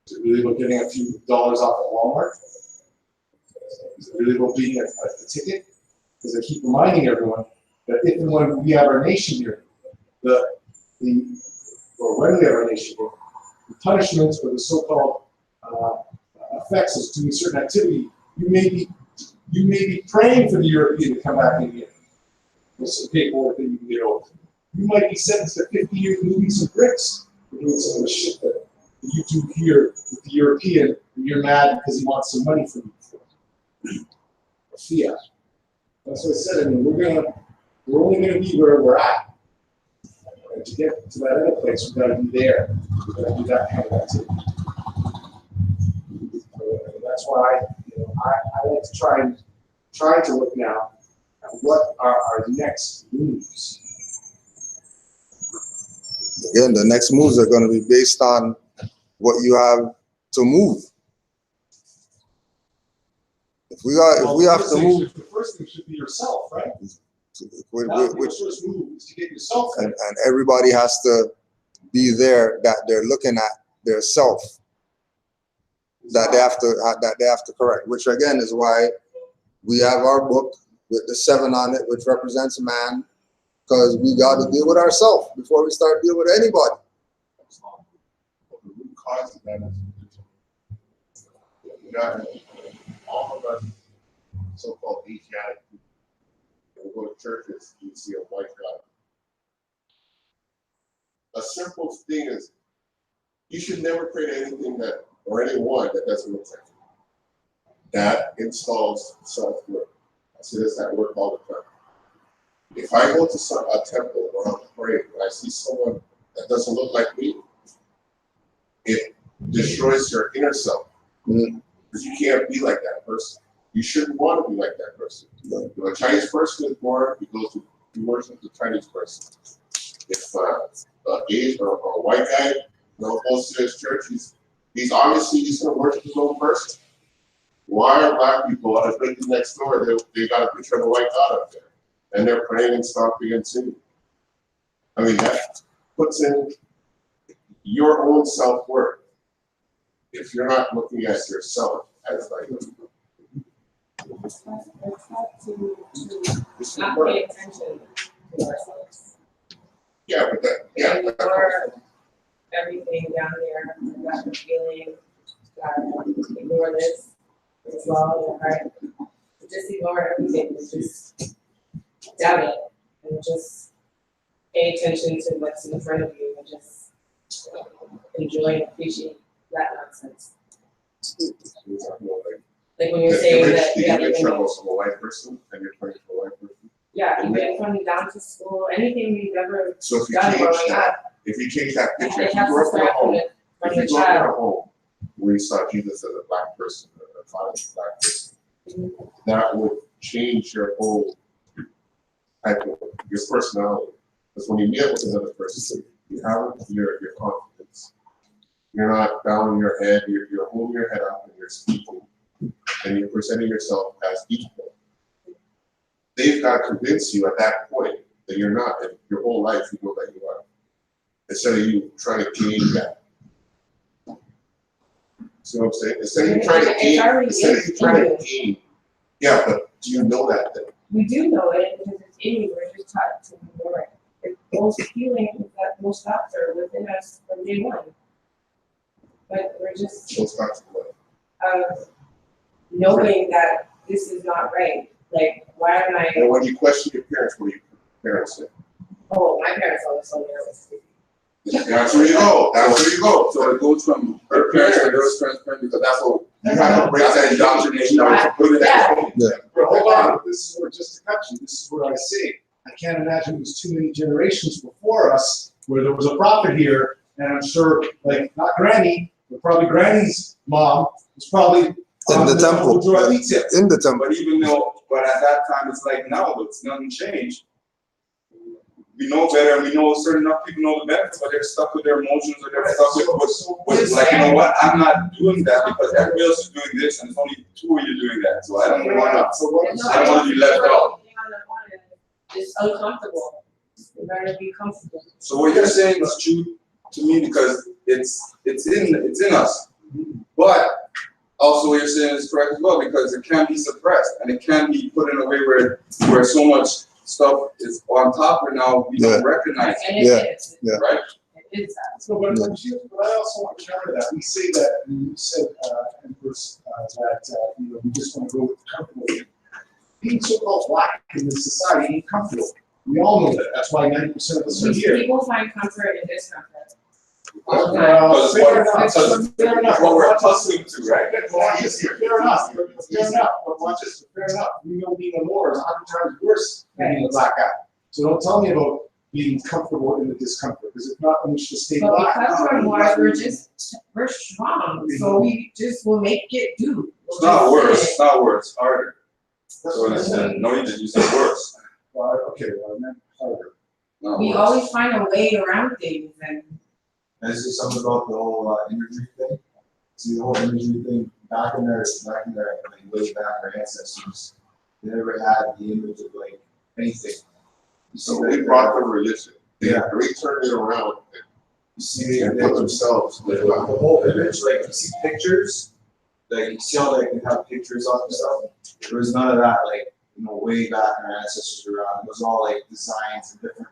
Is it really about getting a few dollars off at Walmart? Is it really about being a ticket? Because I keep reminding everyone that if and when we have our nation here, or when we have our nation here, the punishments or the so-called effects of doing certain activity, you may be praying for the European to come back in here with some paperwork that you can get over. You might be sentenced to 50 years moving some bricks for doing some of the shit that you do here with the European, and you're mad because he wants some money from you. Fiat. That's what I said. I mean, we're only going to be where we're at. And to get to that other place, we've got to be there. We've got to do that kind of activity. So that's why, you know, I like to try to look now at what are our next moves. Again, the next moves are going to be based on what you have to move. If we have to move, The first thing should be yourself, right? which first move is to get yourself right. and everybody has to be there, that they're looking at their self, that they have to correct. Which again is why We have our book with the 7 on it, which represents man, because we got to deal with ourselves before we start dealing with anybody. The root cause of that is we got all of us so-called Asiatic people. When we go to churches, you see a white God. A simple thing is, you should never pray to anything that, or anyone that doesn't look like you. That installs self-worth. I see this at work all the time. If I go to a temple or I'm praying and I see someone that doesn't look like me, it destroys your inner self. Because you can't be like that person. You shouldn't want to be like that person. If a Chinese person is born, he worships the Chinese person. If an Asian or a white guy goes to his church, he's obviously just going to worship his own person. Why are black people at a building next door, they got a picture of a white God up there, and they're praying and stomping and singing? I mean, that puts in your own self-worth. If you're not looking at yourself as like, It's hard to Not pay attention to ourselves. yeah, but that, yeah, And ignore everything down there, that we're feeling, ignore this as well, right? Just ignore everything, just doubt it, and just pay attention to what's in front of you, and just enjoy and appreciate that nonsense. Like when you're saying that you the have image of a white person and you're praying for a white person. yeah, even from down to school, anything we've ever So if you done change growing that, up, if you change that picture, it if you has to grew up in a start home, from if the you grew up in a child. home where you saw Jesus as a black person or a father as a black person, that would change your whole type of your personality. Because when you meet up with another person, you have your confidence. You're not bowing your head, you're holding your head up and you're speaking. And you're presenting yourself as equal. They've got to convince you at that point that you're not, and your whole life you know that you are. Instead of you trying to gain that. See what I'm saying? Instead of you trying to gain, yeah, but do you know that then? We do know it because it's in you, we're just taught to ignore it. Those feelings that most thoughts are within us from day one. But we're just Those thoughts of what? knowing that this is not right. Like, why am I? And when you question your parents, what do your parents say? Oh, my parents always told me I was stupid. That's where you go. That's where you go. So it goes from her parents to those transparent because that's what You have to break that indoctrination down to put it at home. But hold on, this is where, just to cut you, this is what I see. I can't imagine there's too many generations before us where there was a prophet here, and I'm sure, like, not Granny, but probably Granny's mom was probably In the temple. In the temple. But even though, but at that time, it's like now, it's nothing changed. We know better, and we know certain enough people know the better, but they're stuck with their emotions, or they're stuck with like, you know what, I'm not doing that because everybody else is doing this, and it's only 2 of you doing that, so I don't want to be left out. It's uncomfortable. We're gonna be comfortable. So what you're saying is true to me because it's in us, but also what you're saying is correct as well because it can be suppressed and it can be put in a way where so much stuff is on top right now we don't recognize it. And it is, Right? it is that. So, but I also want to counter that. We say that, and you said, Empress, that, you know, we just want to go with the comfortable. Being so-called black in this society ain't comfortable. We all know that. That's why 90% of us are here. People find comfort in discomfort. Because Fair enough. Fair enough. what we're accustomed to, right? Fair enough. Fair enough. But watch this. Fair enough. We know being a Moor is 100 times worse than being a black guy. So don't tell me about being comfortable in the discomfort, because if not, then we should stay But black. because we're Moors, we're strong, so we just will make it do. It's not worse, it's not worse, it's harder. So in a sense, no, you said worse. Well, okay, well, I meant harder. Not We worse. always find a way around things, and And this is something about the whole imagery thing. See the whole imagery thing back in their like way back, our ancestors, they never had the image of like anything. You see So they that brought the religion. They Yeah. turned it around you see and put themselves. the whole image, like you see pictures, like, you see how, like, they have pictures of and stuff? There was none of that, like, you know, way back when our ancestors were around. It was all, like, designs and different,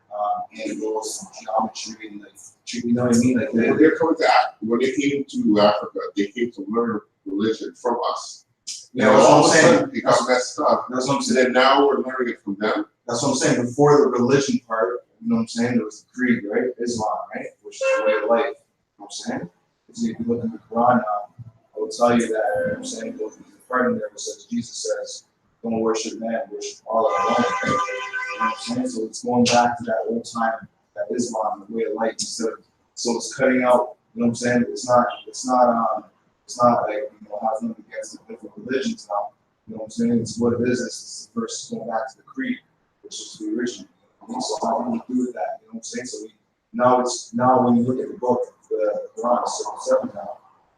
angles and geometry and, like, you know what I mean? Like, When they come to when they came to Africa, they came to learn religion from us. yeah, And that's all what of I'm a saying. sudden, it got messed up. That's what I'm And saying. then now we're learning it from them. That's what I'm saying. Before the religion part, you know what I'm saying? There was the creed, right? Islam, right? Which is the way of life. You know what I'm saying? Because if you look in the Quran now, I will tell you that, you know what I'm saying? There's a part in there that says, Jesus says, don't worship man, worship Allah alone. Right? You know what I'm saying? So it's going back to that old time, that Islam, the way of life, instead of, so it's cutting out, you know what I'm saying? It's not like, you know, has nothing against the different religions now. You know what I'm saying? It's what it is. It's first going back to the creed, which is the original. So how do we do with that? You know what I'm saying? So now when you look at the book, the Quran, it's 7 now. You know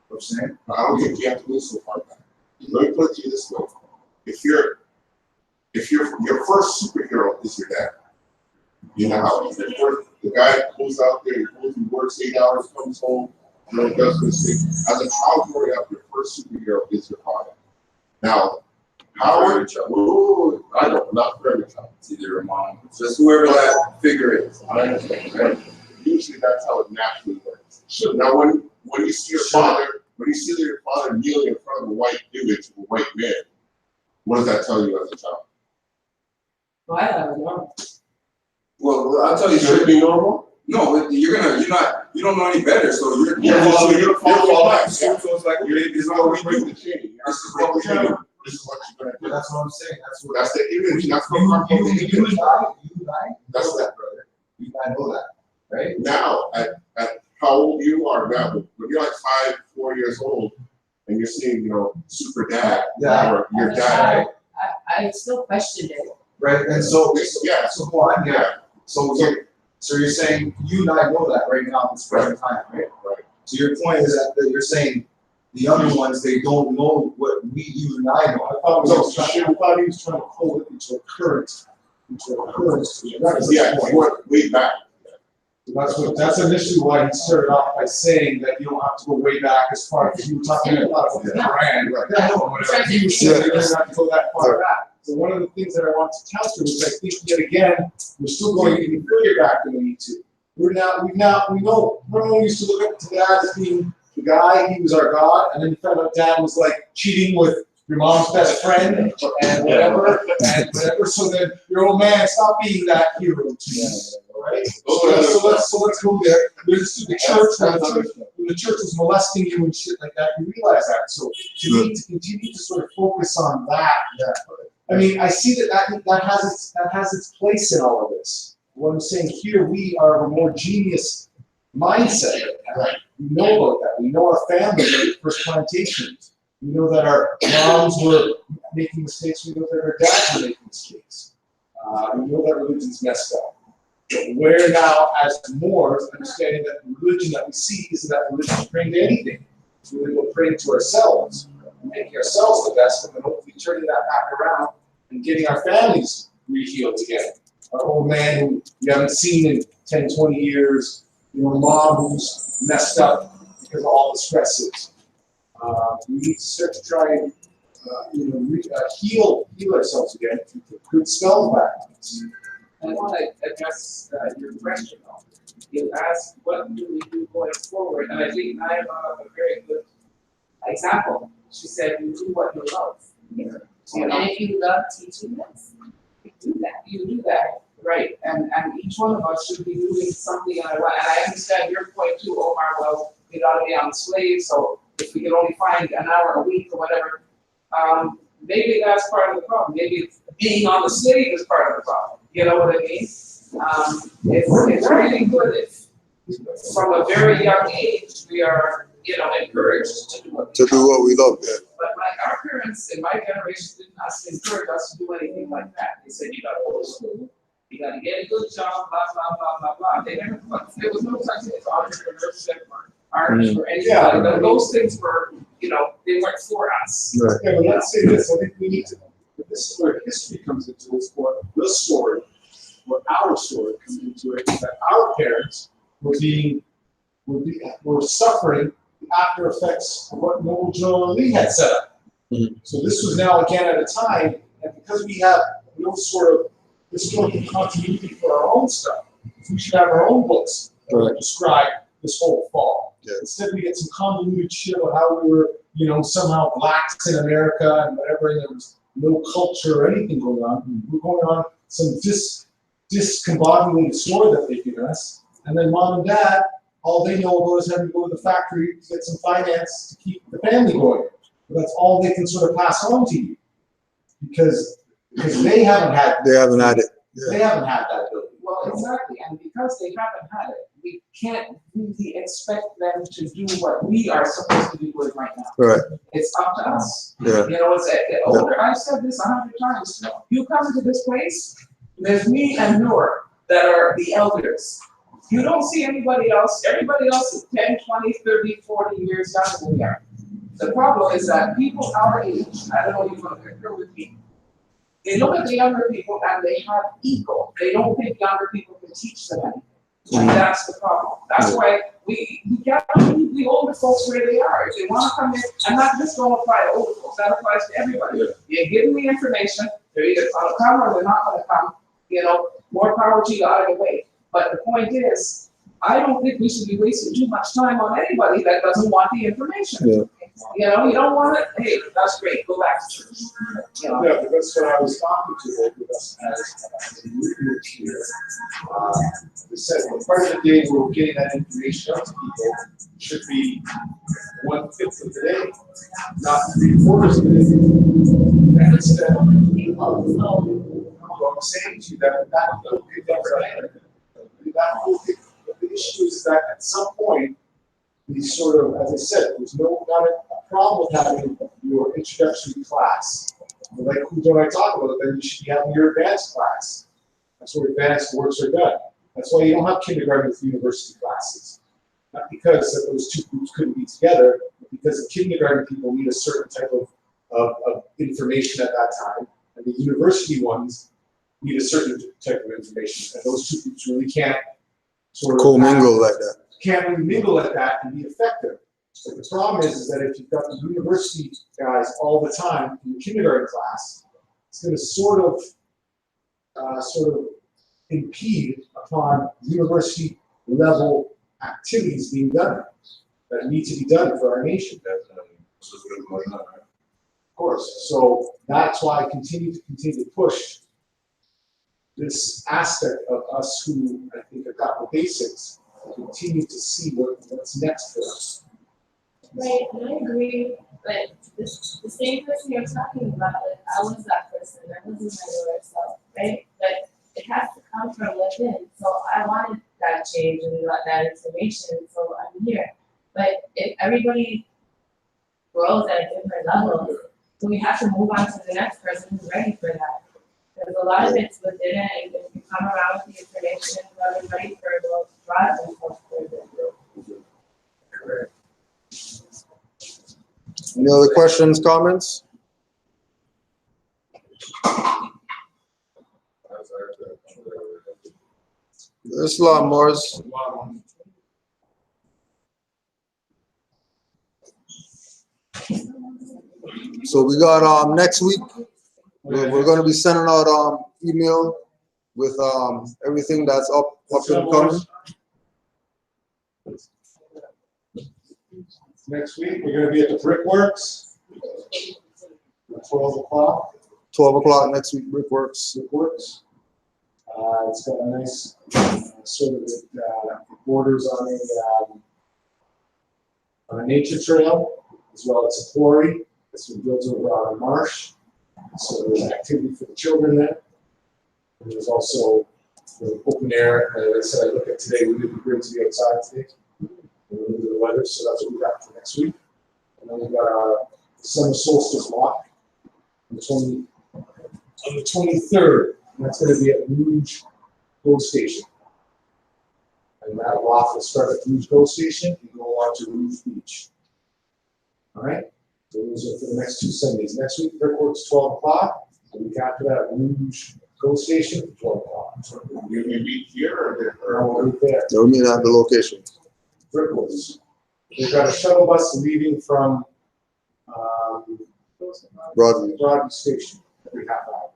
what I'm saying? I don't think you have to go so far back. Let me put it to you this way. If your first superhero is your dad, you know how the guy goes out there, he works 8 hours, comes home, you know, does this thing. As a child growing up, your first superhero is your father. Now, Howard, ooh, I know, not for every child. It's either your mom, just whoever that figure is. I understand, right? Usually that's how it naturally works. Sure. Now, when you see your father, when you see your father kneeling in front of a white image of a white man, what does that tell you as a child? Well, I thought it was normal. Well, I'll tell you, Should it be normal? no, you don't know any better, so you're You're following back. So it's like, okay, this is what we do. This is what we do. This is what you're gonna do. That's what I'm saying. That's the image. That's what You I'm and I image. That's know that, brother. You and I know that, right? Now, at how old you are now, when you're like 4 years old, and you're seeing, you know, super dad, Yeah. or your dad, right? I still questioned it. Right, and so, Yeah. so go on, yeah. So you're saying, you and I know that right now, it's present time, right? Right. So your point is that you're saying the younger ones, they don't know what you and I know. I thought he was trying to pull it into a current. Yeah, you went way back. That's initially why he started off by saying that you don't have to go way back as far as you were talking about the brand, right? Yeah. Or whatever. He was saying you don't have to go that far back. So one of the things that I want to counter, which I think yet again, we're still going even further back than we need to. We know, remember when we used to look up to Dad as being the guy, he was our God, and then you found out Dad was like cheating with your mom's best friend and whatever, so then your old man, stop being that hero to me, right? So let's go there. There's the church, when the church was molesting you and shit like that, you realize that. So you need to continue to sort of focus on that. I mean, I see that has its place in all of this. What I'm saying here, we are of a more genius mindset. Right? We know about that. We know our families are the first plantations. We know that our moms were making mistakes. We know that our dads were making mistakes. We know that religion's messed up. But we're now, as Moors, understanding that the religion that we see isn't that religion praying to anything. It's really about praying to ourselves, and making ourselves the best, and then hopefully turning that back around and getting our families re-healed again. Our old man who you haven't seen in 10, 20 years, you know, mom who's messed up because of all the stresses. We need to start to try and heal ourselves again, to good spells back. And I want to address your question though. You asked, what do we do going forward? And I think I brought up a very good example. She said, you do what you love. And if you love teaching this, You do that, right? And each one of us should be doing something on our way. And I understand your point too, Omar. Well, we gotta be on the slave, so if we can only find an hour a week or whatever, maybe that's part of the problem. Maybe being on the slave is part of the problem. You know what I mean? It's really good if from a very young age we are, encouraged to do what we love. But like our parents in my generation didn't encourage us to do anything like that. They said you gotta go to school, you gotta get a good job, blah blah blah blah blah. They never there was no such thing as entrepreneurship or art or anything like that. Those things were, they weren't for us. Yeah, but let's say this. I think we need to. This is where history comes into it. What the story, what our story comes into it, is that our parents were suffering the after effects of what Noble Joe Lee had set up. So this was now again at a time, and because we have no sort of historical continuity for our own stuff, we should have our own books that describe this whole fall. Yeah. Instead, we get some convoluted shit about how we were, you know, somehow blacks in America and whatever, and there was no culture or anything going on. We're going on some discombobulated story that they've given us, and then mom and dad, all they know about is having to go to the factory to get some finance to keep the family going. But that's all they can sort of pass on to you, because they haven't had They haven't had it. they haven't had that ability. Well, exactly, and because they haven't had it, we can't really expect them to do what we are supposed to be doing right now. Right. It's up to us. Yeah. You know, it's older, I've said this 100 times. You come into this place, there's me and Noor that are the elders. You don't see anybody else. Everybody else is 10, 20, 30, 40 years younger than we are. The problem is that people our age, I don't know if you're going to agree with me, they look at the younger people and they have ego. They don't think younger people can teach them anything. And that's the problem. That's why we got to leave the older folks where they are. If they want to come in, and not just don't apply to older folks, that applies to everybody. You give them the information, they're either going to come or they're not going to come. You know, more power to you out of the way. But the point is, I don't think we should be wasting too much time on anybody that doesn't want the information. Yeah. You know, you don't want it, hey, that's great, go back to church. You know? Yeah, but that's what I was talking to with us as a leader here. They said, well, part of the day we're getting that information out to people should be 1/5 of the day, not 3/4 of the day. And instead of, I'm saying to you that will be different. The issue is that at some point, these sort of, as I said, there's not a problem with having your introductory class. Like when I talk about it, then you should be having your advanced class. That's where advanced works are done. That's why you don't have kindergarten with university classes. Not because that those two groups couldn't be together, but because the kindergarten people need a certain type of information at that time, and the university ones need a certain type of information, and those two groups really can't sort of Co-mingle like that. Can't really mingle like that and be effective. But the problem is that if you've got the university guys all the time in the kindergarten class, it's going to sort of impede upon university level activities being done that need to be done for our nation. Of course. So that's why I continue to push this aspect of us who I think have got the basics, continue to see what's next for us. Right, and I agree, like, the same person you're talking about, like, I was that person, I wasn't my lower self, right? But it has to come from within, so I wanted that change and that information, so I'm here. But if everybody grows at a different level, so we have to move on to the next person who's ready for that. Because a lot of it's within it, and if you come around with the information, whoever's ready for it will drive themselves further. Any other questions, comments? There's a lot more. So we got next week. We're going to be sending out email with everything that's up and coming. Next week, we're going to be at the Brickworks at 12 o'clock. 12 o'clock next week, Brickworks. Brickworks. It's got a nice sort of borders on a nature trail, as well as a quarry. It's been built over on a marsh. So there's activity for the children there. And there's also the open air. Like I said, I look at today, we would be great to be outside today. We're into the weather, so that's what we got for next week. And then we got our summer solstice walk on the 23rd. And that's going to be at Rouge Gold Station. And that walk will start at Rouge Gold Station and go on to Rouge Beach. All right? So those are for the next 2 Sundays. Next week, Brickworks 12 o'clock. The week after that, Rouge Gold Station 12 o'clock. So we meet here or We'll meet there. They'll meet at the location. Brickworks. They've got a shuttle bus leaving from, Broadly. Broadway Station every half hour.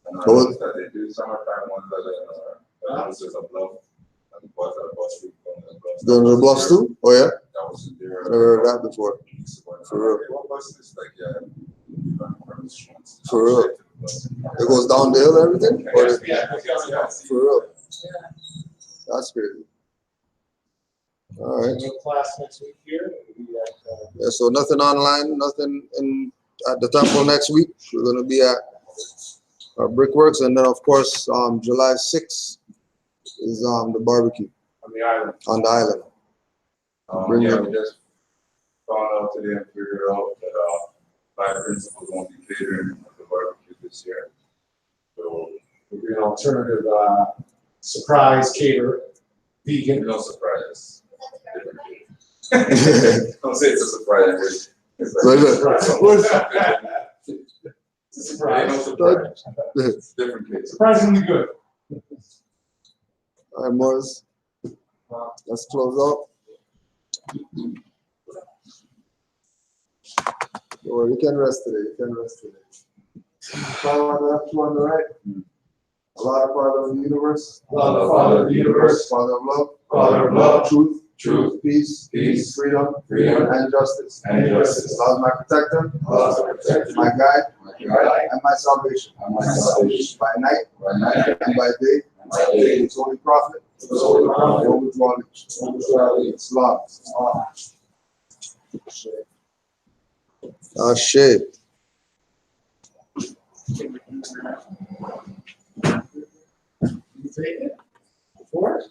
And I Cool. noticed that they do summertime ones that announces a bluff, and bus route from the bluff. Doing the bluffs too? Oh yeah? That was there. Never heard that before. For real. Okay, what bus is this? Like, yeah. For real. It goes down the hill and everything? Or for real? That's crazy. All right. No class next week here. It'll be at, Yeah, so nothing online, nothing in at the temple next week. We're gonna be at Brickworks, and then of course July 6th is the barbecue on the island. on the island. Bring Yeah, them. we just found out today and figured out that five principals won't be catering at the barbecue this year. So, It'll be an alternative, surprise caterer, vegan. no surprises. Don't say it's a surprise. It's Right, like, It's a surprise. ain't no surprise. It's a different case. Surprisingly good. All right, Morris. Let's close out. Or you can rest today. You can rest today. Father on the left, two on the right. Allah, Father of the universe. Allah, Father of the universe. Father of love. Father of love. Truth. Truth. Peace. Peace. Freedom. Freedom. And justice. And justice. Allah is my protector. Allah is my protector. My guide. guide. And my salvation. And my salvation. By night. By night. And by day. And by day. His holy prophet. His holy prophet. Over to all Islam. Shit. You take it? Four?